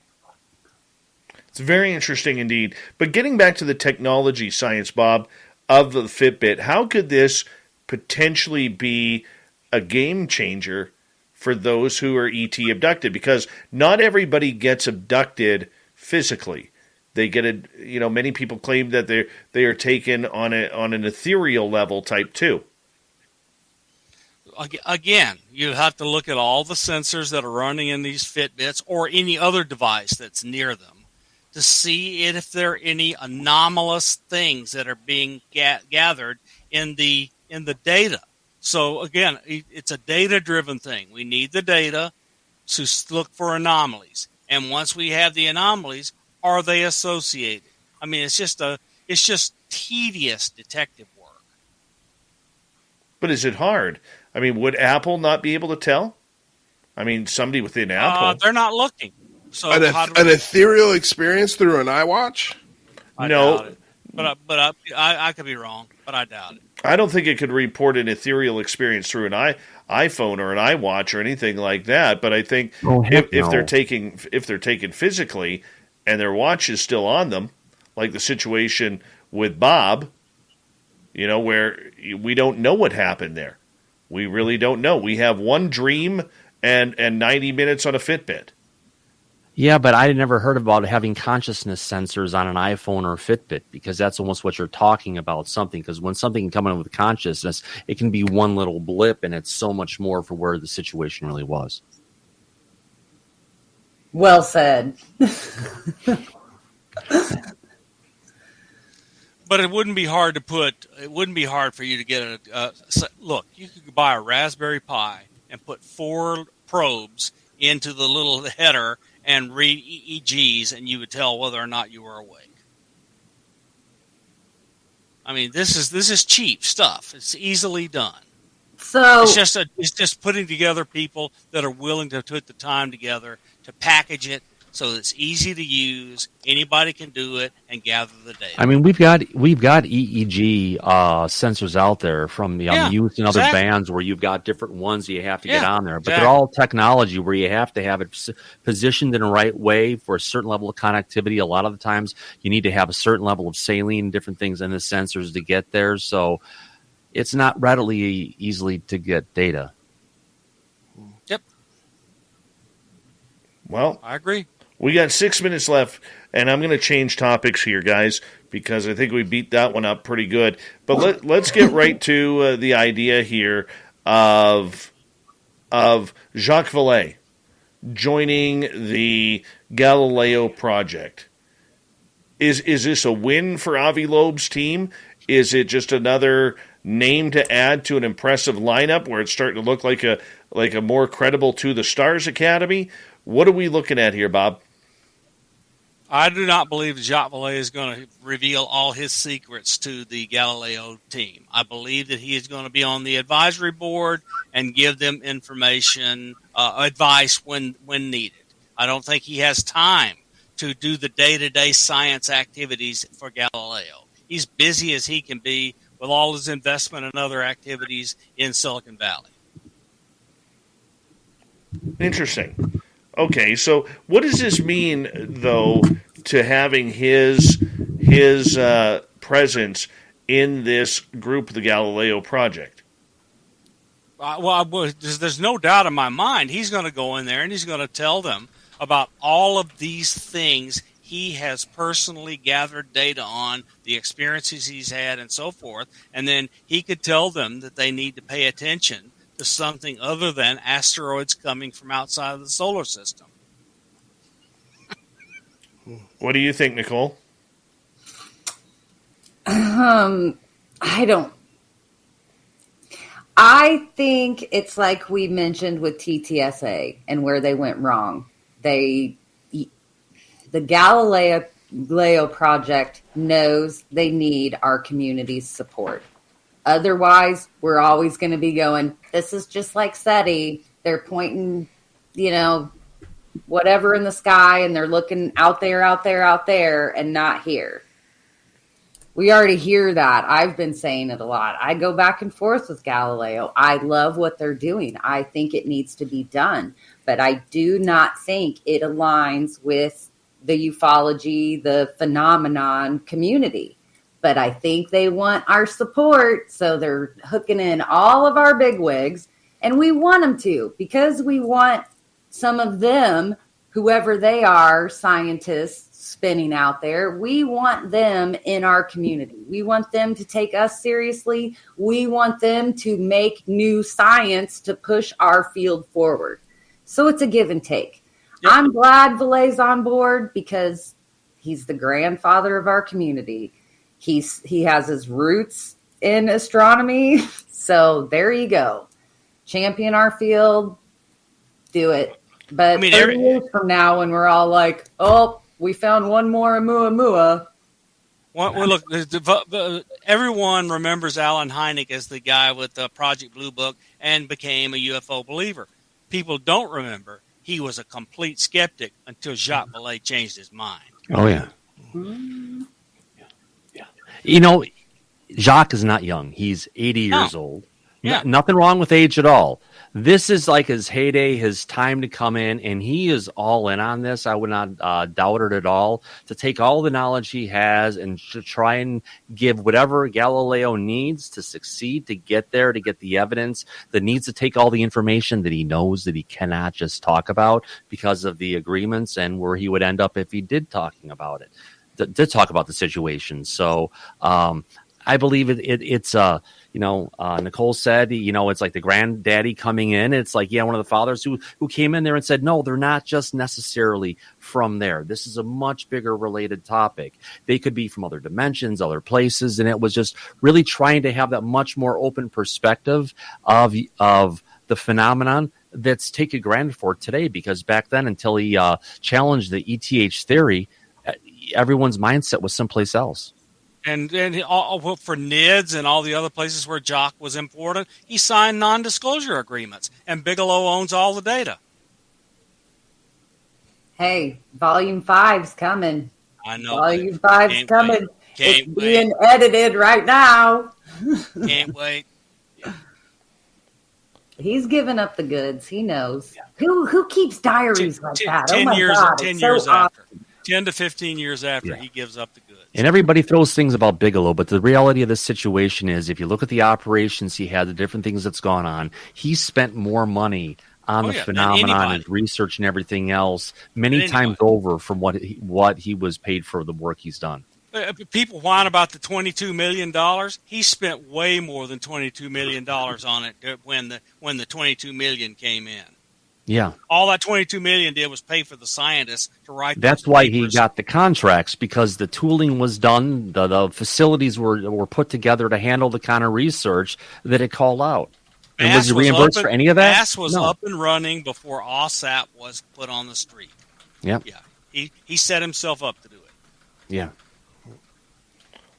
B: It's very interesting indeed. But getting back to the technology science, Bob, of the Fitbit, how could this potentially be a game changer for those who are ET abducted? Because not everybody gets abducted physically. They get many people claim that they are taken on an ethereal level type too.
E: Again, you have to look at all the sensors that are running in these Fitbits or any other device that's near them to see if there are any anomalous things that are being gathered in the data. So again, it's a data-driven thing. We need the data to look for anomalies, and once we have the anomalies, are they associated? I mean, it's just tedious detective work.
B: But is it hard? I mean, would Apple not be able to tell? I mean, somebody within Apple.
E: They're not looking. So
D: an ethereal experience through an iWatch?
E: I doubt it. But I could be wrong, but I doubt it.
B: I don't think it could report an ethereal experience through an iPhone or an iWatch or anything like that. But I think if they're taken physically and their watch is still on them, like the situation with Bob, where we don't know what happened there. We really don't know. We have one dream and 90 minutes on a Fitbit.
G: Yeah, but I never heard about having consciousness sensors on an iPhone or a Fitbit, because that's almost what you're talking about, something. Because when something can come in with consciousness, it can be one little blip, and it's so much more for where the situation really was.
C: Well said.
E: But it wouldn't be hard to it wouldn't be hard for you to get look, you could buy a Raspberry Pi and put 4 probes into the little header and read EEGs, and you would tell whether or not you were awake. I mean, this is cheap stuff. It's easily done.
C: So
E: it's just putting together people that are willing to put the time together to package it so it's easy to use. Anybody can do it and gather the data.
G: I mean, we've got EEG sensors out there from Muse and other bands where you've got different ones you have to get on there, but they're all technology where you have to have it positioned in the right way for a certain level of connectivity. A lot of the times, you need to have a certain level of saline, different things in the sensors to get there. So it's not readily easily to get data.
E: Yep.
B: Well,
E: I agree.
B: We got 6 minutes left, and I'm going to change topics here, guys, because I think we beat that one up pretty good. But let's get right to the idea here of Jacques Vallée joining the Galileo project. Is this a win for Avi Loeb's team? Is it just another name to add to an impressive lineup where it's starting to look like a more credible To the Stars Academy? What are we looking at here, Bob?
E: I do not believe Jacques Vallée is going to reveal all his secrets to the Galileo team. I believe that he is going to be on the advisory board and give them information, advice when needed. I don't think he has time to do the day-to-day science activities for Galileo. He's busy as he can be with all his investment and other activities in Silicon Valley.
B: Interesting. Okay, so what does this mean, though, to having his presence in this group, the Galileo Project?
E: There's no doubt in my mind he's going to go in there and he's going to tell them about all of these things he has personally gathered data on, the experiences he's had, and so forth, and then he could tell them that they need to pay attention to something other than asteroids coming from outside of the solar system.
B: What do you think, Nicole?
C: I think it's like we mentioned with TTSA and where they went wrong. The Galileo project knows they need our community's support. Otherwise, we're always going to be going, this is just like SETI. They're pointing, whatever in the sky, and they're looking out there, and not here. We already hear that. I've been saying it a lot. I go back and forth with Galileo. I love what they're doing. I think it needs to be done. But I do not think it aligns with the ufology, the phenomenon community. But I think they want our support, so they're hooking in all of our bigwigs, and we want them to, because we want some of them, whoever they are, scientists spinning out there, we want them in our community. We want them to take us seriously. We want them to make new science to push our field forward. So it's a give and take. Yep. I'm glad Vallée's on board because He's the grandfather of our community. He has his roots in astronomy. So there you go. Champion our field. Do it. But 30 years from now, when we're all like, oh, we found one more Oumuamua.
E: Well, look, everyone remembers Alan Hynek as the guy with the Project Blue Book and became a UFO believer. People don't remember he was a complete skeptic until Jacques Vallée changed his mind.
G: Oh, yeah. You know, Jacques is not young. He's 80 years old.
E: Yeah.
G: Nothing wrong with age at all. This is like his heyday, his time to come in, and he is all in on this. I would not doubt it at all. To take all the knowledge he has and to try and give whatever Galileo needs to succeed, to get there, to get the evidence, that needs to take all the information that he knows that he cannot just talk about because of the agreements and where he would end up if he did talking about it, did talk about the situation. So I believe it's Nicole said, it's like the granddaddy coming in. It's like, one of the fathers who came in there and said, no, they're not just necessarily from there. This is a much bigger related topic. They could be from other dimensions, other places. And it was just really trying to have that much more open perspective of the phenomenon that's taken granted for today, because back then, until he challenged the ETH theory, everyone's mindset was someplace else.
E: And for NIDS and all the other places where Jacques was important, he signed non-disclosure agreements, and Bigelow owns all the data.
C: Hey, Volume 5's coming.
E: I know.
C: Volume 5's coming. It's
E: wait.
C: being edited right now.
E: Can't wait.
C: He's giving up the goods. He knows. Yeah. Who keeps diaries like that?
E: 10 years,
C: God,
E: 10 years after. 10 to 15 years after he gives up the goods.
G: And everybody throws things about Bigelow, but the reality of this situation is, if you look at the operations he had, the different things that's gone on, he spent more money on the phenomenon and research and everything else many times over from what he was paid for the work he's done.
E: People whine about the $22 million. He spent way more than $22 million on it when the $22 million came in.
G: Yeah.
E: All that $22 million did was pay for the scientists to write.
G: That's why he got the contracts, because the tooling was done, the facilities were put together to handle the kind of research that it called out. And was he reimbursed for any of that?
E: BASS was up and running before OSAP was put on the street.
G: Yep.
E: Yeah. He set himself up to do it.
G: Yeah.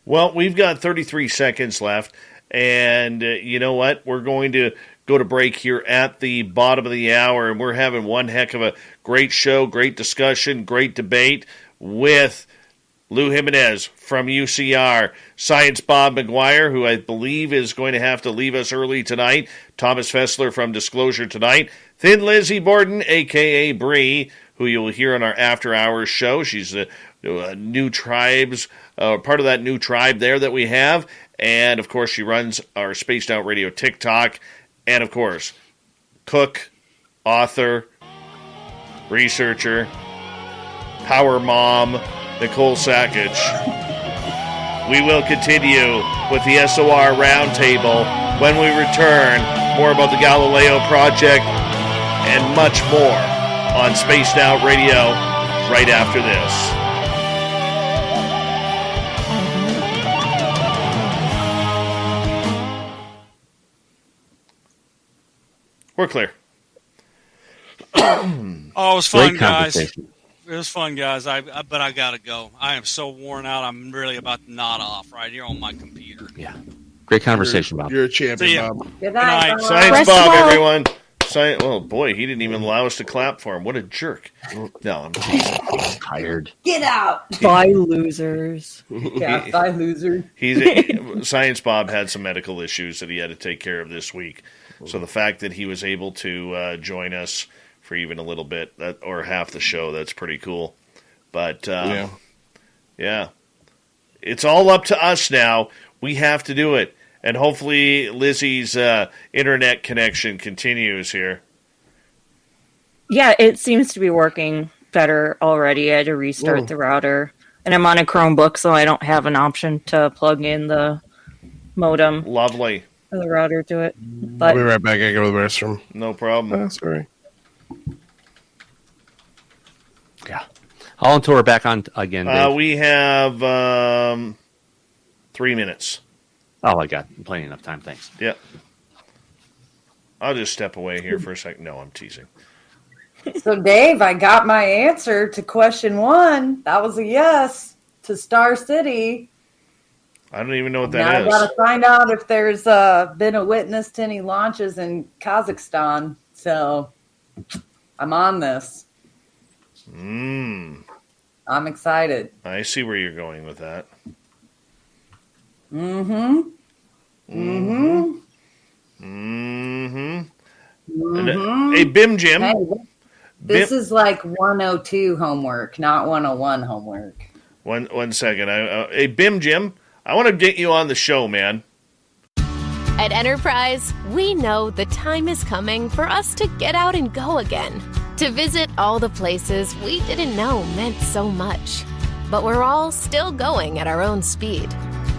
B: Well, we've got 33 seconds left, and you know what? We're going to go to break here at the bottom of the hour, and we're having one heck of a great show, great discussion, great debate with Lou Jimenez from UCR, Science Bob McGuire, who I believe is going to have to leave us early tonight, Thomas Fessler from Disclosure Tonight, Thin Lizzie Borden, a.k.a. Bree, who you'll hear on our After Hours show. She's a new tribes, part of that new tribe there that we have, and of course she runs our Spaced Out Radio TikTok. And, of course, cook, author, researcher, power mom, Nicole Sackage. We will continue with the SOR Round Table when we return. More about the Galileo Project and much more on Spaced Out Radio right after this. We're clear.
E: It was fun, guys. It was fun, guys. But I gotta go. I am so worn out. I'm really about to nod off right here on my computer.
G: Yeah. Great conversation, Bob.
D: You're a champion, Bob.
C: Good night.
B: Science Bob, everyone. Oh, boy, he didn't even allow us to clap for him. What a jerk. No, I'm teasing.
G: He's tired.
C: Get out.
F: Bye, losers.
C: Yeah, bye, loser.
B: Science Bob had some medical issues that he had to take care of this week. So the fact that he was able to join us for even a little bit, or half the show, that's pretty cool. But, yeah. It's all up to us now. We have to do it. And hopefully Lizzie's internet connection continues here.
F: Yeah, it seems to be working better already. I had to restart the router. And I'm on a Chromebook, so I don't have an option to plug in the modem.
B: Lovely.
F: The router to it. But
D: I'll be right back. I go to the restroom.
B: No problem.
D: Sorry.
G: Yeah. How until we're back on again, Dave?
B: We have 3 minutes.
G: Oh, I got plenty enough time. Thanks.
B: Yep. I'll just step away here for a second. No, I'm teasing.
C: So, Dave, I got my answer to question 1. That was a yes to Star City.
B: I don't even know what
C: Now
B: that is.
C: I got to find out if there's been a witness to any launches in Kazakhstan. So, I'm on this. I'm excited.
B: I see where you're going with that. Hey, Bim Jim.
C: Hey, this is like 102 homework, not 101 homework.
B: One second. Hey, Bim Jim, I want to get you on the show, man.
M: At Enterprise, we know the time is coming for us to get out and go again. To visit all the places we didn't know meant so much. But we're all still going at our own speed.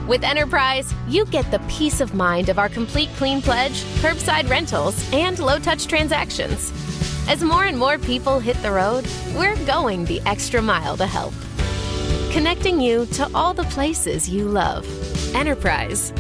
M: With Enterprise, you get the peace of mind of our Complete Clean Pledge, curbside rentals, and low-touch transactions. As more and more people hit the road, we're going the extra mile to help. Connecting you to all the places you love. Enterprise.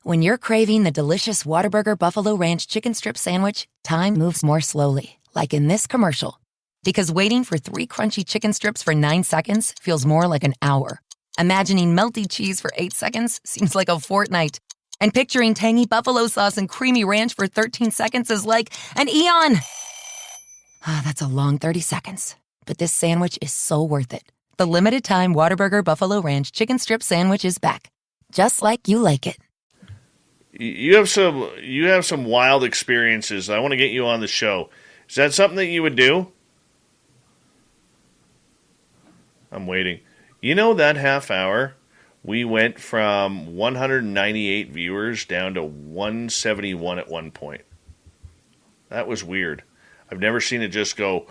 I: When you're craving the delicious Whataburger Buffalo Ranch Chicken Strip Sandwich, time moves more slowly, like in this commercial. Because waiting for 3 crunchy chicken strips for 9 seconds feels more like an hour. Imagining melty cheese for 8 seconds seems like a fortnight. And picturing tangy buffalo sauce and creamy ranch for 13 seconds is like an eon. That's a long 30 seconds. But this sandwich is so worth it. The limited-time Whataburger Buffalo Ranch Chicken Strip Sandwich is back. Just like you like it.
B: You have some wild experiences. I want to get you on the show. Is that something that you would do? I'm waiting. You know, that half hour, we went from 198 viewers down to 171 at one point. That was weird. I've never seen it just go.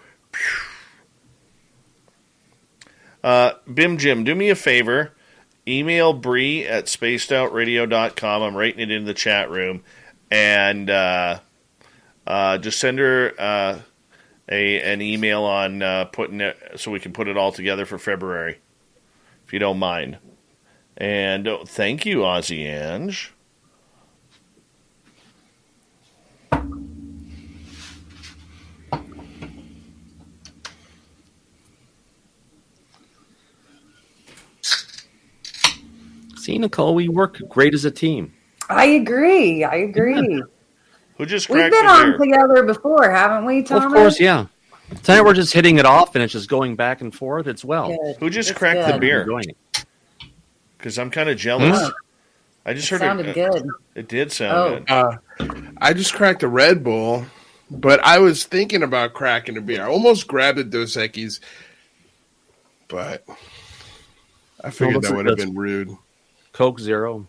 B: Bim Jim, do me a favor. Email Bree at spacedoutradio.com. I'm writing it in the chat room. And just send her an email on putting it so we can put it all together for February, if you don't mind. And thank you, Ozzy Ange.
G: See, Nicole, we work great as a team.
C: I agree.
B: Who just
C: We've
B: cracked
C: been
B: the
C: on
B: beer?
C: together before, haven't we, Thomas?
G: Of course, yeah. Tonight we're just hitting it off, and it's just going back and forth. It's well.
C: Good.
B: Who just
C: It's
B: cracked
C: good.
B: the beer?
G: Enjoying it.
B: Because I'm kind of jealous.
C: Yeah.
B: I just
C: It
B: heard
C: sounded good.
B: It did sound
C: Oh.
B: good.
D: I just cracked a Red Bull, but I was thinking about cracking a beer. I almost grabbed a Dos Equis, but I figured
G: looks
D: that
G: like
D: would have
G: that's-
D: been rude.
G: Coke Zero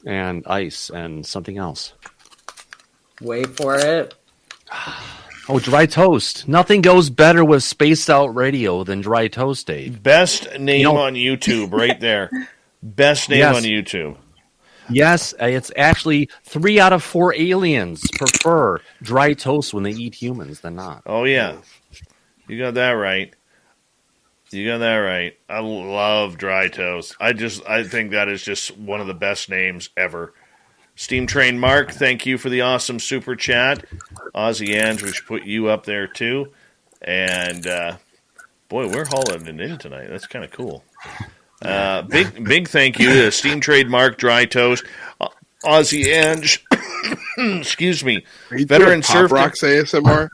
G: and ice and something else.
C: Wait for it.
G: Oh, dry toast. Nothing goes better with Spaced Out Radio than dry toast, Dave.
B: Best name
G: You know-
B: on YouTube right there. Best name
G: Yes.
B: on YouTube.
G: Yes, it's actually 3 out of 4 aliens prefer dry toast when they eat humans than not.
B: Oh, yeah. You got that right. I love dry toast. I think that is just one of the best names ever. Steam Train Mark, thank you for the awesome super chat. Ozzy Ange, we should put you up there too. And boy, we're hauling it in tonight. That's kind of cool. Big thank you to Steam Trademark Dry Toast, Ozzy Ange. Excuse me, veteran surf
D: Rocks ASMR.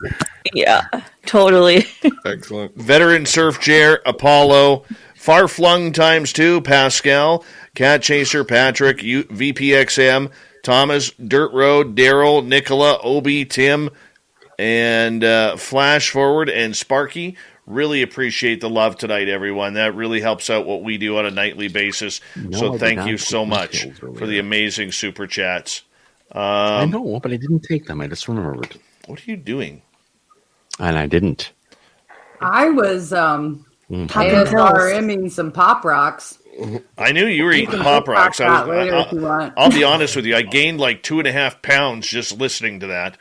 F: Yeah, totally.
D: Excellent.
B: Veteran Surf Chair, Apollo, Far Flung ×2, Pascal, Cat Chaser, Patrick, VPXM, Thomas, Dirt Road, Daryl, Nicola, Obi, Tim, and Flash Forward and Sparky. Really appreciate the love tonight, everyone. That really helps out what we do on a nightly basis. So thank you so much for the amazing super chats.
G: I know, but I didn't take them. I just remembered.
B: What are you doing?
G: And I didn't.
C: I was ASRMing some Pop Rocks.
B: I knew you were eating Pop Rocks. I'll be honest with you. I gained like 2.5 pounds just listening to that.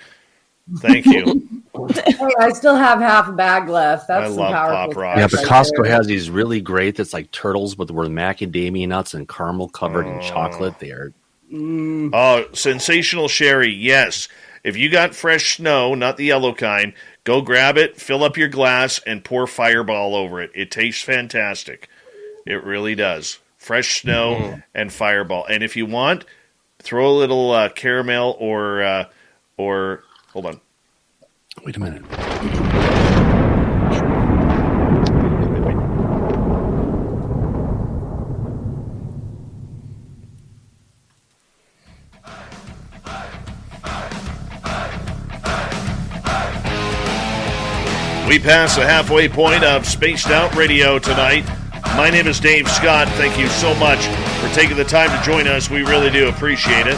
B: Thank you.
C: Hey, I still have half a bag left. That's
B: I
C: some
B: love
C: powerful
B: Pop Rocks.
G: Yeah,
C: stuff
G: but
C: right
G: Costco
C: there.
G: has these really great that's like turtles with were macadamia nuts and caramel covered in chocolate. They are
B: Oh, sensational sherry, yes. If you got fresh snow, not the yellow kind, go grab it, fill up your glass, and pour Fireball over it. It tastes fantastic. It really does. Fresh snow and Fireball. And if you want, throw a little caramel or hold on.
G: wait a minute.
B: We pass the halfway point of Spaced Out Radio tonight. My name is Dave Scott. Thank you so much for taking the time to join us. We really do appreciate it.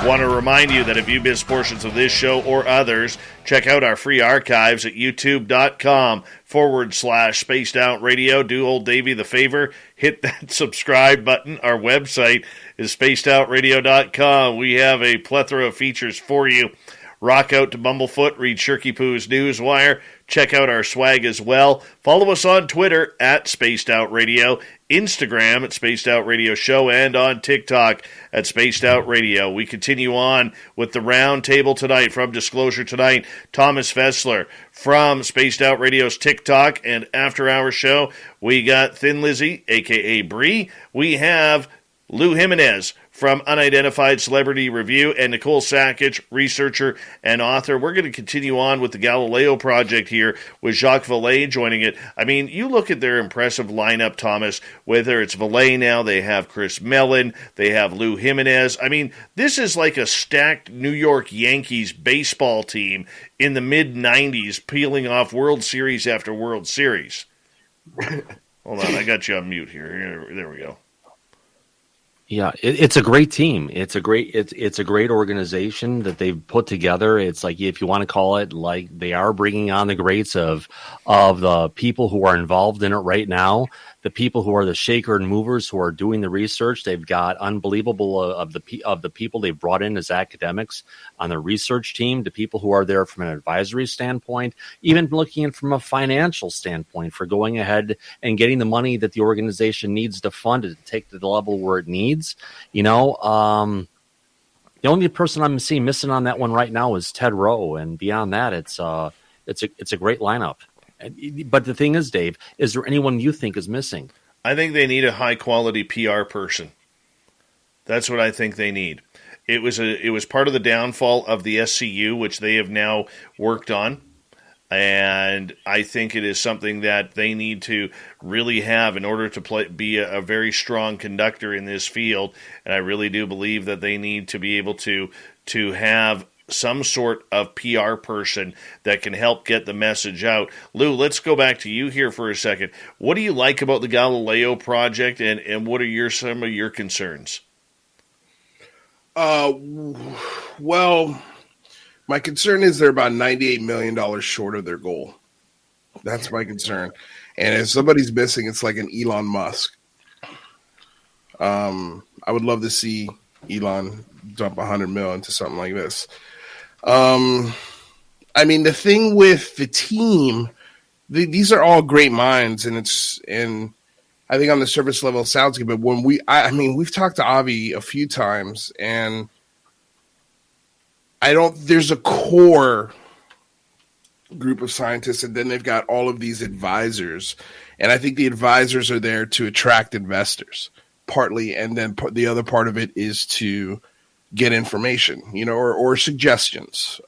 B: Want to remind you that if you missed portions of this show or others, check out our free archives at youtube.com/Spaced Out Radio. Do old Davey the favor, hit that subscribe button. Our website is spacedoutradio.com. We have a plethora of features for you. Rock out to Bumblefoot, read Shirky Poo's Newswire, check out our swag as well. Follow us on Twitter at Spaced Out Radio, Instagram at Spaced Out Radio Show, and on TikTok at Spaced Out Radio. We continue on with the round table tonight from Disclosure Tonight. Thomas Fessler from Spaced Out Radio's TikTok and After Hour Show. We got Thin Lizzy, a.k.a. Bree. We have Lou Jimenez from Unidentified Celebrity Review, and Nicole Sakic, researcher and author. We're going to continue on with the Galileo Project here with Jacques Vallée joining it. I mean, you look at their impressive lineup, Thomas, whether it's Vallée now, they have Chris Mellon, they have Lou Jimenez. I mean, this is like a stacked New York Yankees baseball team in the mid-'90s peeling off World Series after World Series. Hold on, I got you on mute here. There we go.
G: Yeah, it's a great team. It's a great organization that they've put together. It's like, if you want to call it, like they are bringing on the greats of the people who are involved in it right now, the people who are the shaker and movers who are doing the research. They've got unbelievable of the people they've brought in as academics on the research team, the people who are there from an advisory standpoint, even looking at from a financial standpoint for going ahead and getting the money that the organization needs to fund it to take to the level where it needs. You know, the only person I'm seeing missing on that one right now is Ted Rowe, and beyond that, it's a great lineup. But the thing is, Dave, is there anyone you think is missing?
B: I think they need a high-quality PR person. That's what I think they need. It was part of the downfall of the SCU, which they have now worked on. And I think it is something that they need to really have in order to be a very strong conductor in this field. And I really do believe that they need to be able to have some sort of PR person that can help get the message out. Lou, let's go back to you here for a second. What do you like about the Galileo Project, and what are some of your concerns?
D: Well, my concern is they're about $98 million short of their goal. That's my concern. And if somebody's missing, it's like an Elon Musk. I would love to see Elon dump $100 million into something like this. I mean, the thing with the team, these are all great minds, and I think on the surface level it sounds good. But when we've talked to Avi a few times, and there's a core group of scientists, and then they've got all of these advisors, and I think the advisors are there to attract investors partly, and then the other part of it is to get information, or suggestions.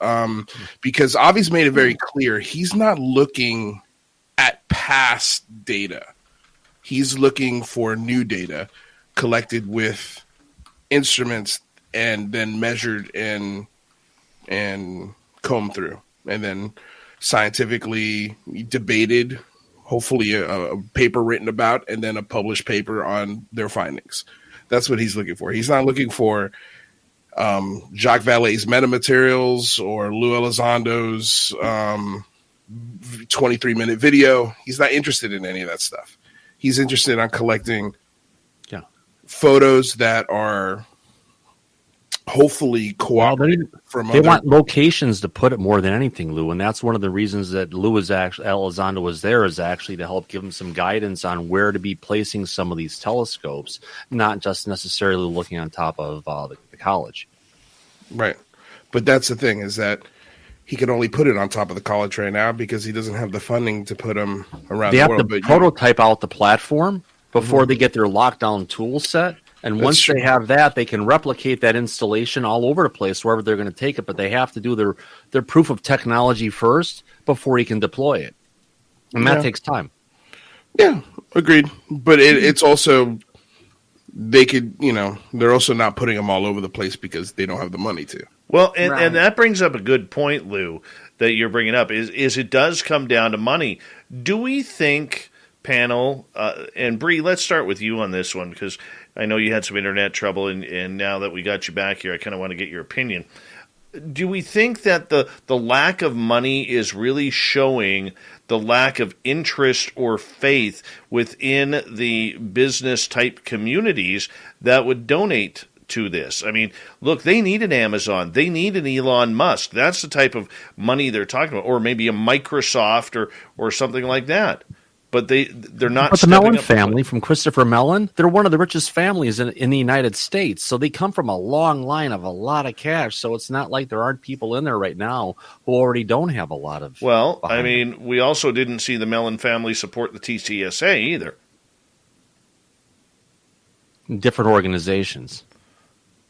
D: Because Avi's made it very clear he's not looking at past data. He's looking for new data collected with instruments and then measured and combed through, and then scientifically debated, hopefully a paper written about, and then a published paper on their findings. That's what he's looking for. He's not looking for Jacques Vallée's metamaterials or Lou Elizondo's 23-minute video. He's not interested in any of that stuff. He's interested in collecting photos that are hopefully cooperate
G: They want locations to put it more than anything, Lou, and that's one of the reasons that Elizondo was there, is actually to help give them some guidance on where to be placing some of these telescopes, not just necessarily looking on top of the college.
D: Right. But that's the thing, is that he can only put it on top of the college right now because he doesn't have the funding to put them around
G: They
D: the
G: have
D: world.
G: to prototype out the platform before they get their lockdown tool set. And
D: That's
G: once
D: true.
G: they have that, they can replicate that installation all over the place, wherever they're going to take it. But they have to do their proof of technology first before he can deploy it. And that takes time.
D: Yeah, agreed. But it's also, they could, they're also not putting them all over the place because they don't have the money to.
B: Well, and that brings up a good point, Lou, that you're bringing up, is it does come down to money. Do we think, panel, and Bree, let's start with you on this one, because I know you had some internet trouble, and now that we got you back here, I kind of want to get your opinion. Do we think that the lack of money is really showing the lack of interest or faith within the business-type communities that would donate to this? I mean, look, they need an Amazon. They need an Elon Musk. That's the type of money they're talking about, or maybe a Microsoft or something like that. But they're not.
G: But the Mellon family, from Christopher Mellon, they're one of the richest families in the United States. So they come from a long line of a lot of cash. So it's not like there aren't people in there right now who already don't have a lot of.
B: Well, I mean, we also didn't see the Mellon family support the TCSA either.
G: Different organizations.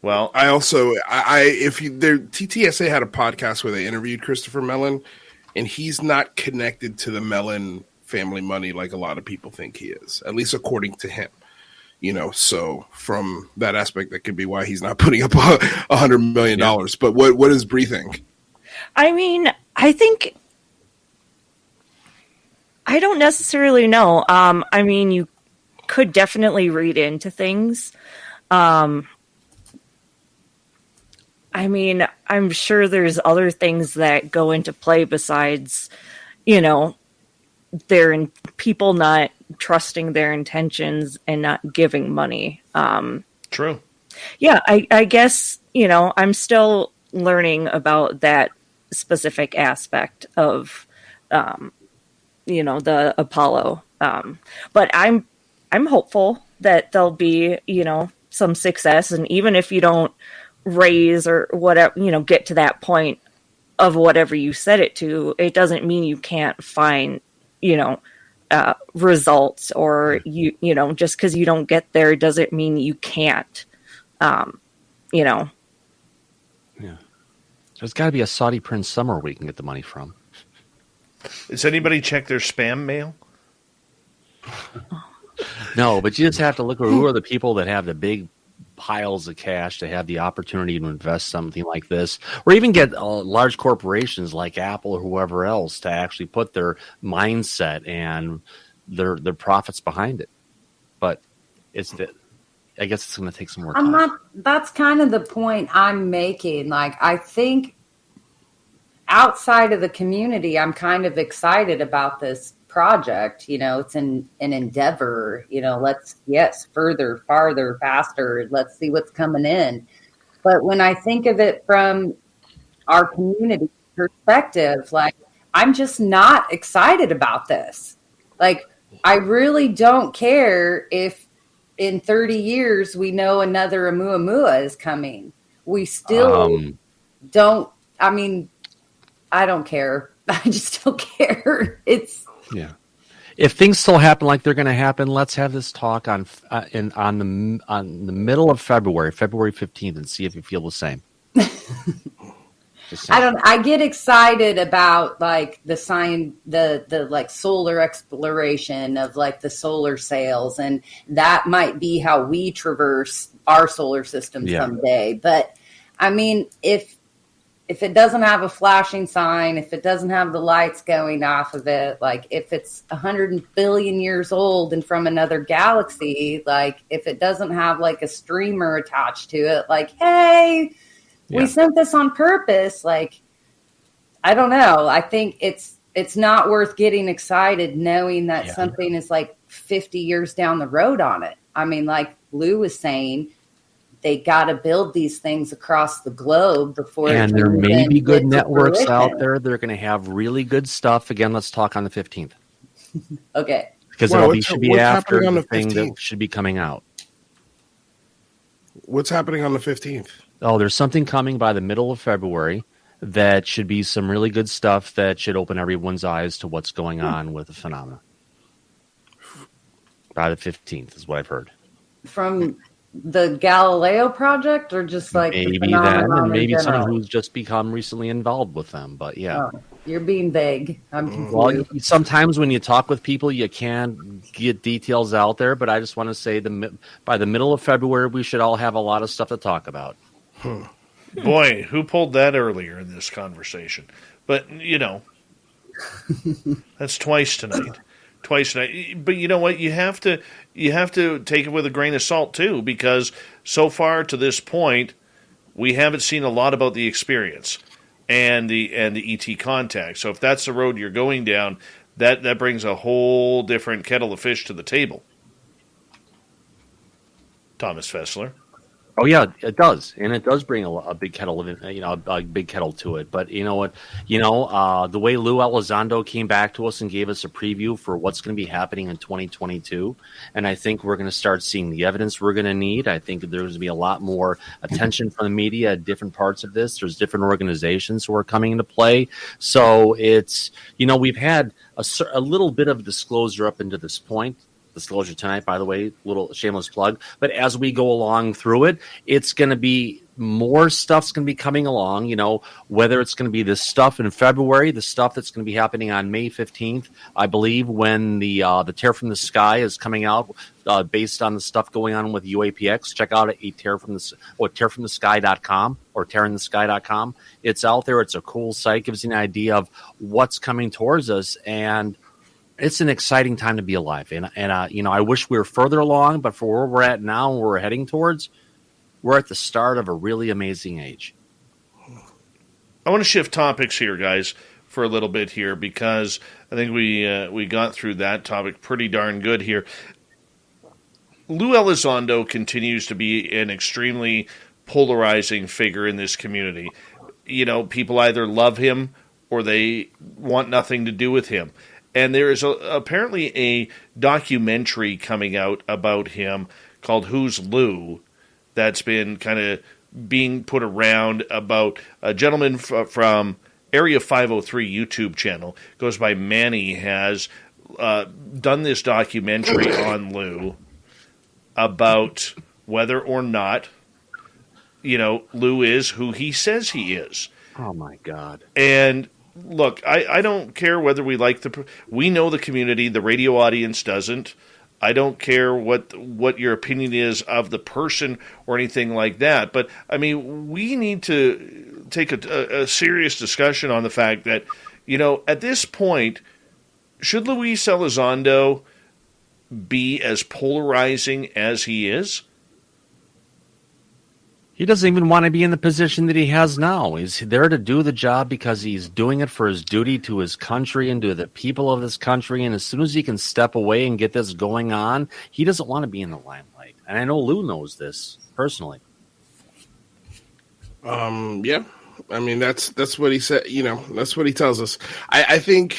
D: Well, I also, TTSA had a podcast where they interviewed Christopher Mellon, and he's not connected to the Mellon family money like a lot of people think he is, at least according to him. So from that aspect, that could be why he's not putting up $100 million. Yeah. But what does Bree think?
F: I mean, I think, I don't necessarily know. I mean, you could definitely read into things. I mean, I'm sure there's other things that go into play besides, people not trusting their intentions and not giving money.
B: True.
F: Yeah, I guess, I'm still learning about that specific aspect of, the Apollo. But I'm hopeful that there'll be, some success. And even if you don't raise or whatever, get to that point of whatever you set it to, it doesn't mean you can't find, results, or just because you don't get there doesn't mean you can't,
G: Yeah. There's got to be a Saudi Prince somewhere we can get the money from.
B: Does anybody check their spam mail?
G: No, but you just have to look at who are the people that have the big piles of cash to have the opportunity to invest something like this, or even get large corporations like Apple or whoever else to actually put their mindset and their profits behind it. But I guess it's going to take some more time.
C: That's kind of the point I'm making. Like, I think outside of the community, I'm kind of excited about this project. It's an endeavor. Let's further, farther, faster. Let's see what's coming in. But when I think of it from our community perspective, like, I'm just not excited about this. Like, I really don't care if in 30 years we know another Oumuamua is coming. We still don't. I mean, I don't care. I just don't care.
G: Yeah. If things still happen like they're going to happen, let's have this talk on the middle of February 15th, and see if you feel the same.
C: I get excited about like the like solar exploration of like the solar sails, and that might be how we traverse our solar system someday. But I mean, if it doesn't have a flashing sign, if it doesn't have the lights going off of it, like if it's 100 billion years old and from another galaxy, like if it doesn't have like a streamer attached to it, like, hey, we sent this on purpose. Like, I don't know. I think it's not worth getting excited knowing that something is like 50 years down the road on it. I mean, like Lou was saying, they got to build these things across the globe before.
G: And
C: it
G: there
C: can
G: may
C: even
G: be good
C: get to
G: networks out
C: fruition.
G: there. They're going to have really good stuff. Again, let's talk on the 15th.
C: Okay.
G: Because
D: Well,
G: it should be
D: what's
G: after
D: happening on
G: the
D: the
G: thing
D: 15th?
G: that should be coming out.
D: What's happening on the 15th?
G: Oh, there's something coming by the middle of February that should be some really good stuff that should open everyone's eyes to what's going on with the phenomena. By the 15th is what I've heard.
C: From the Galileo project, or just like the
G: Maybe
C: phenomenon
G: them, and
C: in
G: maybe someone
C: general?
G: who's just become recently involved with them. But yeah.
C: Oh, you're being vague. I'm confused.
G: Well, sometimes when you talk with people, you can get details out there. But I just want to say by the middle of February, we should all have a lot of stuff to talk about.
B: Boy, who pulled that earlier in this conversation? But, that's twice tonight. But you know what? You have to take it with a grain of salt too, because so far to this point, we haven't seen a lot about the experience and the ET contact. So if that's the road you're going down, that brings a whole different kettle of fish to the table. Thomas Fessler.
G: Oh yeah, it does, and it does bring a big kettle of a big kettle to it. But you know what, the way Lou Elizondo came back to us and gave us a preview for what's going to be happening in 2022, and I think we're going to start seeing the evidence we're going to need. I think there's going to be a lot more attention from the media at different parts of this. There's different organizations who are coming into play, so it's we've had a little bit of disclosure up into this point. Disclosure tonight, by the way, little shameless plug. But as we go along through it, it's going to be more stuff's going to be coming along, whether it's going to be this stuff in February, the stuff that's going to be happening on May 15th, I believe, when the Tear from the Sky is coming out based on the stuff going on with UAPX. Check out tearfromthesky.com or tearingthesky.com. It's out there. It's a cool site. Gives you an idea of what's coming towards us, and it's an exciting time to be alive, and I wish we were further along, but for where we're at now and where we're heading towards, we're at the start of a really amazing age.
B: I want to shift topics here, guys, for a little bit here, because I think we got through that topic pretty darn good here. Lou Elizondo continues to be an extremely polarizing figure in this community. People either love him or they want nothing to do with him. And there is apparently a documentary coming out about him called Who's Lou that's been kind of being put around about a gentleman from Area 503 YouTube channel, goes by Manny, has done this documentary on Lou about whether or not, Lou is who he says he is.
G: Oh, my God.
B: And look, I don't care whether we like we know the community, the radio audience doesn't. I don't care what your opinion is of the person or anything like that. But, I mean, we need to take a serious discussion on the fact that, at this point, should Luis Elizondo be as polarizing as he is?
G: He doesn't even want to be in the position that he has now. He's there to do the job because he's doing it for his duty to his country and to the people of this country. And as soon as he can step away and get this going on, he doesn't want to be in the limelight. And I know Lou knows this personally.
D: Yeah. I mean, that's what he said. That's what he tells us. I think,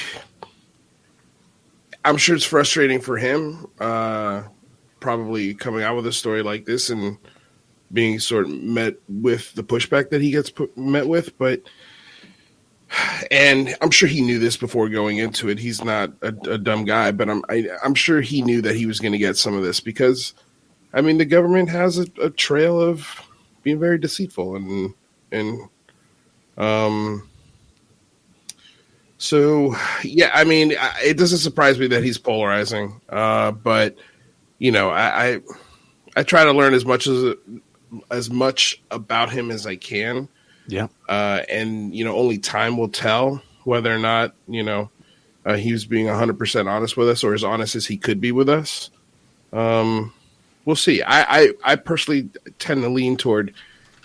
D: I'm sure it's frustrating for him, probably coming out with a story like this and being sort of met with the pushback that he gets met with, and I'm sure he knew this before going into it. He's not a dumb guy, but I'm sure he knew that he was going to get some of this because, I mean, the government has a trail of being very deceitful, and so yeah, I mean, it doesn't surprise me that he's polarizing, but I try to learn as much about him as I can.
G: Yeah.
D: And only time will tell whether or not, he was being 100% honest with us or as honest as he could be with us. We'll see. I personally tend to lean toward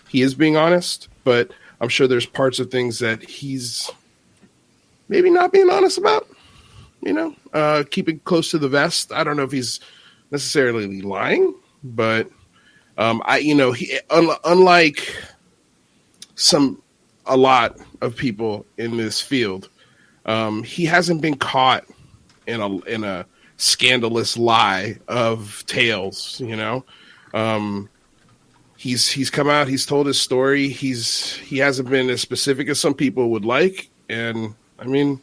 D: he is being honest, but I'm sure there's parts of things that he's maybe not being honest about, keeping close to the vest. I don't know if he's necessarily lying, but Unlike a lot of people in this field, he hasn't been caught in a scandalous lie of tales. He's come out, he's told his story. He hasn't been as specific as some people would like, and I mean,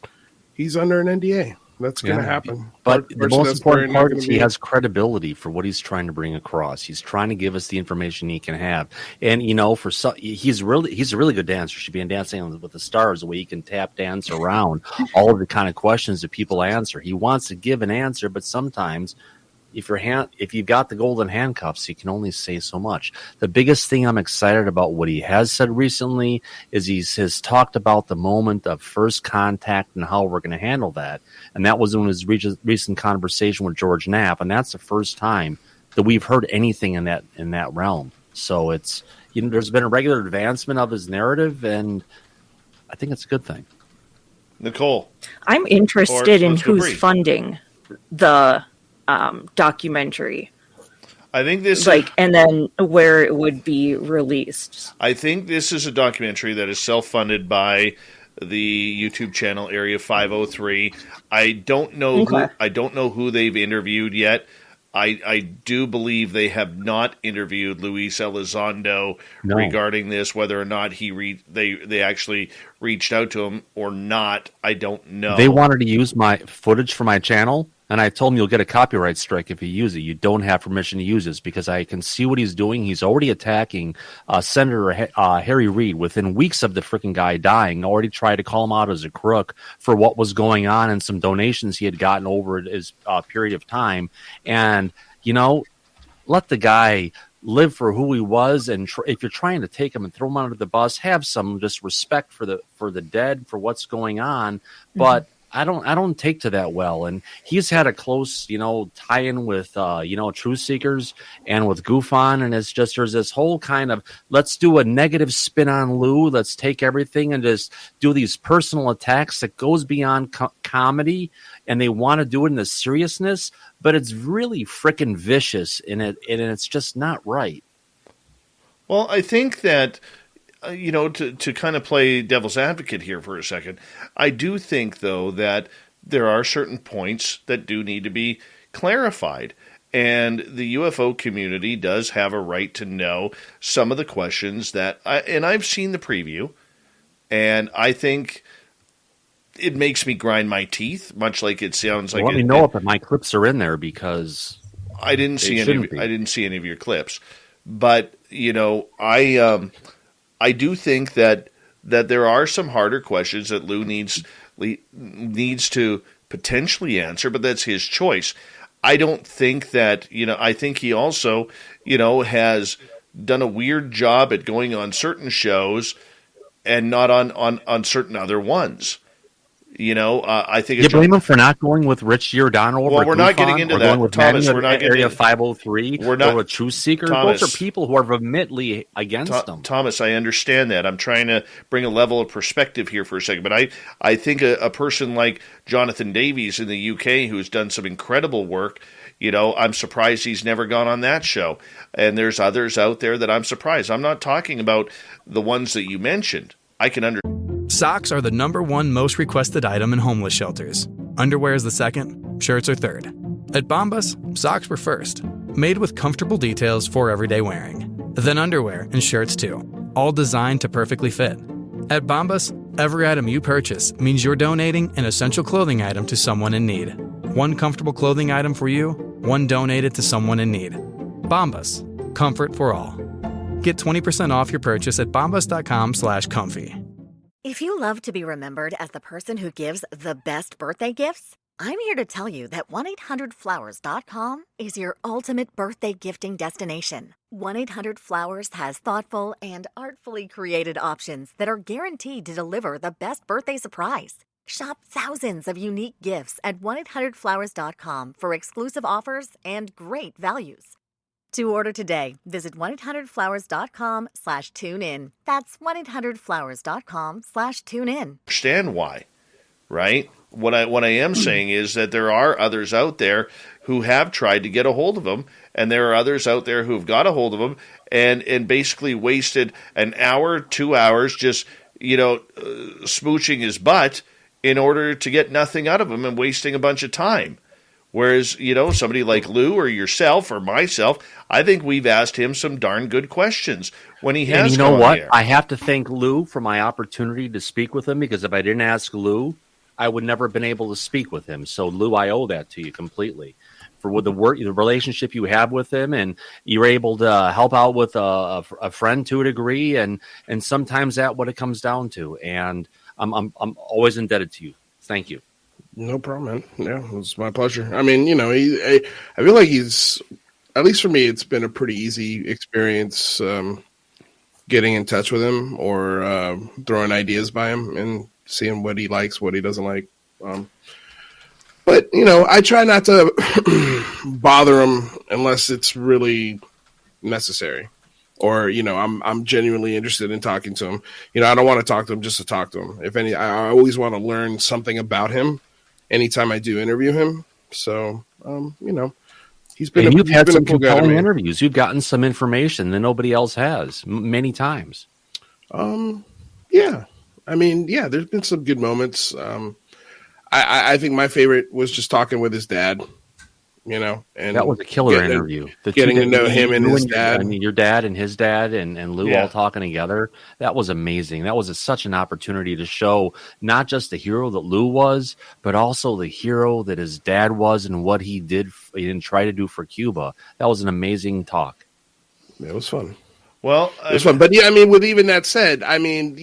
D: he's under an NDA. That's going to happen.
G: But the most important part is he has credibility for what he's trying to bring across. He's trying to give us the information he can have. And, he's a really good dancer. Should be in Dancing with the Stars, the way he can tap dance around all of the kind of questions that people answer. He wants to give an answer, but sometimes if you've got the golden handcuffs, he can only say so much. The biggest thing I'm excited about what he has said recently is has talked about the moment of first contact and how we're going to handle that. And that was in his recent conversation with George Knapp. And that's the first time that we've heard anything in that realm. So it's, there's been a regular advancement of his narrative, and I think it's a good thing.
B: Nicole,
F: I'm interested in who's funding the documentary.
B: I think this
F: and then where it would be released.
B: I think this is a documentary that is self-funded by the YouTube channel Area 503. I don't know who they've interviewed yet. I do believe they have not interviewed Luis Elizondo regarding this, whether or not they actually reached out to him or not. I don't know.
G: They wanted to use my footage for my channel, and I told him you'll get a copyright strike if you use it. You don't have permission to use this because I can see what he's doing. He's already attacking Senator Harry Reid within weeks of the freaking guy dying. Already tried to call him out as a crook for what was going on and some donations he had gotten over his period of time. And, let the guy live for who he was. And if you're trying to take him and throw him under the bus, have some just respect for the dead, for what's going on. But I don't take to that well, and he's had a close, tie-in with, Truth Seekers and with GoofOn, and it's just there's this whole kind of let's do a negative spin on Lou, let's take everything and just do these personal attacks that goes beyond comedy, and they want to do it in the seriousness, but it's really freaking vicious, and it's just not right.
B: Well, I think that. To kind of play devil's advocate here for a second, I do think, though, that there are certain points that do need to be clarified. And the UFO community does have a right to know some of the questions and I've seen the preview, and I think it makes me grind my teeth, much like it sounds like.
G: Let me know if my clips are in there because
B: I didn't see any of your clips, but I do think that there are some harder questions that Lou needs to potentially answer, but that's his choice. I don't think that, I think he also, has done a weird job at going on certain shows and not on certain other ones. I think
G: you blame him for not going with Rich Giordano over.
B: Well, we're not getting into that, Thomas. We're not
G: Area 503. We're not with Truth Seekers.
B: Thomas,
G: those are people who are vehemently against them.
B: Thomas, I understand that. I'm trying to bring a level of perspective here for a second, but I think a person like Jonathan Davies in the UK, who's done some incredible work, I'm surprised he's never gone on that show. And there's others out there that I'm surprised. I'm not talking about the ones that you mentioned. I can understand.
N: Socks are the #1 most requested item in homeless shelters. Underwear is the second, shirts are third. At Bombas, socks were first, made with comfortable details for everyday wearing. Then underwear and shirts too, all designed to perfectly fit. At Bombas, every item you purchase means you're donating an essential clothing item to someone in need. One comfortable clothing item for you, one donated to someone in need. Bombas, comfort for all. Get 20% off your purchase at bombas.com/comfy.
O: If you love to be remembered as the person who gives the best birthday gifts, I'm here to tell you that 1-800-Flowers.com is your ultimate birthday gifting destination. 1-800-Flowers has thoughtful and artfully created options that are guaranteed to deliver the best birthday surprise. Shop thousands of unique gifts at 1-800-Flowers.com for exclusive offers and great values. To order today, visit 1-800-Flowers.com/tune-in. That's 1-800-Flowers.com/tune-in.
B: Understand why, right? What I am saying is that there are others out there who have tried to get a hold of him, and there are others out there who have got a hold of him and basically wasted an hour, 2 hours just, smooching his butt in order to get nothing out of him and wasting a bunch of time. Whereas, somebody like Lou or yourself or myself, I think we've asked him some darn good questions when he has.
G: And you know what? I have to thank Lou for my opportunity to speak with him, because if I didn't ask Lou, I would never have been able to speak with him. So, Lou, I owe that to you completely. For the relationship you have with him, and you're able to help out with a friend to a degree, and sometimes that's what it comes down to. And I'm always indebted to you. Thank you.
D: No problem, man. Yeah, it's my pleasure. I mean, I feel like he's, at least for me, it's been a pretty easy experience getting in touch with him or throwing ideas by him and seeing what he likes, what he doesn't like. But, I try not to bother him unless it's really necessary. Or, I'm genuinely interested in talking to him. I don't want to talk to him just to talk to him. If any, I always want to learn something about him anytime I do interview him. So, he's been.
G: And you've had some
D: cool
G: compelling interviews. You've gotten some information that nobody else has many times.
D: Yeah. I mean, yeah, there's been some good moments. I think my favorite was just talking with his dad, and
G: that was a killer interview.
D: Getting to know him and his dad.
G: Your dad and his dad and Lou
B: Yeah.
G: all talking together. That was amazing. That was such an opportunity to show not just the hero that Lou was, but also the hero that his dad was and what he did and tried to do for Cuba. That was an amazing talk.
D: It was fun.
B: Well,
D: it was fun. But yeah, I mean, with even that said, I mean,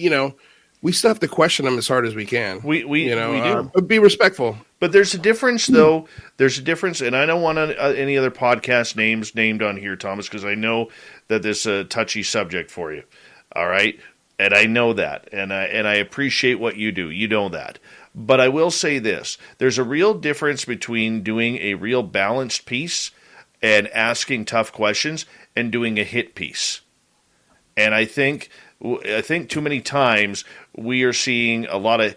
D: we still have to question him as hard as we can.
B: We do.
D: Be respectful.
B: But there's a difference, though. There's a difference, and I don't want any other podcast names named on here, Thomas, because I know that this is a touchy subject for you. All right, and I know that, and I appreciate what you do. You know that. But I will say this: there's a real difference between doing a real balanced piece and asking tough questions and doing a hit piece. And I think too many times we are seeing a lot of,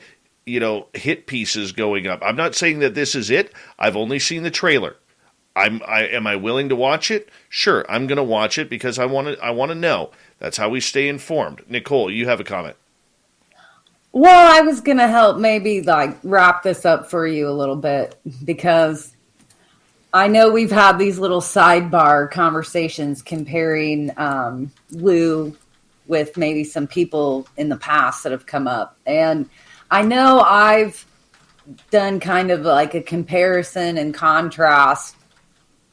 B: hit pieces going up. I'm not saying that this is it. I've only seen the trailer. Am I willing to watch it? Sure, I'm going to watch it because I want to know. That's how we stay informed. Nicole, you have a comment.
C: Well, I was going to help maybe wrap this up for you a little bit, because I know we've had these little sidebar conversations comparing Lou with maybe some people in the past that have come up. And I know I've done kind of like a comparison and contrast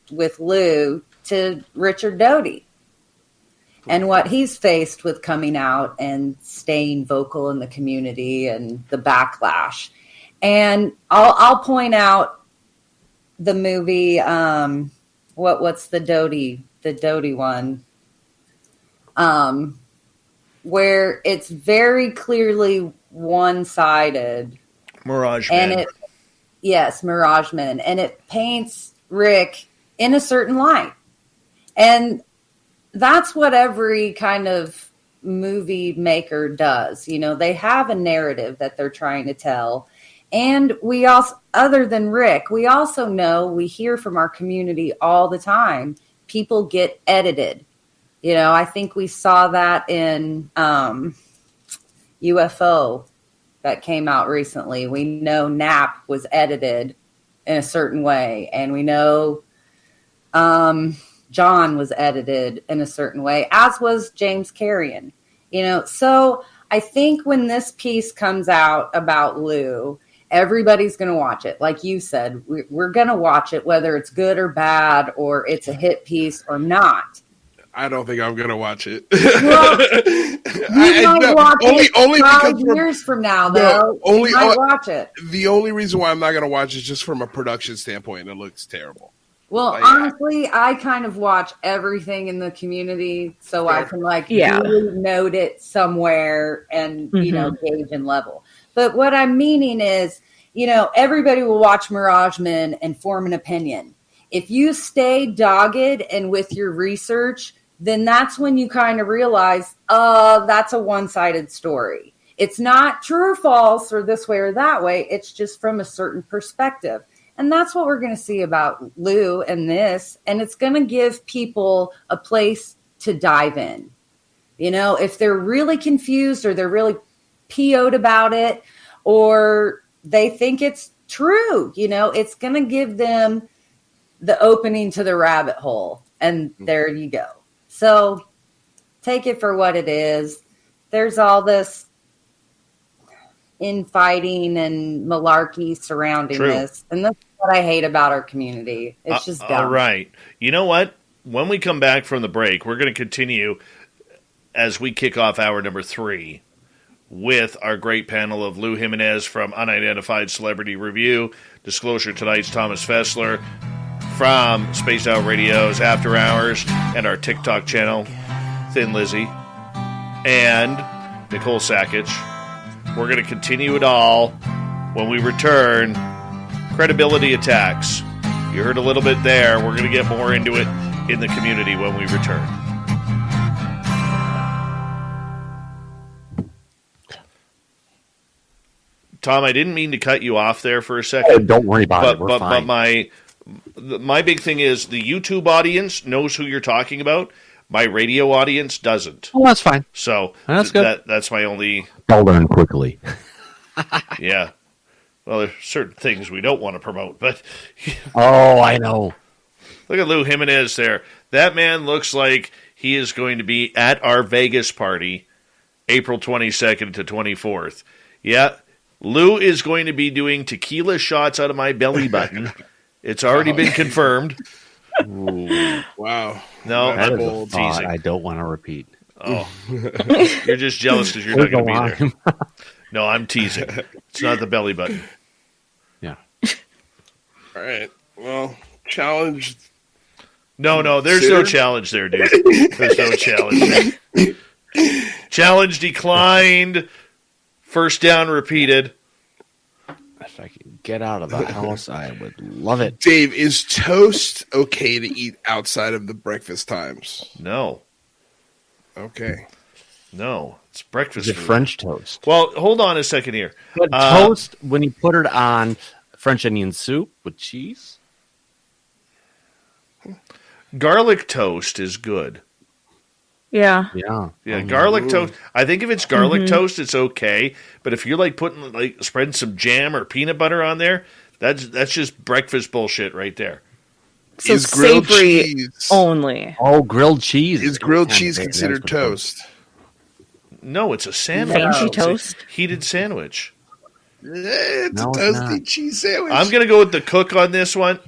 C: with Lou to Richard Doty and what he's faced with coming out and staying vocal in the community and the backlash. And I'll point out the movie, what's the Doty one? Where it's very clearly one-sided.
B: Mirage Man.
C: Mirage Man. And it paints Rick in a certain light. And that's what every kind of movie maker does. They have a narrative that they're trying to tell. And we also, other than Rick, we also know, we hear from our community all the time, people get edited. I think we saw that in UFO that came out recently. We know Nap was edited in a certain way, and we know John was edited in a certain way, as was James Carrion. So I think when this piece comes out about Lou, everybody's going to watch it. Like you said, we're going to watch it, whether it's good or bad, or it's a hit piece or not.
D: I don't think I'm gonna watch it.
C: Well, you might watch it only 5 years from now, though. You might watch it.
D: The only reason why I'm not gonna watch it is just from a production standpoint. It looks terrible.
C: Well, honestly, I kind of watch everything in the community, so I can really note it somewhere and gauge and level. But what I'm meaning is, everybody will watch Mirage Men and form an opinion. If you stay dogged and with your research, then that's when you kind of realize, that's a one-sided story. It's not true or false or this way or that way. It's just from a certain perspective. And that's what we're going to see about Lou and this. And it's going to give people a place to dive in. You know, if they're really confused or they're really PO'd about it or they think it's true, you know, it's going to give them the opening to the rabbit hole. And there you go. So take it for what it is. There's all this infighting and malarkey surrounding this. And that's what I hate about our community. It's just dumb.
B: All right. You know what? When we come back from the break, we're going to continue as we kick off hour number 3 with our great panel of Lou Jimenez from Unidentified Celebrity Review, Disclosure Tonight's Thomas Fessler from Spaced Out Radio's After Hours and our TikTok channel, Thin Lizzy, and Nicole Sackich. We're going to continue it all when we return. Credibility attacks. You heard a little bit there. We're going to get more into it in the community when we return. Tom, I didn't mean to cut you off there for a second.
G: Don't worry about it. We're fine.
B: But my big thing is the YouTube audience knows who you're talking about. My radio audience doesn't.
G: Oh, that's fine.
B: So
G: that's good.
B: That's my only...
G: I'll learn quickly.
B: Yeah. Well, there's certain things we don't want to promote, but...
G: Oh, I know.
B: Look at Lou Jimenez there. That man looks like he is going to be at our Vegas party, April 22nd to 24th. Yeah, Lou is going to be doing tequila shots out of my belly button. It's already been confirmed.
D: Ooh, wow.
B: No,
G: that
B: I'm
G: is a thought
B: teasing.
G: I don't want to repeat.
B: Oh, you're just jealous because you're not going to be there. No, I'm teasing. It's not the belly button.
G: Yeah.
D: All right. Well, challenge.
B: No, there's no challenge there, dude. There's no challenge there. Challenge declined. First down repeated.
G: If I could get out of the house, I would love it.
D: Dave, is toast okay to eat outside of the breakfast times?
B: No.
D: Okay.
B: No, it's breakfast.
G: Is it French toast?
B: Well, hold on a second here.
G: But toast, when you put it on French onion soup with cheese?
B: Garlic toast is good.
F: Yeah.
B: Yeah, garlic toast. I think if it's garlic toast, it's okay. But if you're like spreading some jam or peanut butter on there, that's just breakfast bullshit right there.
F: So
D: is grilled
F: savory
D: cheese
F: only.
G: Oh, grilled cheese.
D: Is grilled cheese considered toast?
B: No, it's a sandwich.
F: Fancy
B: It's a
F: toast?
B: heated sandwich.
D: It's
G: No,
D: a
G: it's
D: toasty
G: not.
D: cheese sandwich.
B: I'm going to go with the cook on this one.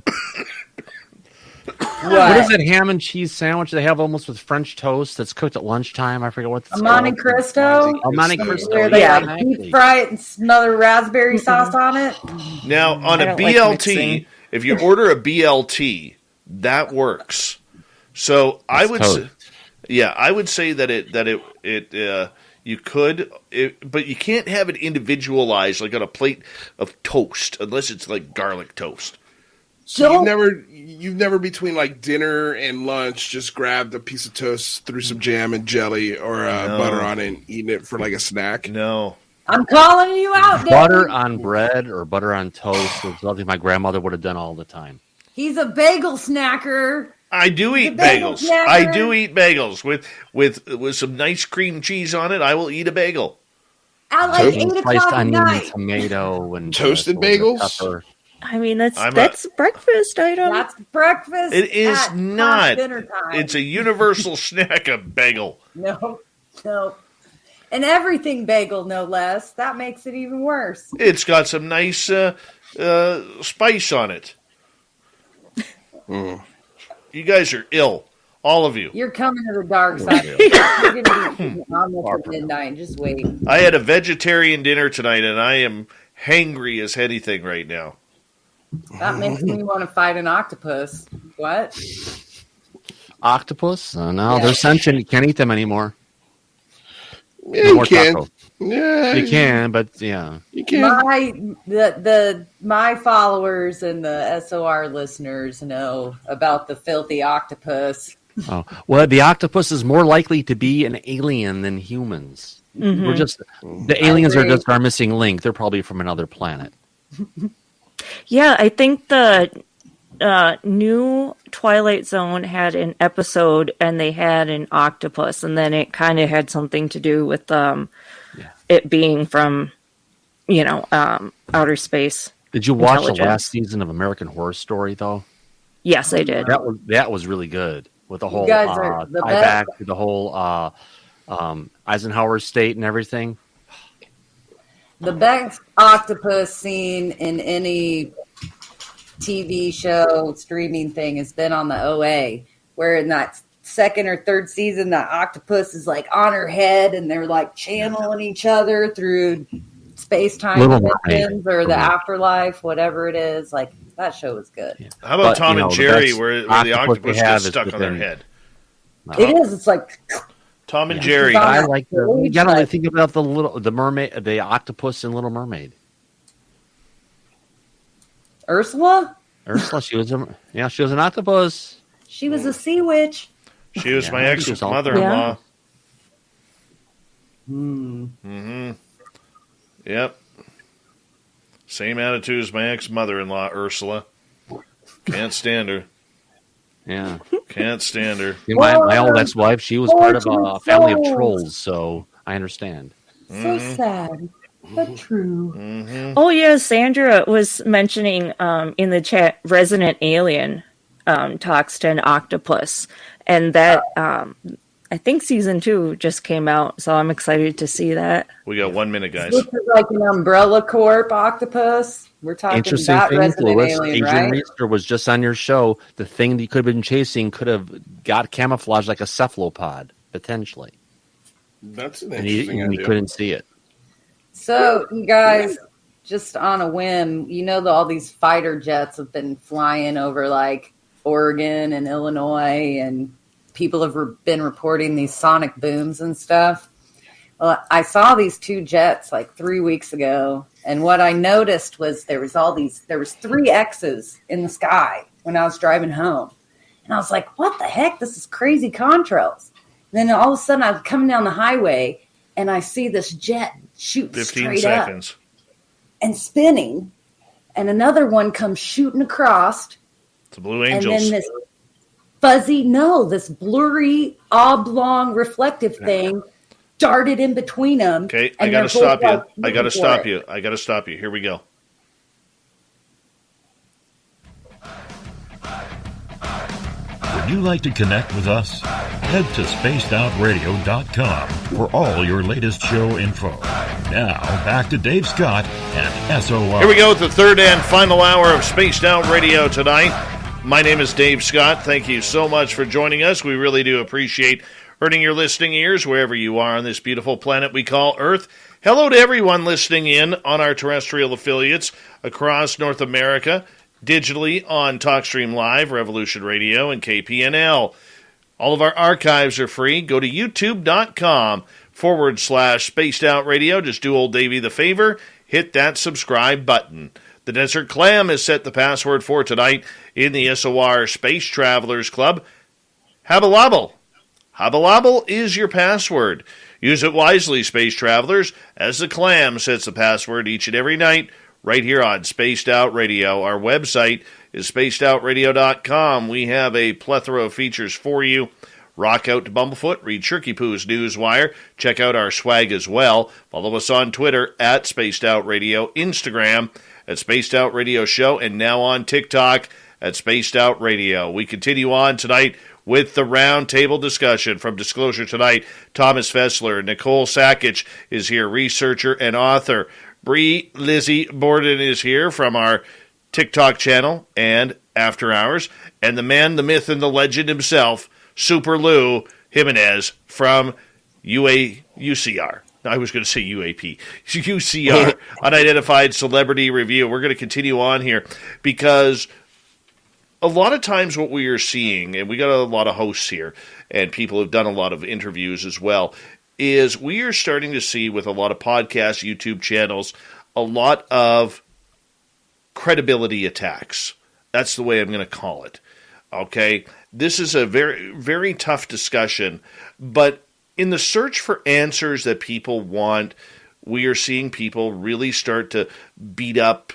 G: What is that ham and cheese sandwich they have almost with French toast that's cooked at lunchtime? I forget what it's
C: A Monte Cristo?
G: Oh, Monte Cristo.
C: Where they
G: Yeah,
C: like deep fry it and smother raspberry sauce on it?
B: Now, on
F: I
B: a
F: don't like
B: BLT,
F: mixing.
B: if you order a BLT, that works. So I would say, I would say that you could, but you can't have it individualized like on a plate of toast unless it's like garlic toast.
D: So you've never between like dinner and lunch just grabbed a piece of toast, threw some jam and jelly or butter on it and eaten it for like a snack?
B: No.
C: I'm calling you out, Dave.
G: Butter on bread or butter on toast was something my grandmother would have done all the time.
C: He's a bagel snacker.
B: I do eat
C: bagel
B: bagels.
C: snacker.
B: I do eat bagels with some nice cream cheese on it. I will eat a bagel.
C: At like
G: Toast,
C: 8
G: sliced
C: o'clock at
G: onion,
C: night.
G: and tomato, and
D: Toasted bagels?
G: pepper.
F: I mean, that's breakfast item.
C: That's breakfast.
B: It is
C: at
B: not.
C: dinner time.
B: It's a universal snack, a bagel.
C: No. An everything bagel, no less. That makes it even worse.
B: It's got some nice spice on it. You guys are ill. All of you.
C: You're coming to the dark side. You're going to be on this at midnight. Just wait.
B: I had a vegetarian dinner tonight, and I am hangry as anything right now.
C: That makes me want to fight an octopus. What?
G: Octopus? No, they're sentient. You can't eat them anymore.
D: Yeah,
G: No
D: you
G: more
D: can.
G: taco.
D: Yeah,
G: You can, but yeah.
D: You can.
C: My followers and the SOR listeners know about the filthy octopus.
G: Oh, well, the octopus is more likely to be an alien than humans. We're just the aliens are just our missing link. They're probably from another planet.
F: Yeah, I think the new Twilight Zone had an episode, and they had an octopus, and then it kind of had something to do with it being from, outer space.
G: Did you watch the last season of American Horror Story, though?
F: Yes, I did.
G: That was really good with the whole
C: the
G: tie back to the whole Eisenhower state and everything.
C: The best octopus scene in any TV show, streaming thing has been on the OA, where in that second or third season, that octopus is like on her head and they're like channeling each other through space-time dimensions or the afterlife, whatever it is. Like, that show was good. Yeah.
B: How about Tom and Jerry, where the octopus gets stuck on their head?
C: It is. It's like
B: Tom and Jerry.
G: I like you gotta think about the mermaid, the octopus in Little Mermaid.
C: Ursula,
G: she was an octopus.
C: She was a sea witch.
B: She was my ex-mother-in-law.
C: Mm.
B: Yep. Same attitude as my ex-mother-in-law, Ursula. Can't stand her.
G: Yeah.
B: Can't stand her.
G: My old ex-wife, she was part of a family of trolls, so I understand.
C: So sad, but true.
B: Mm-hmm.
F: Oh, yeah, Sandra was mentioning in the chat, Resident Alien talks to an octopus. And that, I think season 2 just came out, so I'm excited to see that.
B: We got 1 minute, guys.
C: This is like an Umbrella Corp octopus. We're talking
G: Interesting
C: about
G: thing,
C: Resident
G: Louis,
C: Alien,
G: Adrian
C: right?
G: Reister was just on your show. The thing that you could have been chasing could have got camouflaged like a cephalopod, potentially.
D: That's an
G: And
D: interesting
G: you
D: idea.
G: couldn't see it.
C: So, you guys, just on a whim, all these fighter jets have been flying over like Oregon and Illinois, and people have been reporting these sonic booms and stuff. Well, I saw these 2 jets like 3 weeks ago, and what I noticed was there was 3 X's in the sky when I was driving home. And I was like, what the heck? This is crazy contrails. And then all of a sudden I'm coming down the highway and I see this jet shooting
B: 15
C: straight
B: seconds.
C: up and spinning. And another one comes shooting across.
B: It's the Blue Angels.
C: And then this blurry, oblong, reflective thing darted in between them.
B: Okay, I got to stop you. I got to stop you. Here we go.
K: Would you like to connect with us? Head to spacedoutradio.com for all your latest show info. Now, back to Dave Scott and SOR.
B: Here we go with the third and final hour of Spaced Out Radio tonight. My name is Dave Scott. Thank you so much for joining us. We really do appreciate earning your listening ears wherever you are on this beautiful planet we call Earth. Hello to everyone listening in on our terrestrial affiliates across North America, digitally on TalkStream Live, Revolution Radio, and KPNL. All of our archives are free. Go to youtube.com/Spaced Out Radio. Just do old Davey the favor. Hit that subscribe button. The Desert Clam has set the password for tonight in the SOR Space Travelers Club. Habalabble. Habalabble is your password. Use it wisely, Space Travelers, as the Clam sets the password each and every night right here on Spaced Out Radio. Our website is spacedoutradio.com. We have a plethora of features for you. Rock out to Bumblefoot, read Shirky Poo's Newswire, check out our swag as well. Follow us on Twitter at Spaced Out Radio, Instagram at Spaced Out Radio Show, and now on TikTok at Spaced Out Radio. We continue on tonight with the round table discussion. From Disclosure Tonight, Thomas Fessler, Nicole Sakic is here, researcher and author. Bree Lizzie Borden is here from our TikTok channel and After Hours. And the man, the myth, and the legend himself, Super Lou Jimenez from UCR. I was going to say UAP. UCR, Unidentified Celebrity Review. We're going to continue on here because a lot of times what we are seeing, and we got a lot of hosts here, and people have done a lot of interviews as well, is we are starting to see with a lot of podcasts, YouTube channels, a lot of credibility attacks. That's the way I'm going to call it. Okay? This is a very, very tough discussion, but in the search for answers that people want, we are seeing people really start to beat up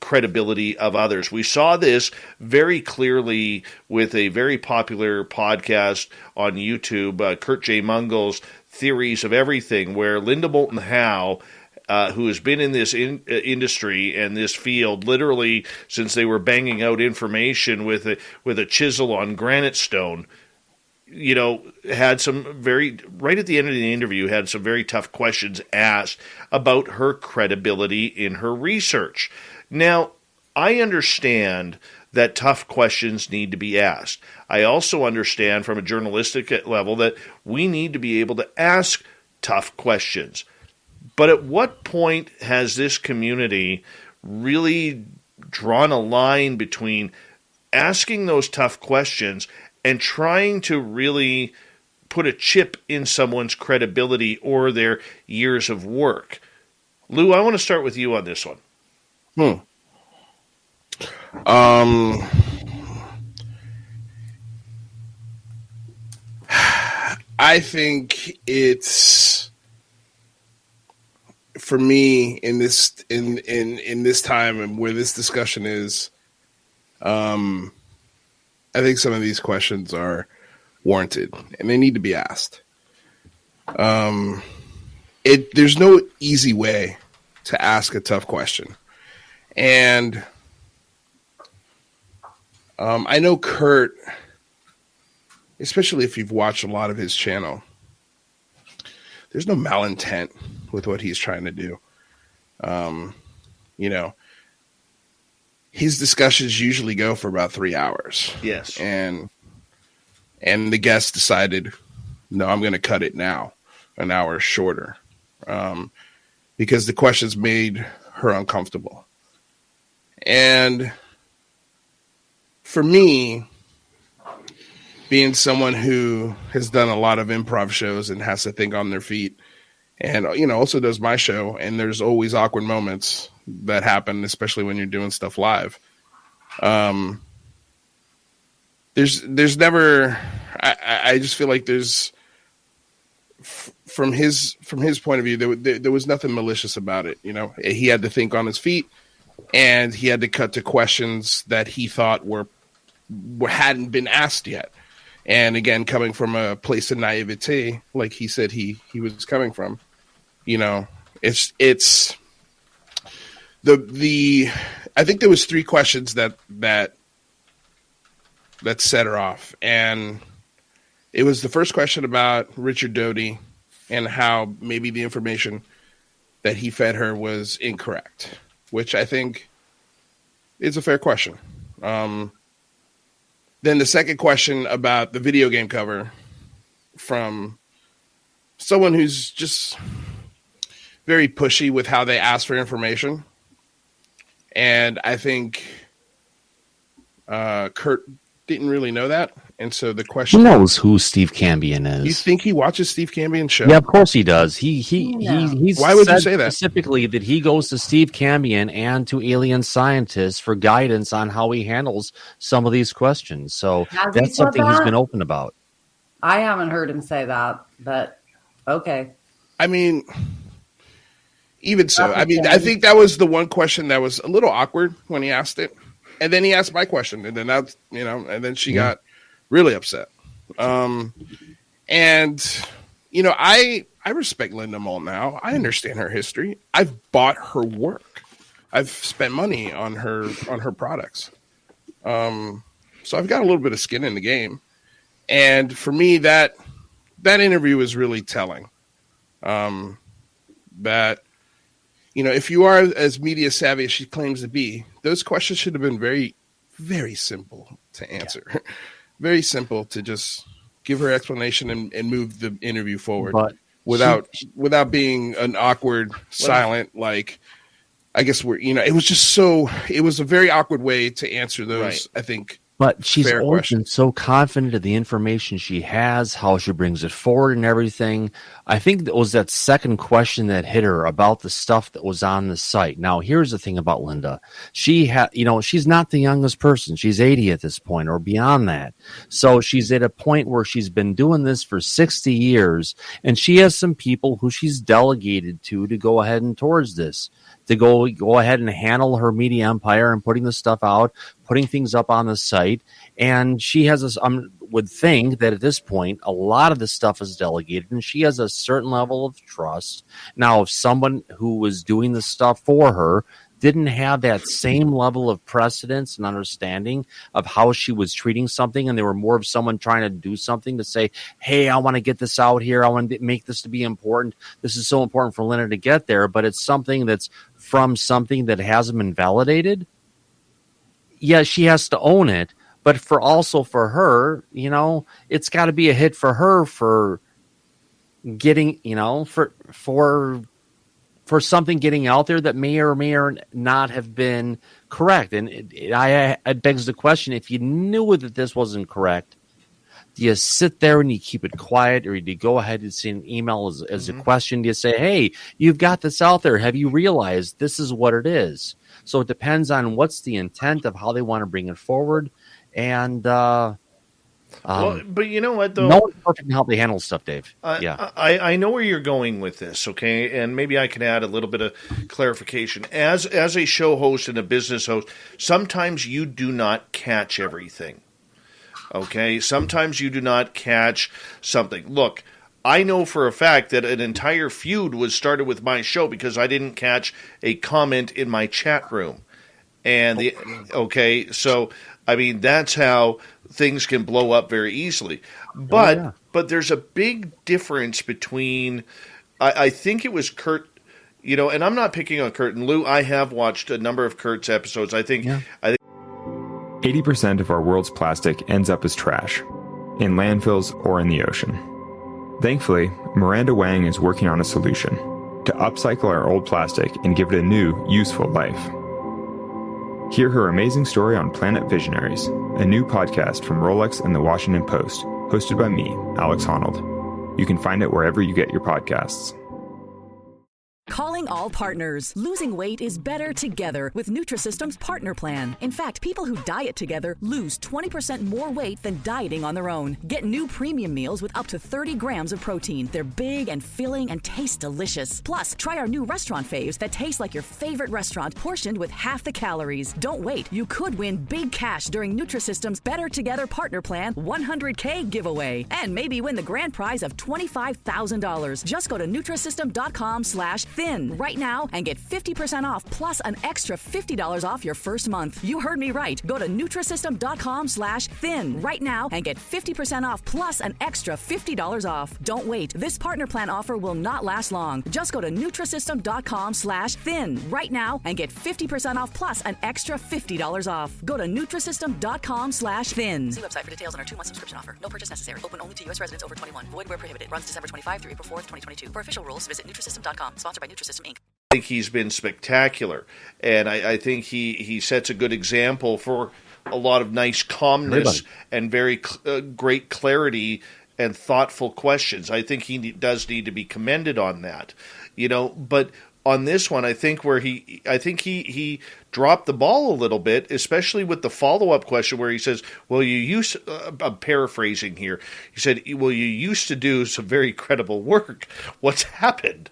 B: credibility of others. We saw this very clearly with a very popular podcast on YouTube, Kurt J. Mungel's Theories of Everything, where Linda Moulton Howe, who has been in this industry and this field literally since they were banging out information with a chisel on granite stone, had some right at the end of the interview, had some very tough questions asked about her credibility in her research. Now, I understand that tough questions need to be asked. I also understand from a journalistic level that we need to be able to ask tough questions. But at what point has this community really drawn a line between asking those tough questions and trying to really put a chip in someone's credibility or their years of work? Lou, I want to start with you on this one.
D: I think it's, for me, in this time and where this discussion is, I think some of these questions are warranted and they need to be asked. There's no easy way to ask a tough question. And I know Kurt, especially if you've watched a lot of his channel, there's no malintent with what he's trying to do. His discussions usually go for about 3 hours.
B: Yes.
D: And the guest decided, no, I'm going to cut it now, an hour shorter, because the questions made her uncomfortable. And for me, being someone who has done a lot of improv shows and has to think on their feet, and also does my show, and there's always awkward moments that happen, especially when you're doing stuff live. There's never. I just feel like there's, from his point of view, there was nothing malicious about it. He had to think on his feet, and he had to cut to questions that he thought hadn't been asked yet. And again, coming from a place of naivete, like he said he was coming from, it's the I think there was 3 questions that set her off. And it was the first question about Richard Doty and how maybe the information that he fed her was incorrect, which I think is a fair question. Then the second question about the video game cover from someone who's just very pushy with how they ask for information. And I think Kurt didn't really know that. And so the question...
G: He knows who Steve Cambion is.
D: You think he watches Steve Cambion's show?
G: Yeah, of course he does. He's
D: Why would you say that?
G: Specifically that he goes to Steve Cambion and to alien scientists for guidance on how he handles some of these questions. So that's something he's been open about.
C: I haven't heard him say that, but okay.
D: I mean, even so, I think that was the one question that was a little awkward when he asked it. And then he asked my question, and then that's, and then she got really upset. I respect Linda Moulton now. I understand her history. I've bought her work. I've spent money on her products. So I've got a little bit of skin in the game. And for me, that interview was really telling. That, if you are as media savvy as she claims to be, those questions should have been very, very simple to answer. Yeah. Very simple to just give her explanation and move the interview forward, but without being an awkward, silent, like, I guess it was a very awkward way to answer those, right. I think,
G: But she's
D: Fair
G: always
D: question.
G: been so confident of the information she has, how she brings it forward and everything. I think it was that second question that hit her about the stuff that was on the site. Now, here's the thing about Linda. She's not the youngest person. She's 80 at this point or beyond that. So she's at a point where she's been doing this for 60 years, and she has some people who she's delegated to go ahead and towards this, to go ahead and handle her media empire and putting the stuff out, putting things up on the site. And she has this, would think that at this point, a lot of this stuff is delegated and she has a certain level of trust. Now, if someone who was doing the stuff for her didn't have that same level of precedence and understanding of how she was treating something, and they were more of someone trying to do something to say, hey, I want to get this out here. I want to make this to be important. This is so important for Linda to get there, but it's something that's from something that hasn't been validated. Yeah, she has to own it. But for her, it's got to be a hit for her for getting, for something getting out there that may or not have been correct. And it begs the question, if you knew that this wasn't correct, do you sit there and you keep it quiet, or do you go ahead and send an email as a question? Do you say, hey, you've got this out there. Have you realized this is what it is? So it depends on what's the intent of how they want to bring it forward. And
B: but you know what, though?
G: No one's perfect in how they handle stuff, Dave.
B: I know where you're going with this, okay? And maybe I can add a little bit of clarification. As a show host and a business host, sometimes you do not catch everything, okay? Sometimes you do not catch something. Look, I know for a fact that an entire feud was started with my show because I didn't catch a comment in my chat room. And so I mean, that's how things can blow up very easily. But there's a big difference between, I think it was Kurt, and I'm not picking on Kurt and Lou. I have watched a number of Kurt's episodes. I think
A: 80% of our world's plastic ends up as trash, in landfills or in the ocean. Thankfully, Miranda Wang is working on a solution to upcycle our old plastic and give it a new, useful life. Hear her amazing story on Planet Visionaries, a new podcast from Rolex and the Washington Post, hosted by me, Alex Honnold. You can find it wherever you get your podcasts.
P: Calling all partners. Losing weight is better together with Nutrisystem's Partner Plan. In fact, people who diet together lose 20% more weight than dieting on their own. Get new premium meals with up to 30 grams of protein. They're big and filling and taste delicious. Plus, try our new restaurant faves that taste like your favorite restaurant, portioned with half the calories. Don't wait. You could win big cash during Nutrisystem's Better Together Partner Plan $100K giveaway. And maybe win the grand prize of $25,000. Just go to Nutrisystem.com/thin right now and get 50% off plus an extra $50 off your first month. You heard me right. Go to Nutrisystem.com/thin right now and get 50% off plus an extra $50 off. Don't wait. This partner plan offer will not last long. Just go to Nutrisystem.com/thin right now and get 50% off plus an extra $50 off. Go to Nutrisystem.com/thin. See website for details on our 2-month subscription offer. No purchase necessary. Open only to U.S. residents over 21. Void where prohibited. Runs December 25 through April 4th, 2022. For official rules, visit Nutrisystem.com. Sponsored by Nutrisystem, Inc.
B: I think he's been spectacular, and I think he sets a good example for a lot of nice calmness and very great clarity and thoughtful questions. I think he does need to be commended on that, But on this one, I think he dropped the ball a little bit, especially with the follow-up question where he says, "Well, you used." I'm paraphrasing here. He said, "Well, you used to do some very credible work. What's happened?"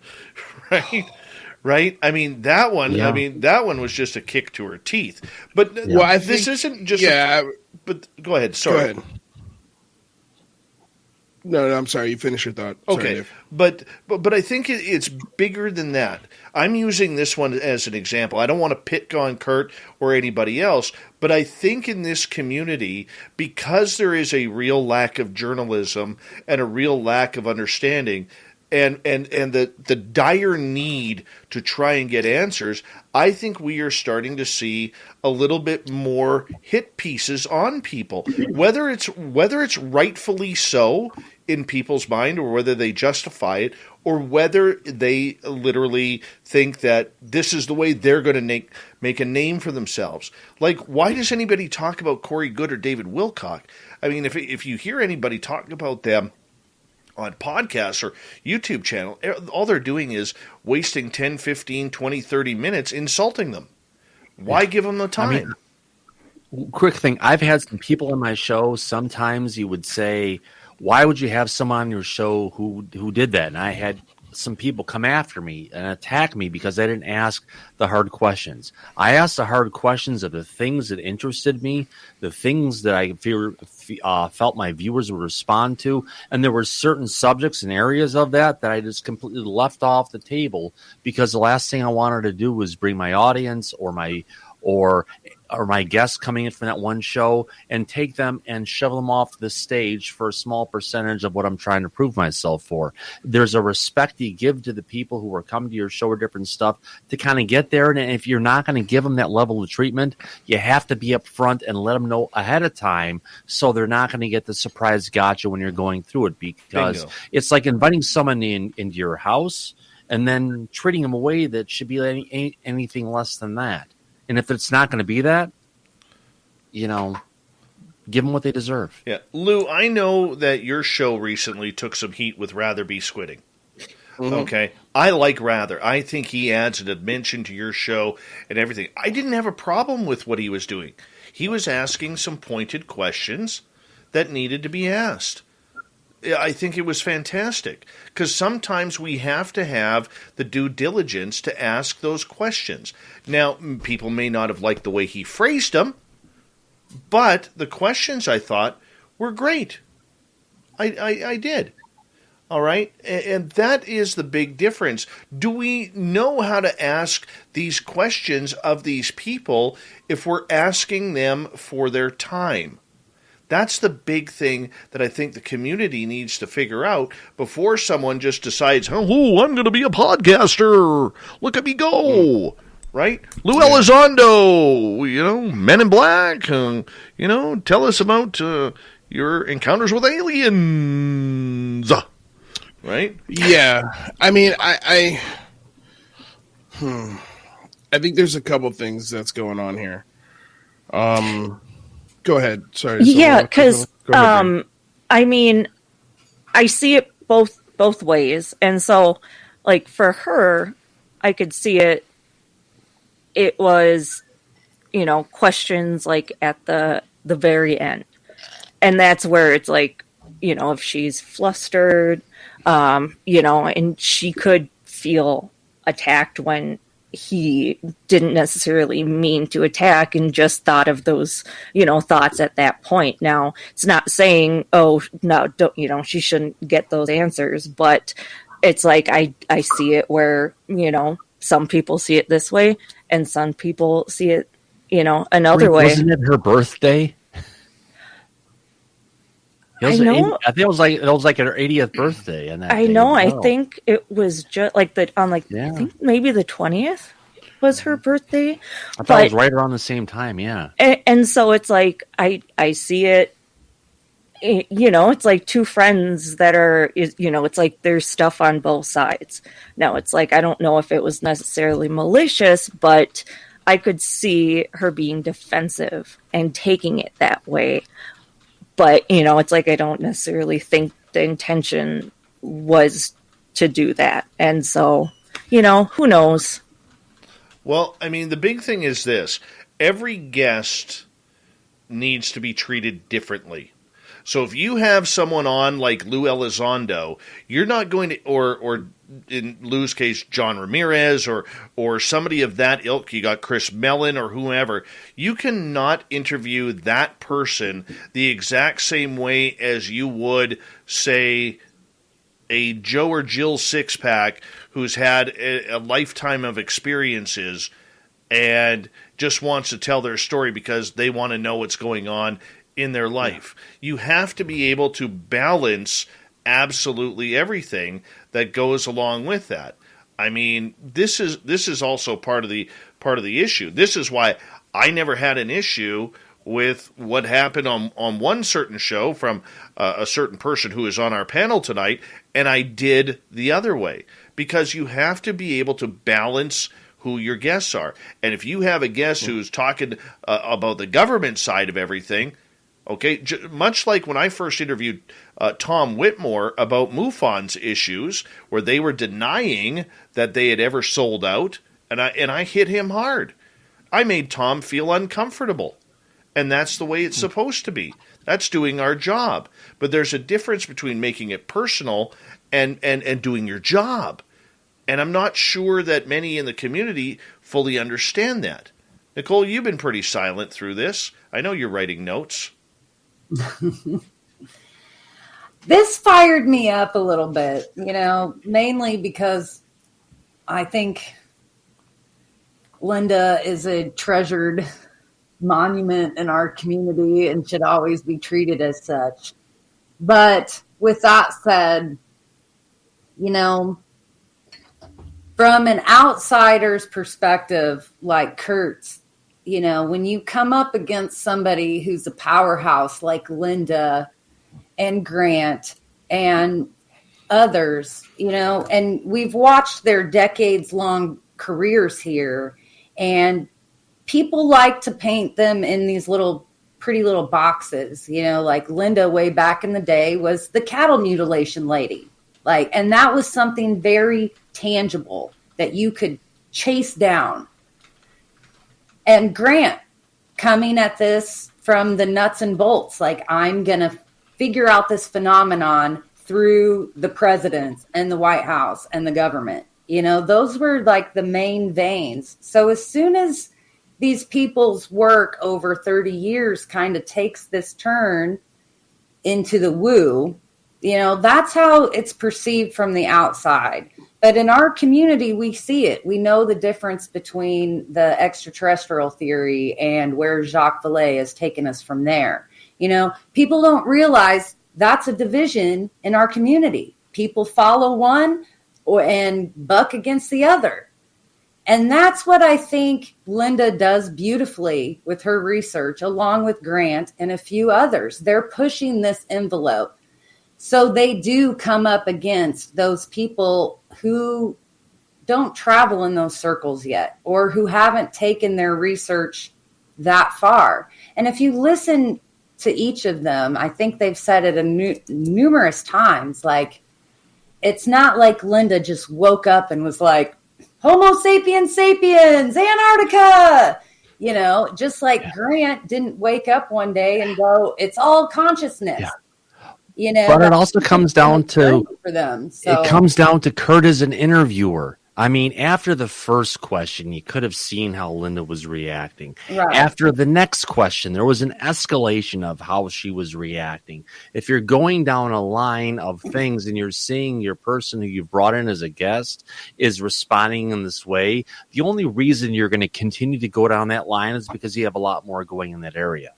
B: Right. Right? I mean, that one. Yeah. I mean, that one was just a kick to her teeth. But this isn't just. Yeah. But go ahead. Sorry.
D: Go ahead. No, I'm sorry. You finish your thought.
B: Okay.
D: Sorry,
B: but I think it's bigger than that. I'm using this one as an example. I don't want to pick on Kurt or anybody else, but I think in this community, because there is a real lack of journalism and a real lack of understanding, and the dire need to try and get answers, I think we are starting to see a little bit more hit pieces on people. Whether it's rightfully so in people's mind, or whether they justify it, or whether they literally think that this is the way they're going to make a name for themselves. Like, why does anybody talk about Corey Good or David Wilcock? I mean, if you hear anybody talking about them on podcasts or YouTube channel, all they're doing is wasting 10, 15, 20, 30 minutes insulting them. Why give them the time?
G: I mean, quick thing. I've had some people on my show. Sometimes you would say, why would you have someone on your show who did that? And I had some people come after me and attack me because I didn't ask the hard questions. I asked the hard questions of the things that interested me, the things that I felt my viewers would respond to, and there were certain subjects and areas of that I just completely left off the table because the last thing I wanted to do was bring my audience or my guests coming in from that one show and take them and shove them off the stage for a small percentage of what I'm trying to prove myself for. There's a respect you give to the people who are coming to your show or different stuff to kind of get there. And if you're not going to give them that level of treatment, you have to be upfront and let them know ahead of time so they're not going to get the surprise gotcha when you're going through it, because
B: Bingo.
G: It's like inviting someone into your house and then treating them a way that should be anything less than that. And if it's not going to be that, give them what they deserve.
B: Yeah. Lou, I know that your show recently took some heat with Rather Be Squidding. Mm-hmm. Okay. I like Rather. I think he adds a dimension to your show and everything. I didn't have a problem with what he was doing. He was asking some pointed questions that needed to be asked. I think it was fantastic because sometimes we have to have the due diligence to ask those questions. Now, people may not have liked the way he phrased them, but the questions I thought were great. I did. All right. And that is the big difference. Do we know how to ask these questions of these people if we're asking them for their time? That's the big thing that I think the community needs to figure out before someone just decides, oh, I'm going to be a podcaster. Look at me go. Right? Lou Elizondo, Men in Black, tell us about your encounters with aliens. Right?
D: Yeah. I mean, I think there's a couple things that's going on here. Go ahead. Sorry.
F: Yeah, because I mean, I see it both ways, and so like for her, I could see it. It was, questions like at the very end, and that's where it's like, if she's flustered, and she could feel attacked when he didn't necessarily mean to attack and just thought of those, thoughts at that point. Now, it's not saying, oh, no, don't, she shouldn't get those answers, but it's like, I see it where, some people see it this way and some people see it, another way.
G: Wasn't it her birthday? I think it was like her 80th birthday, and
F: I know. I think it was just like I think maybe the 20th was her birthday.
G: I thought it was right around the same time. Yeah,
F: and so it's like I see it. It's like two friends that are. It's like there's stuff on both sides. Now it's like I don't know if it was necessarily malicious, but I could see her being defensive and taking it that way. But, it's like I don't necessarily think the intention was to do that. And so, who knows?
B: Well, I mean, the big thing is this. Every guest needs to be treated differently. So if you have someone on like Lou Elizondo, you're not going to, or in Lou's case, John Ramirez, or somebody of that ilk, you got Chris Mellon or whoever, you cannot interview that person the exact same way as you would, say, a Joe or Jill Sixpack who's had a lifetime of experiences and just wants to tell their story because they want to know what's going on in their life. You have to be able to balance absolutely everything that goes along with that. I mean, this is also part of the issue. This is why I never had an issue with what happened on one certain show from a certain person who is on our panel tonight, and I did the other way. Because you have to be able to balance who your guests are. And if you have a guest who's talking about the government side of everything, okay, much like when I first interviewed Tom Whitmore about MUFON's issues, where they were denying that they had ever sold out, and I hit him hard. I made Tom feel uncomfortable. And that's the way it's supposed to be. That's doing our job. But there's a difference between making it personal and doing your job. And I'm not sure that many in the community fully understand that. Nicole, you've been pretty silent through this. I know you're writing notes.
C: This fired me up a little bit, mainly because I think Linda is a treasured monument in our community and should always be treated as such. But with that said, from an outsider's perspective, like Kurt's, when you come up against somebody who's a powerhouse like Linda and Grant and others, and we've watched their decades-long careers here, and people like to paint them in these pretty little boxes, like Linda way back in the day was the cattle mutilation lady. And that was something very tangible that you could chase down. And Grant coming at this from the nuts and bolts, I'm going to figure out this phenomenon through the presidents and the White House and the government. Those were the main veins. So as soon as these people's work over 30 years kind of takes this turn into the woo, that's how it's perceived from the outside. But in our community, we see it. We know the difference between the extraterrestrial theory and where Jacques Vallée has taken us from there. People don't realize that's a division in our community. People follow one and buck against the other. And that's what I think Linda does beautifully with her research, along with Grant and a few others. They're pushing this envelope. So they do come up against those people who don't travel in those circles yet, or who haven't taken their research that far. And if you listen to each of them, I think they've said it numerous times, it's not like Linda just woke up and was like, Homo sapiens sapiens, Antarctica, just like Grant didn't wake up one day and go, it's all consciousness.
G: Yeah. But it also comes down to
C: for them.
G: It comes down to Kurt as an interviewer. I mean, after the first question, you could have seen how Linda was reacting.
C: Right.
G: After the next question, there was an escalation of how she was reacting. If you're going down a line of things and you're seeing your person who you've brought in as a guest is responding in this way, the only reason you're going to continue to go down that line is because you have a lot more going in that area.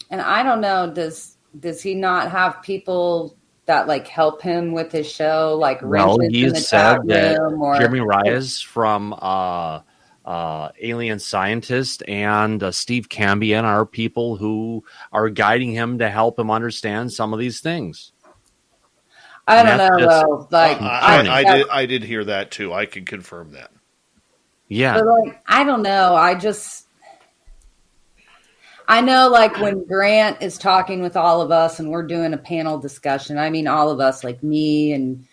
C: And I don't know, does he not have people that help him with his show,
G: well, he said that Jeremy Reyes from Alien Scientist and Steve Cambion are people who are guiding him to help him understand some of these things.
C: I don't know, though.
B: I did hear that too. I can confirm that.
G: Yeah,
C: but I don't know. I know, when Grant is talking with all of us and we're doing a panel discussion, I mean, all of us, me and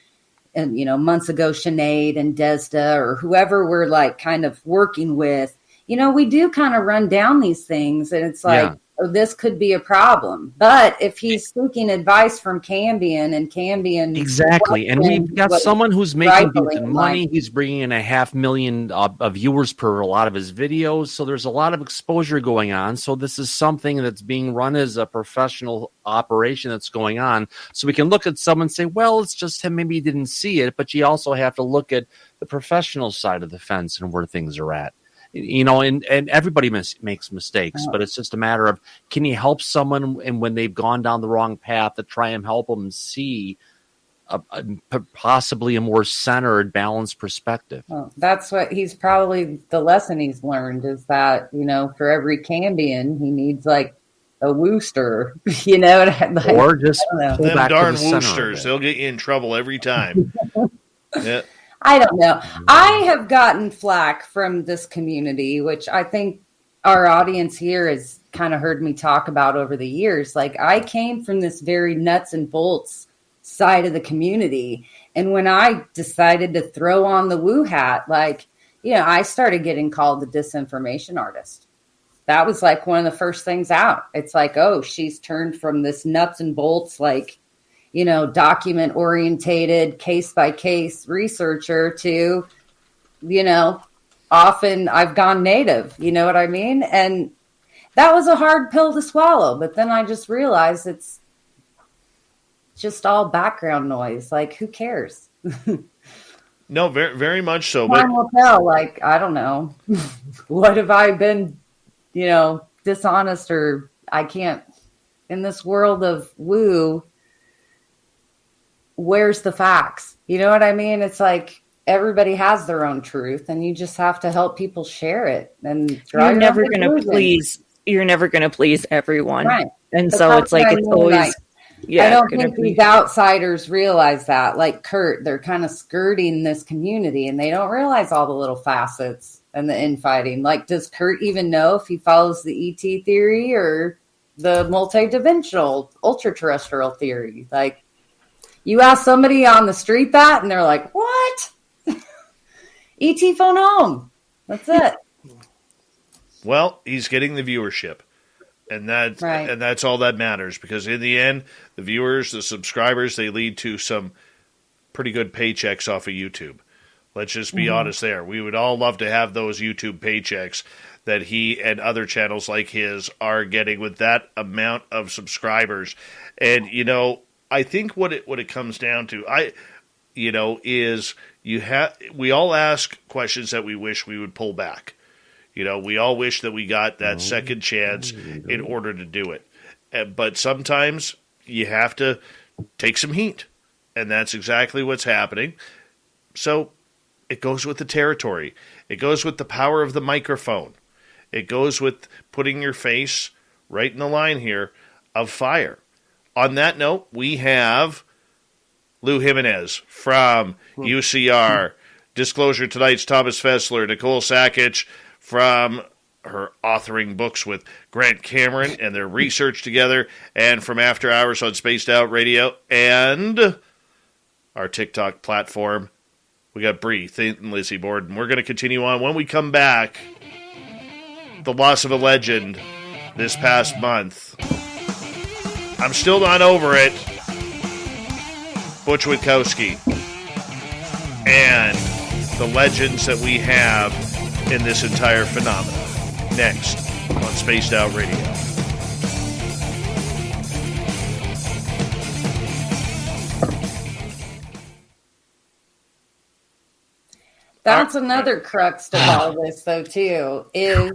C: months ago, Sinead and Desda or whoever we're kind of working with, we do kind of run down these things and it's oh, this could be a problem. But if he's seeking advice from Cambion and Cambion.
G: Exactly. And we've got someone who's making decent money. He's bringing in 500,000 viewers per a lot of his videos. So there's a lot of exposure going on. So this is something that's being run as a professional operation that's going on. So we can look at someone and say, well, it's just him. Maybe he didn't see it. But you also have to look at the professional side of the fence and where things are at. And everybody makes mistakes, but it's just a matter of, can you help someone and when they've gone down the wrong path to try and help them see possibly a more centered, balanced perspective.
C: Well, that's what he's probably the lesson he's learned is that, for every Cambion, he needs like a Wooster, like,
G: or just pull
B: them
G: back
B: darn
G: to the center of
B: Woosters.
G: it.
B: They'll get you in trouble every time. Yeah.
C: I don't know. I have gotten flack from this community, which I think our audience here has kind of heard me talk about over the years. Like, I came from this very nuts and bolts side of the community. And when I decided to throw on the woo hat, I started getting called the disinformation artist. That was like one of the first things out. It's like, oh, she's turned from this nuts and bolts, document orientated, case by case researcher to, often I've gone native. You know what I mean? And that was a hard pill to swallow. But then I just realized it's just all background noise. Like, who cares?
B: No, very, very much so.
C: Time will tell. I don't know. What have I been, dishonest, or I can't, in this world of woo, where's the facts? You know what I mean? It's like everybody has their own truth, and you just have to help people share it. And
F: you're never going to please everyone.
C: Right.
F: And
C: but
F: so it's like, it's always,
C: I don't think these outsiders realize that. Like Kurt, they're kind of skirting this community, and they don't realize all the little facets and the infighting. Like, does Kurt even know if he follows the ET theory or the multidimensional ultra-terrestrial theory? Like, you ask somebody on the street that, and they're like, what? ET phone home. That's it.
B: Well, he's getting the viewership. And that's all that matters, because in the end, the viewers, the subscribers, they lead to some pretty good paychecks off of YouTube. Let's just be honest there. We would all love to have those YouTube paychecks that he and other channels like his are getting with that amount of subscribers. And, I think what it comes down to, is we all ask questions that we wish we would pull back. We all wish that we got that second chance in order to do it. But sometimes you have to take some heat, and that's exactly what's happening. So it goes with the territory. It goes with the power of the microphone. It goes with putting your face right in the line here of fire. On that note, we have Lou Jimenez from UCR, Disclosure Tonight's Thomas Fessler, Nicole Sakic from her authoring books with Grant Cameron and their research together, and from After Hours on Spaced Out Radio, and our TikTok platform, we got Bree and Lizzie Borden. We're going to continue on. When we come back, the loss of a legend this past month. I'm still not over it. Butch Witkowski and the legends that we have in this entire phenomenon. Next on Spaced Out Radio.
C: That's another crux to all this, though, too, is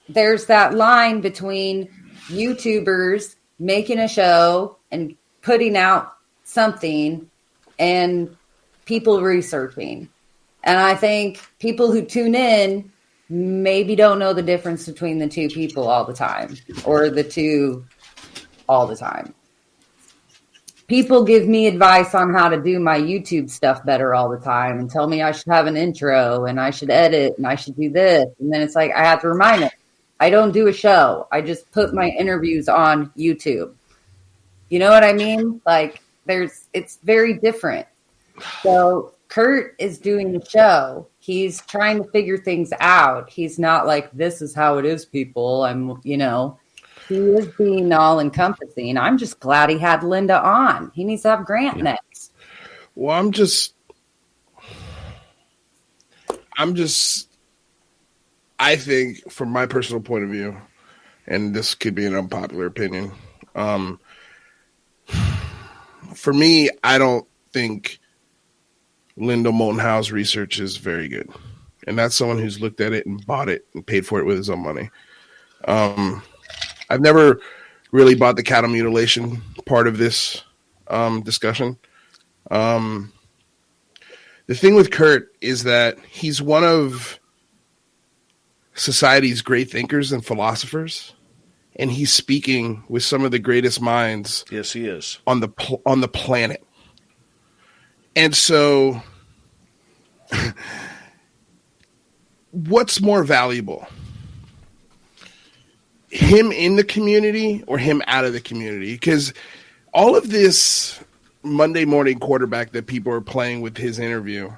C: there's that line between YouTubers making a show and putting out something and people researching. And I think people who tune in maybe don't know the difference between the two people all the time, or the two all the time. People give me advice on how to do my YouTube stuff better all the time and tell me I should have an intro and I should edit and I should do this. And then it's like, I have to remind them, I don't do a show. I just put my interviews on YouTube. You know what I mean? Like, it's very different. So Kurt is doing the show. He's trying to figure things out. He's not like, this is how it is, people. He is being all encompassing. I'm just glad he had Linda on. He needs to have Grant next.
D: Well, I think from my personal point of view, and this could be an unpopular opinion, for me, I don't think Linda Moulton Howe's research is very good. And that's someone who's looked at it and bought it and paid for it with his own money. I've never really bought the cattle mutilation part of this discussion. The thing with Kurt is that he's one of society's great thinkers and philosophers, and he's speaking with some of the greatest minds.
B: Yes, he is
D: on the planet. And so, what's more valuable? Him in the community or him out of the community? Because all of this Monday morning quarterback that people are playing with his interview,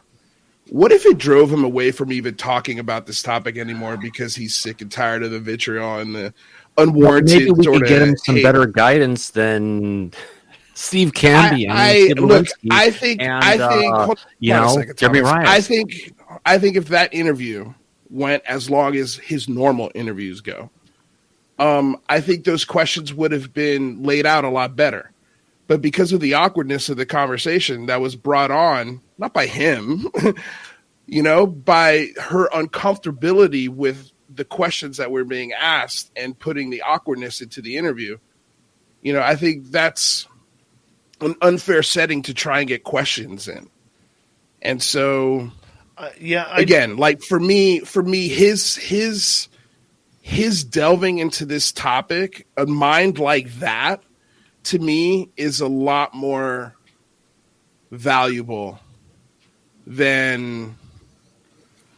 D: what if it drove him away from even talking about this topic anymore because he's sick and tired of the vitriol and the unwarranted?
G: Maybe we
D: sort
G: could get him
D: of
G: some
D: hate.
G: better guidance than Steve Canby.
D: I think
G: Jeremy Ryan.
D: I think if that interview went as long as his normal interviews go, I think those questions would have been laid out a lot better. But because of the awkwardness of the conversation that was brought on, not by him, by her uncomfortability with the questions that were being asked and putting the awkwardness into the interview, I think that's an unfair setting to try and get questions in. And so, again, like for me, his delving into this topic, a mind like that, to me, is a lot more valuable than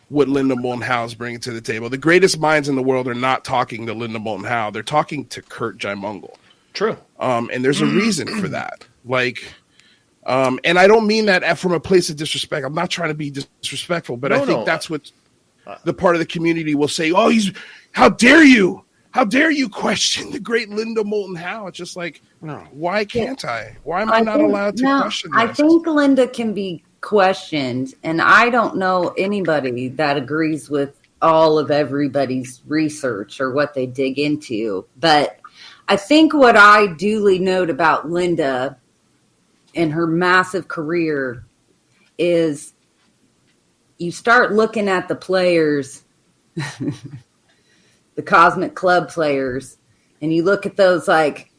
D: what Linda Moulton Howe is bringing to the table. The greatest minds in the world are not talking to Linda Moulton Howe. They're talking to Kurt Jaimungal.
B: True.
D: And there's a reason for that. And I don't mean that from a place of disrespect. I'm not trying to be disrespectful, but I think that's what the part of the community will say. Oh, how dare you? How dare you question the great Linda Moulton Howe? It's just like, why can't I? Why am I not allowed to question this?
C: I think Linda can be questioned, and I don't know anybody that agrees with all of everybody's research or what they dig into. But I think what I duly note about Linda and her massive career is you start looking at the players, the Cosmic Club players, and you look at those like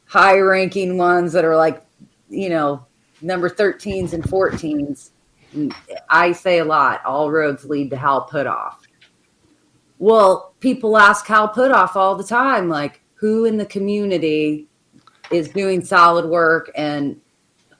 C: high ranking ones that are like, number 13s and 14s. And I say a lot, all roads lead to Hal Puthoff. Well, people ask Hal Puthoff all the time, like, who in the community is doing solid work, and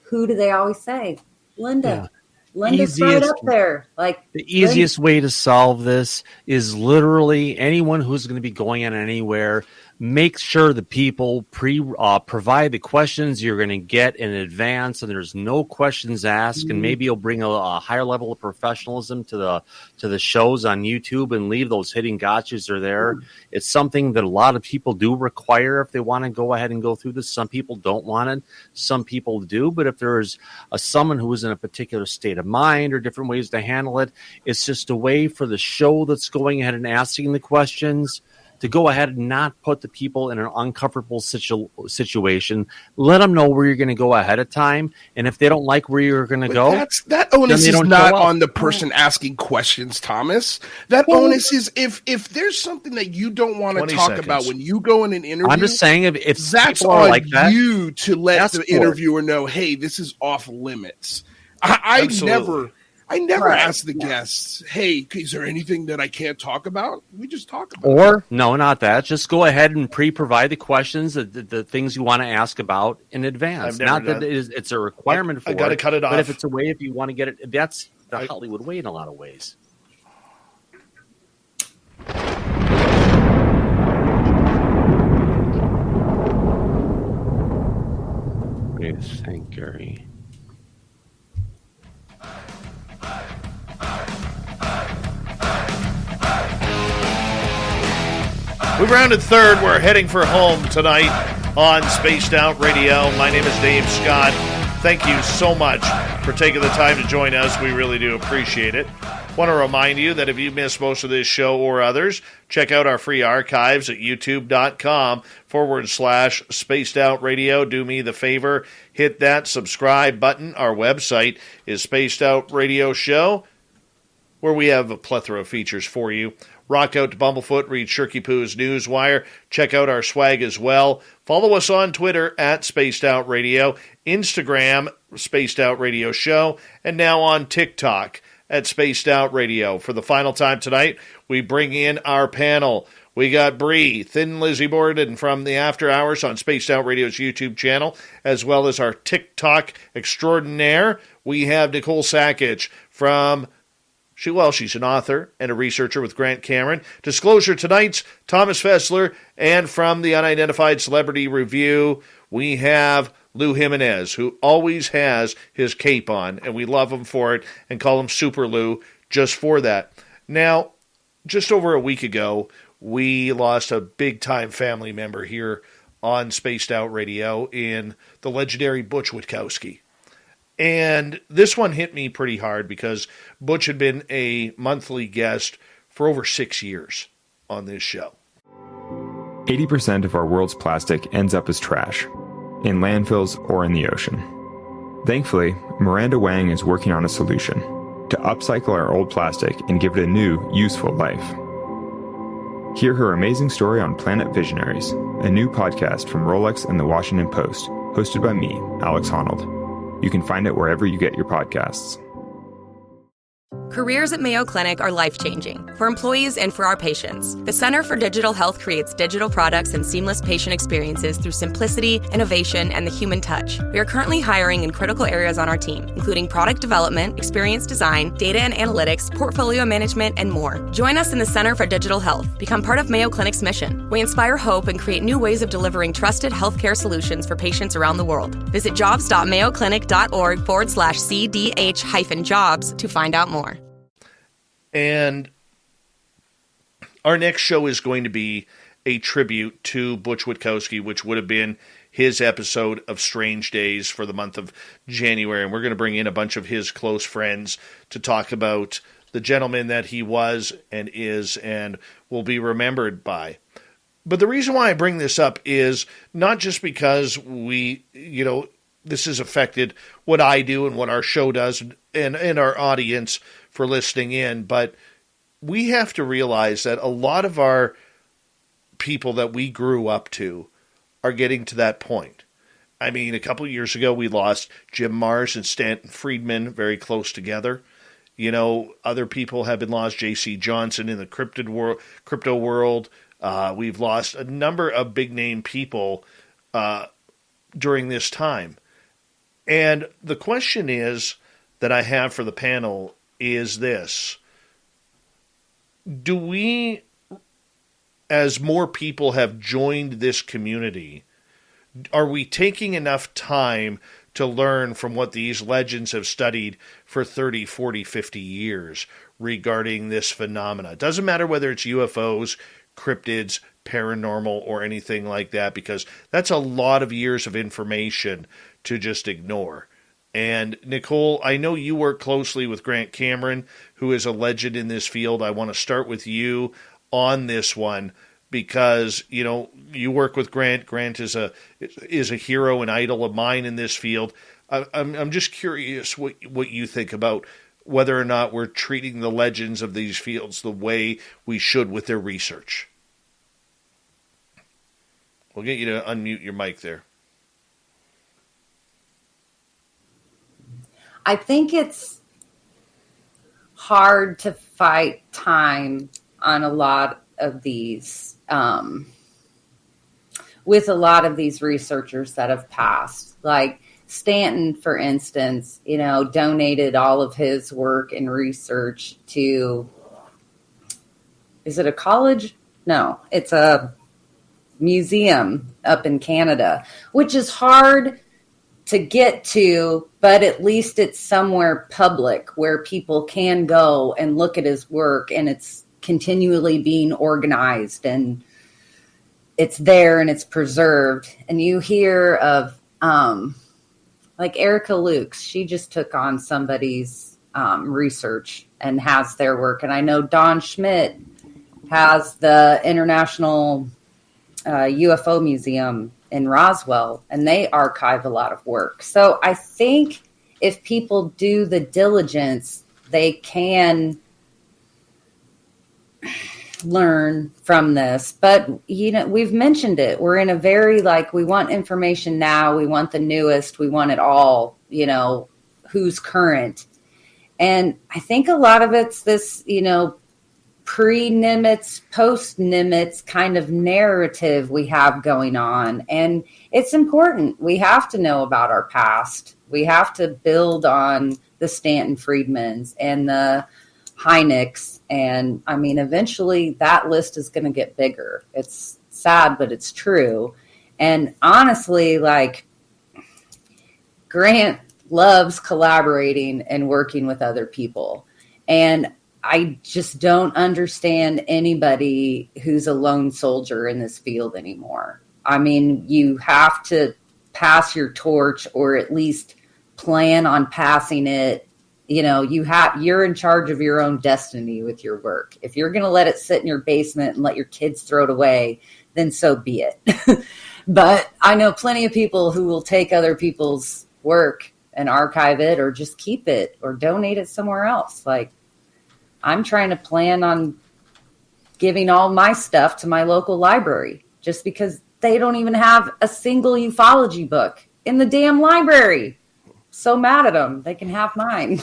C: who do they always say? Linda. Yeah. Linda's right up there. Like
G: the easiest way to solve this is literally anyone who's going to be going in anywhere. Make sure the people provide the questions you're going to get in advance, and there's no questions asked. And maybe you'll bring a higher level of professionalism to the shows on YouTube and leave those hidden gotchas are there. It's something that a lot of people do require if they want to go ahead and go through this. Some people don't want it, some people do. But if there's someone who is in a particular state of mind or different ways to handle it, it's just a way for the show that's going ahead and asking the questions to go ahead and not put the people in an uncomfortable situation. Let them know where you're going to go ahead of time. And if they don't like where you're going to go,
D: that onus is not on the person asking questions, Thomas. That onus is if there's something that you don't want to talk about when you go in an interview.
G: I'm just saying if
D: that's on like that, you to let the interviewer know, hey, this is off limits. I never ask the guests, hey, is there anything that I can't talk about? We just talk about it.
G: Or, no, not that. Just go ahead and provide the questions, the things you want to ask about in advance. Not that it's a requirement for it.
B: I got to cut it off.
G: But if it's a way, if you want to get it, that's the Hollywood way in a lot of ways. What do you think, Gary?
B: We've rounded third. We're heading for home tonight on Spaced Out Radio. My name is Dave Scott. Thank you so much for taking the time to join us. We really do appreciate it. Want to remind you that if you missed most of this show or others, check out our free archives at youtube.com/Spaced Out Radio. Do me the favor, hit that subscribe button. Our website is Spaced Out Radio Show, where we have a plethora of features for you. Rock out to Bumblefoot, read Shirky Poo's Newswire. Check out our swag as well. Follow us on Twitter at Spaced Out Radio. Instagram, Spaced Out Radio Show, and now on TikTok at Spaced Out Radio. For the final time tonight, we bring in our panel. We got Bree, Thin Lizzie Borden from the After Hours on Spaced Out Radio's YouTube channel, as well as our TikTok extraordinaire. We have Nicole Sakic from, she's an author and a researcher with Grant Cameron. Disclosure tonight's Thomas Fessler, and from the Unidentified Celebrity Review, we have Lou Jimenez, who always has his cape on, and we love him for it and call him Super Lou just for that. Now, just over a week ago, we lost a big-time family member here on Spaced Out Radio in the legendary Butch Witkowski. And this one hit me pretty hard because Butch had been a monthly guest for over 6 years on this show.
A: 80% of our world's plastic ends up as trash, in landfills or in the ocean. Thankfully, Miranda Wang is working on a solution to upcycle our old plastic and give it a new, useful life. Hear her amazing story on Planet Visionaries, a new podcast from Rolex and the Washington Post, hosted by me, Alex Honnold. You can find it wherever you get your podcasts.
Q: Careers at Mayo Clinic are life-changing for employees and for our patients. The Center for Digital Health creates digital products and seamless patient experiences through simplicity, innovation, and the human touch. We are currently hiring in critical areas on our team, including product development, experience design, data and analytics, portfolio management, and more. Join us in the Center for Digital Health. Become part of Mayo Clinic's mission. We inspire hope and create new ways of delivering trusted healthcare solutions for patients around the world. Visit jobs.mayoclinic.org/CDH-jobs to find out more.
B: And our next show is going to be a tribute to Butch Witkowski, which would have been his episode of Strange Days for the month of January. And we're going to bring in a bunch of his close friends to talk about the gentleman that he was and is and will be remembered by. But the reason why I bring this up is not just because this has affected what I do and what our show does and our audience for listening in, but we have to realize that a lot of our people that we grew up to are getting to that point. I mean, a couple of years ago, we lost Jim Mars and Stanton Friedman very close together. You know, other people have been lost. J.C. Johnson in the crypto world. We've lost a number of big-name people during this time. And the question that I have for the panel is this. Do we, as more people have joined this community, are we taking enough time to learn from what these legends have studied for 30, 40, 50 years regarding this phenomena? It doesn't matter whether it's UFOs, cryptids, paranormal, or anything like that, because that's a lot of years of information to just ignore. And Nicole, I know you work closely with Grant Cameron, who is a legend in this field. I want to start with you on this one because, you know, you work with Grant. Grant is a hero and idol of mine in this field. I'm just curious what you think about whether or not we're treating the legends of these fields the way we should with their research. We'll get you to unmute your mic there.
C: I think it's hard to fight time on a lot of these, with a lot of these researchers that have passed. Like Stanton, for instance, donated all of his work and research to, is it a college? No, it's a museum up in Canada, which is hard to get to, but at least it's somewhere public where people can go and look at his work, and it's continually being organized and it's there and it's preserved. And you hear of like Erica Lukes, she just took on somebody's research and has their work. And I know Don Schmidt has the International UFO Museum in Roswell, and they archive a lot of work. So I think if people do the diligence, they can learn from this. But, we've mentioned it. We're in a very, we want information now. We want the newest. We want it all. who's current. And I think a lot of it's this, pre-Nimitz, post-Nimitz kind of narrative we have going on. And it's important. We have to know about our past. We have to build on the Stanton Friedmans and the Heinecks. And I mean, eventually that list is going to get bigger. It's sad, but it's true. And honestly, Grant loves collaborating and working with other people. And I just don't understand anybody who's a lone soldier in this field anymore. I mean, you have to pass your torch, or at least plan on passing it. You're in charge of your own destiny with your work. If you're going to let it sit in your basement and let your kids throw it away, then so be it. But I know plenty of people who will take other people's work and archive it, or just keep it, or donate it somewhere else. I'm trying to plan on giving all my stuff to my local library, just because they don't even have a single ufology book in the damn library. So mad at them. They can have mine.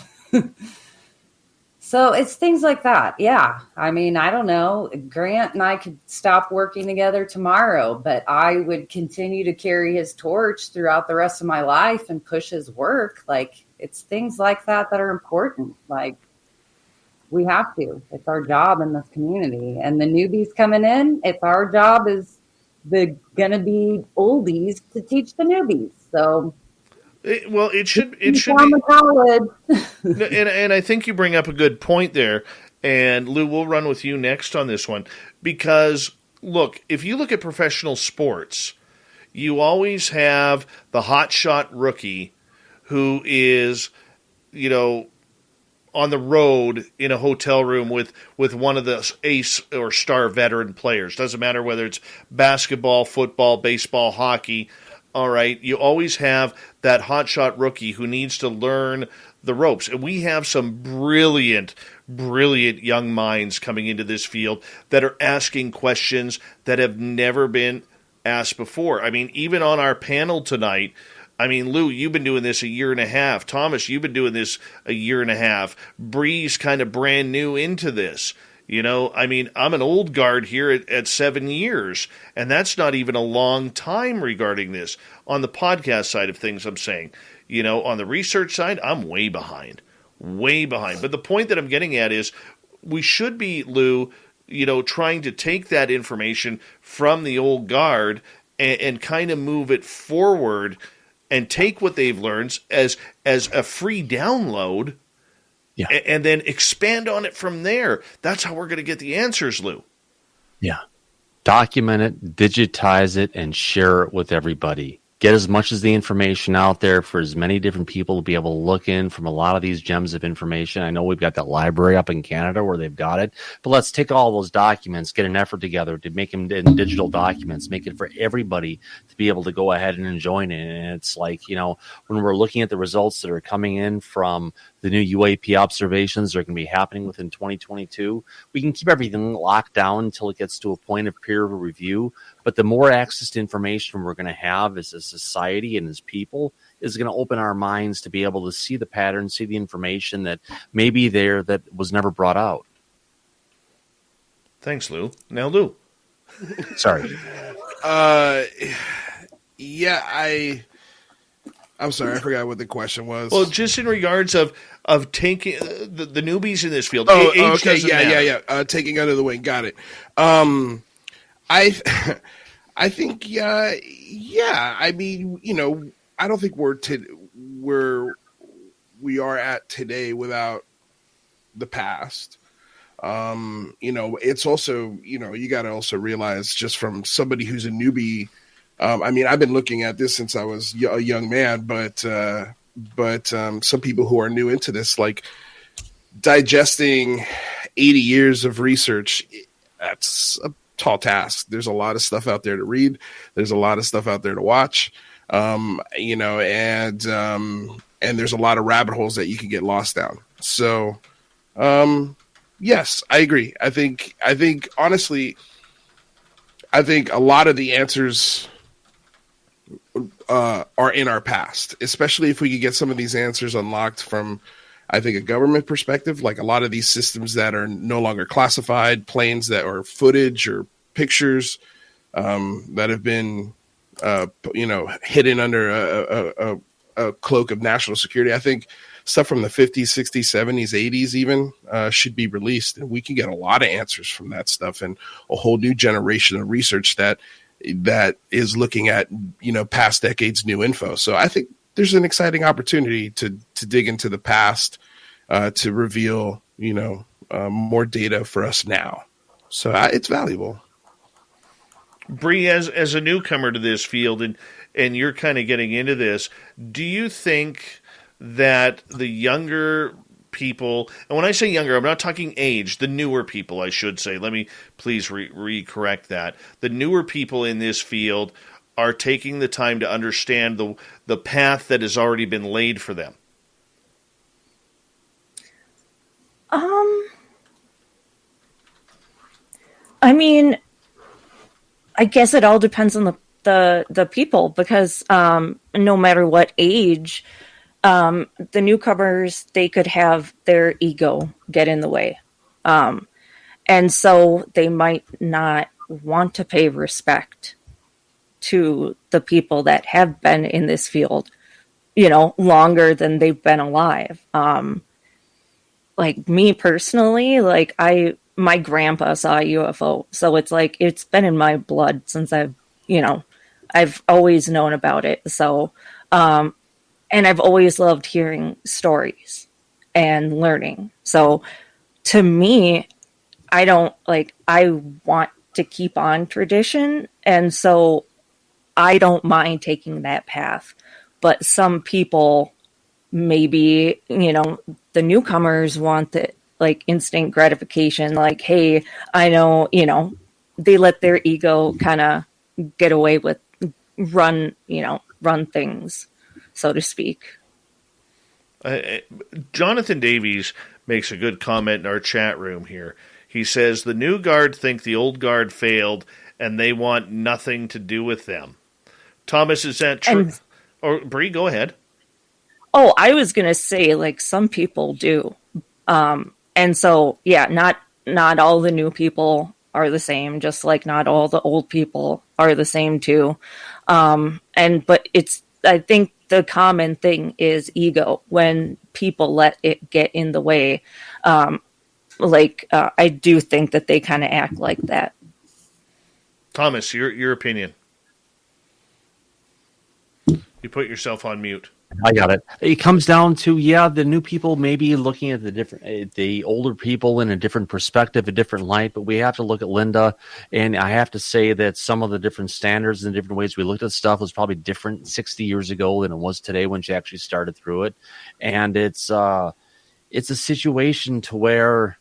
C: So it's things like that. Yeah. I mean, I don't know. Grant and I could stop working together tomorrow, but I would continue to carry his torch throughout the rest of my life and push his work. It's things like that are important. We have to. It's our job in this community. And the newbies coming in, it's our job as the gonna be oldies to teach the newbies. So
B: it should be
C: college.
B: and I think you bring up a good point there. And Lou, we'll run with you next on this one, because look, if you look at professional sports, you always have the hotshot rookie who is, on the road in a hotel room with one of the ace or star veteran players. Doesn't matter whether it's basketball, football, baseball, hockey. All right, you always have that hotshot rookie who needs to learn the ropes. And we have some brilliant young minds coming into this field that are asking questions that have never been asked before. I mean, even on our panel tonight, Lou, you've been doing this a year and a half. Thomas, you've been doing this a year and a half. Bree's kind of brand new into this. I'm an old guard here at 7 years, and that's not even a long time regarding this. On the podcast side of things, I'm saying, on the research side, I'm way behind. But the point that I'm getting at is we should be, Lou, trying to take that information from the old guard and kind of move it forward and take what they've learned as a free download, and then expand on it from there. That's how we're going to get the answers, Lou.
G: Yeah. Document it, digitize it, and share it with everybody. Get as much as the information out there for as many different people to be able to look in from a lot of these gems of information. I know we've got that library up in Canada where they've got it, but let's take all those documents, get an effort together to make them in digital documents, make it for everybody to be able to go ahead and join it. And it's when we're looking at the results that are coming in from the new UAP observations that are going to be happening within 2022, we can keep everything locked down until it gets to a point of peer review. But the more access to information we're going to have as a society and as people is going to open our minds to be able to see the patterns, see the information that may be there that was never brought out.
B: Thanks, Lou. Now, Lou.
G: Sorry.
D: I'm sorry, I forgot what the question was.
B: Well, just in regards of taking the newbies in this field.
D: Okay, yeah. Taking under the wing, got it. I think, yeah. I mean, I don't think we're where we are at today without the past. It's also, you got to also realize, just from somebody who's a newbie. I've been looking at this since I was a young man, but some people who are new into this, like digesting 80 years of research, that's a tall task. There's a lot of stuff out there to read. There's a lot of stuff out there to watch, and there's a lot of rabbit holes that you can get lost down. So, yes, I agree. I think honestly, a lot of the answers are in our past, especially if we could get some of these answers unlocked from, I think, a government perspective, like a lot of these systems that are no longer classified, planes that are footage or pictures that have been, hidden under a cloak of national security. I think stuff from the 50s, 60s, 70s, 80s even should be released. And we can get a lot of answers from that stuff and a whole new generation of research that is looking at, past decades new info. So I think there's an exciting opportunity to dig into the past, to reveal, more data for us now. So it's valuable.
B: Bree, as a newcomer to this field, and you're kind of getting into this, do you think that the younger people, and when I say younger, I'm not talking age, the newer people, I should say. Let me please re-correct that. The newer people in this field are taking the time to understand the path that has already been laid for them.
F: I mean, I guess it all depends on the people, because no matter what age, the newcomers, they could have their ego get in the way. And so they might not want to pay respect to the people that have been in this field, longer than they've been alive. Like me personally, my grandpa saw a UFO. So it's like, it's been in my blood since I've always known about it. So, and I've always loved hearing stories and learning. So to me, I want to keep on tradition. And so I don't mind taking that path. But some people, maybe, the newcomers want the instant gratification. Like, hey, I know, they let their ego kind of get away with run things, so to speak.
B: Jonathan Davies makes a good comment in our chat room here. He says the new guard think the old guard failed and they want nothing to do with them. Thomas, is that true? Or Bree, go ahead.
F: Oh, I was going to say, some people do. And so, yeah, not all the new people are the same, just like not all the old people are the same too. But I think the common thing is ego when people let it get in the way. I do think that they kind of act like that.
B: Thomas, your opinion. You put yourself on mute.
G: I got it. It comes down to, the new people maybe looking at the older people in a different perspective, a different light, but we have to look at Linda, and I have to say that some of the different standards and different ways we looked at stuff was probably different 60 years ago than it was today when she actually started through it. And it's a situation to where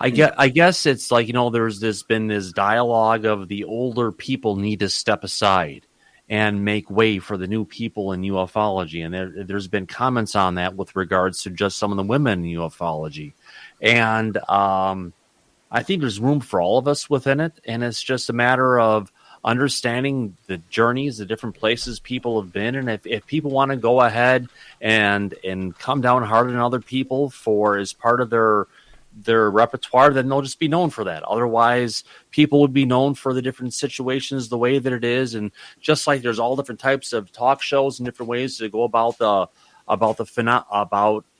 G: I guess it's there's been this dialogue of the older people need to step aside and make way for the new people in ufology. And there's been comments on that with regards to just some of the women in ufology. And I think there's room for all of us within it. And it's just a matter of understanding the journeys, the different places people have been. And if people want to go ahead and come down hard on other people as part of their repertoire, then they'll just be known for that. Otherwise, people would be known for the different situations the way that it is. And just like there's all different types of talk shows and different ways to go about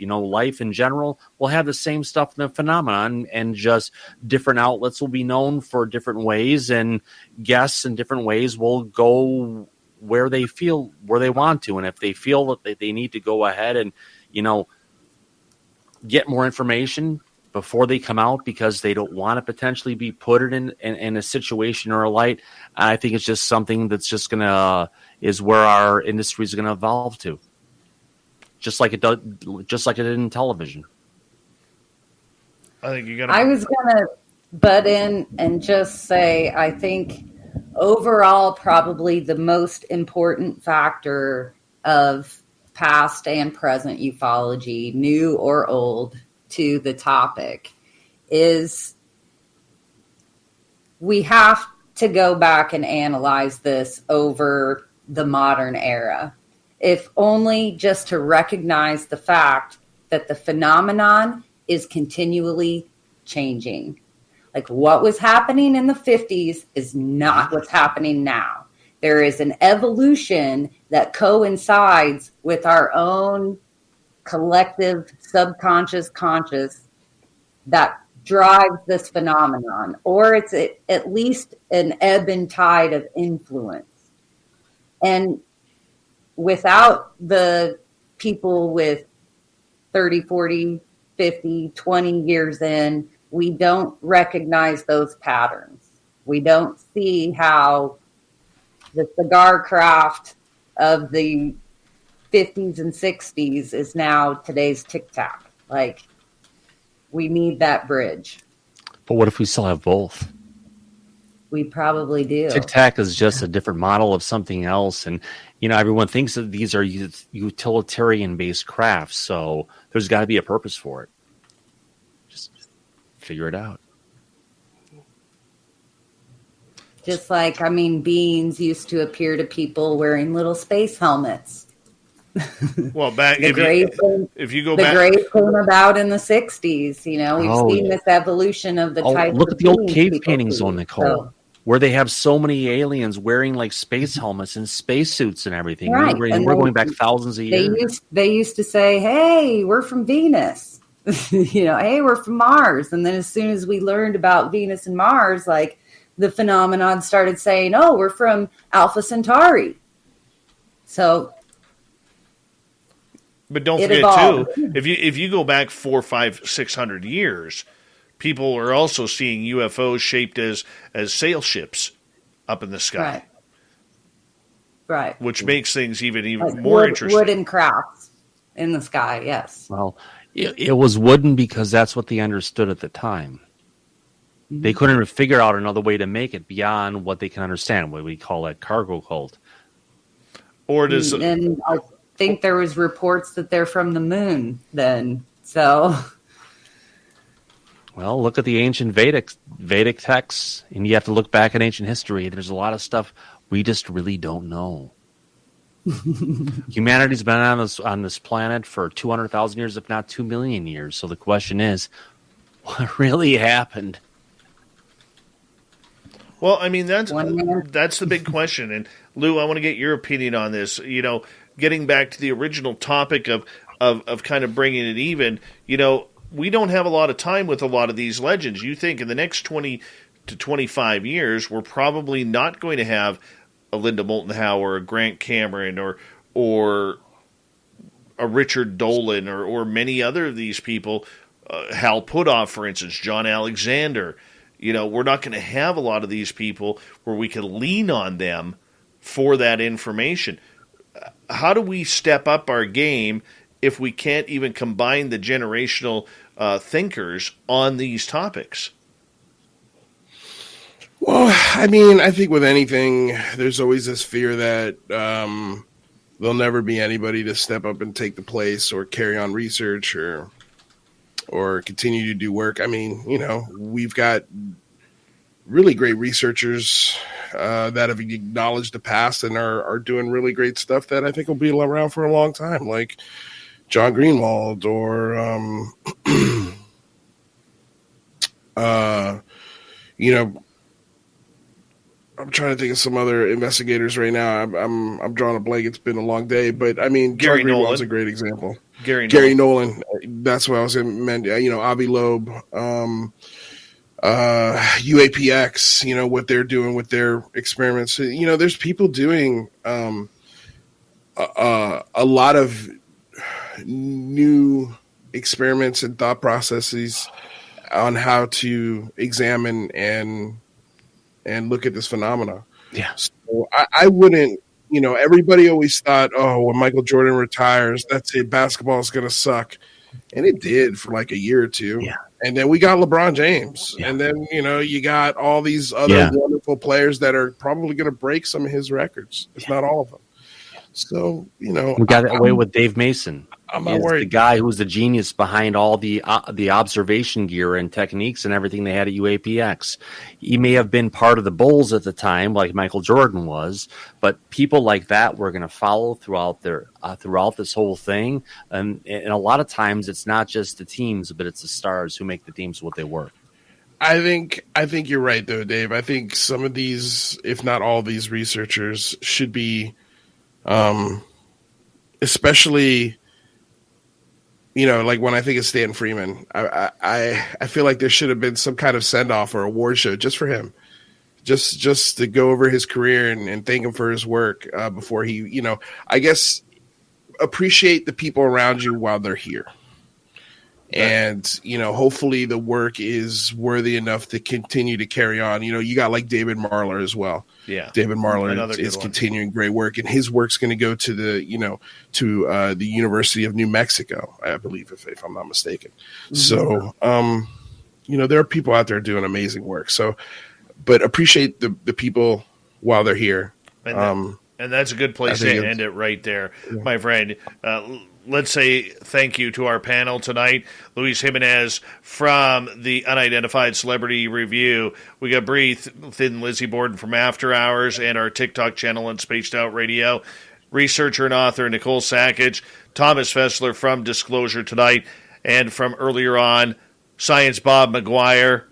G: life in general, we'll have the same stuff in the phenomenon, and just different outlets will be known for different ways, and guests in different ways will go where they want to. And if they feel that they need to go ahead and get more information before they come out because they don't want to potentially be put in a situation or a light, I think it's just something that's just is where our industry is going to evolve to, just like it did in television.
B: I think
C: I was going to butt in and just say, I think overall, probably the most important factor of past and present ufology, new or old, to the topic is we have to go back and analyze this over the modern era, if only just to recognize the fact that the phenomenon is continually changing. Like what was happening in the 50s is not what's happening now. There is an evolution that coincides with our own collective subconscious conscious that drives this phenomenon, or it's at least an ebb and tide of influence. And without the people with 30, 40, 50, 20 years in, we don't recognize those patterns. We don't see how the cigar craft of the 50s and 60s is now today's tic-tac. Like, we need that bridge.
G: But what if we still have both?
C: We probably do.
G: Tic-tac is just a different model of something else. And, everyone thinks that these are utilitarian-based crafts. So there's got to be a purpose for it. Just figure it out.
C: Just like, beans used to appear to people wearing little space helmets.
B: Well, back
C: if you
B: go
C: back,
B: the
C: gray came about in the 60s. We've seen this evolution of the type.
G: Look at the old cave paintings,
C: so,
G: Nicole, where they have so many aliens wearing like space helmets and spacesuits and everything.
C: Right.
G: And we're going back thousands of years.
C: They used to say, "Hey, we're from Venus." Hey, we're from Mars. And then as soon as we learned about Venus and Mars, like the phenomenon started saying, "Oh, we're from Alpha Centauri." So.
B: But don't forget evolved. Too, if you go back 400, 500, 600 years, people are also seeing UFOs shaped as sail ships up in the sky.
C: Right.
B: Which makes things even
C: like
B: more interesting.
C: Wooden crafts in the sky, yes.
G: Well, it was wooden because that's what they understood at the time. Mm-hmm. They couldn't figure out another way to make it beyond what they can understand, what we call a cargo cult.
B: Or does
C: and I think there was reports that they're from the moon then. So
G: well, look at the ancient Vedic texts, and you have to look back at ancient history. There's a lot of stuff we just really don't know. Humanity's been on this planet for 200,000 years, if not 2 million years. So the question is, what really happened?
B: Well, that's the big question. And Lou, I want to get your opinion on this. Getting back to the original topic of kind of bringing it even, we don't have a lot of time with a lot of these legends. You think in the next 20 to 25 years, we're probably not going to have a Linda Moulton Howe or a Grant Cameron or a Richard Dolan or many other of these people, Hal Puthoff, for instance, John Alexander. We're not going to have a lot of these people where we can lean on them for that information. How do we step up our game if we can't even combine the generational thinkers on these topics?
D: Well, I think with anything, there's always this fear that there'll never be anybody to step up and take the place or carry on research or continue to do work. We've got really great researchers that have acknowledged the past and are doing really great stuff that I think will be around for a long time, like John Greenwald or, I'm trying to think of some other investigators right now. I'm drawing a blank. It's been a long day, but Gary Greenwald's a great example. Gary Nolan. That's what I was meant. Avi Loeb, UAPX. What they're doing with their experiments. There's people doing a lot of new experiments and thought processes on how to examine and look at this phenomena.
G: Yeah.
D: So I wouldn't, everybody always thought, oh, when Michael Jordan retires, that's it, basketball is going to suck. And it did for like a year or two.
G: Yeah.
D: And then we got LeBron James. Yeah. And then, you got all these other wonderful players that are probably going to break some of his records, if not all of them. So,
G: we got away with Dave Mason.
D: I'm not
G: is
D: worried.
G: the guy who's the genius behind all the observation gear and techniques and everything they had at UAPX. He may have been part of the Bulls at the time, like Michael Jordan was, but people like that were going to follow throughout this whole thing. And a lot of times, it's not just the teams, but it's the stars who make the teams what they were.
D: I think you're right, though, Dave. I think some of these, if not all these researchers, should be, especially. Like when I think of Stan Freeman, I feel like there should have been some kind of send-off or award show just for him, just to go over his career and thank him for his work before he, I guess, appreciate the people around you while they're here. And, hopefully the work is worthy enough to continue to carry on. You got like David Marler as well.
B: Yeah.
D: David Marler is continuing great work, and his work's going to go to the, to the University of New Mexico, I believe, if I'm not mistaken. Mm-hmm. So, there are people out there doing amazing work. So, but appreciate the people while they're here.
B: And that's a good place to end it right there, my friend. Let's say thank you to our panel tonight. Luis Jimenez from the Unidentified Celebrity Review. We got Bree Thin Lizzie Borden from After Hours and our TikTok channel on Spaced Out Radio. Researcher and author Nicole Sackage. Thomas Fessler from Disclosure tonight. And from earlier on, Science Bob McGuire.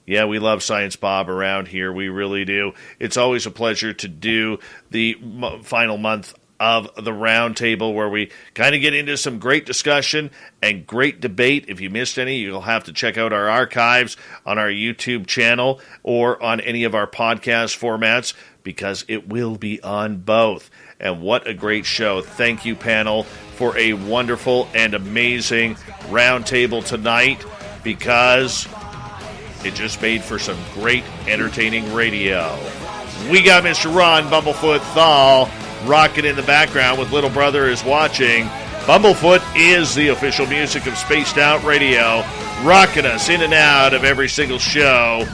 B: Yeah, we love Science Bob around here. We really do. It's always a pleasure to do the final month of the Round Table, where we kind of get into some great discussion and great debate. If you missed any, you'll have to check out our archives on our YouTube channel or on any of our podcast formats, because it will be on both. And what a great show. Thank you, panel, for a wonderful and amazing Round Table tonight, because it just made for some great, entertaining radio. We got Mr. Ron Bumblefoot Thal rocking in the background with Little Brother is Watching. Bumblefoot is the official music of Spaced Out Radio, rocking us in and out of every single show.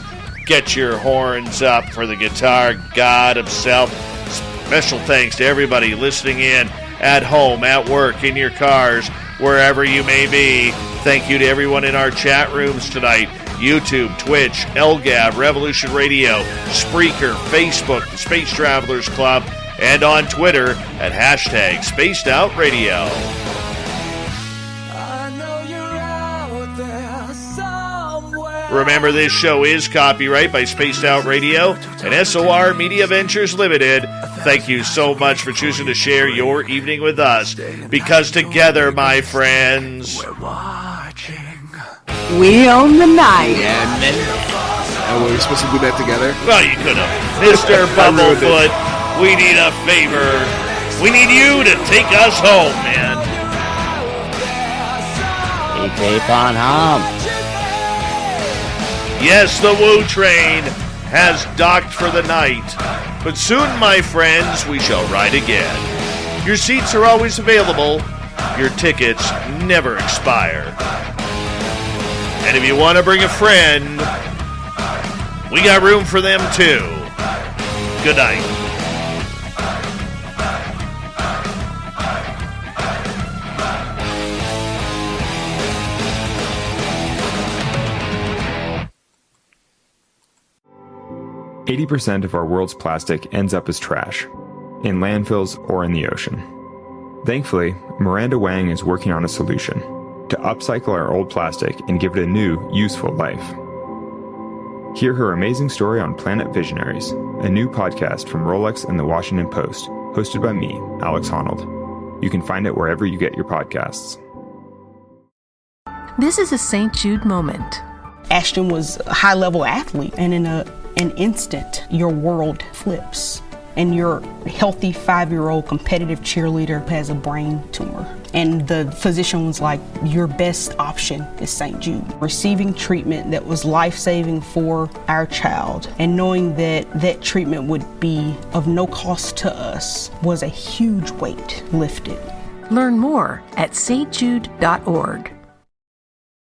B: Get your horns up for the guitar god himself. Special thanks to everybody listening in at home, at work, in your cars, wherever you may be. Thank you to everyone in our chat rooms tonight. YouTube, Twitch, LGAB, Revolution Radio, Spreaker, Facebook, the Space Travelers Club, and on Twitter at hashtag Spaced Out Radio. Remember, this show is copyright by Spaced Out Radio and SOR Media Ventures Limited. Thank you so much for choosing to share your evening with us, because together, my friends,
C: we own the night.
D: Were we supposed to do that together?
B: Well, you could have. Mr. Bumblefoot, we need a favor. We need you to take us home, man.
G: Keep on home.
B: Yes, the Woo Train has docked for the night. But soon, my friends, we shall ride again. Your seats are always available. Your tickets never expire. And if you want to bring a friend, we got room for them too. Good night.
A: %80 of our world's plastic ends up as trash, in landfills or in the ocean. Thankfully, Miranda Wang is working on a solution to upcycle our old plastic and give it a new, useful life. Hear her amazing story on Planet Visionaries, a new podcast from Rolex and the Washington Post, hosted by me, Alex Honnold. You can find it wherever you get your podcasts.
R: This is a St. Jude moment. Ashton was a high-level athlete, and in an instant, your world flips. And your healthy 5-year-old competitive cheerleader has a brain tumor. And the physician was like, your best option is St. Jude. Receiving treatment that was life-saving for our child, and knowing that that treatment would be of no cost to us, was a huge weight lifted.
P: Learn more at stjude.org.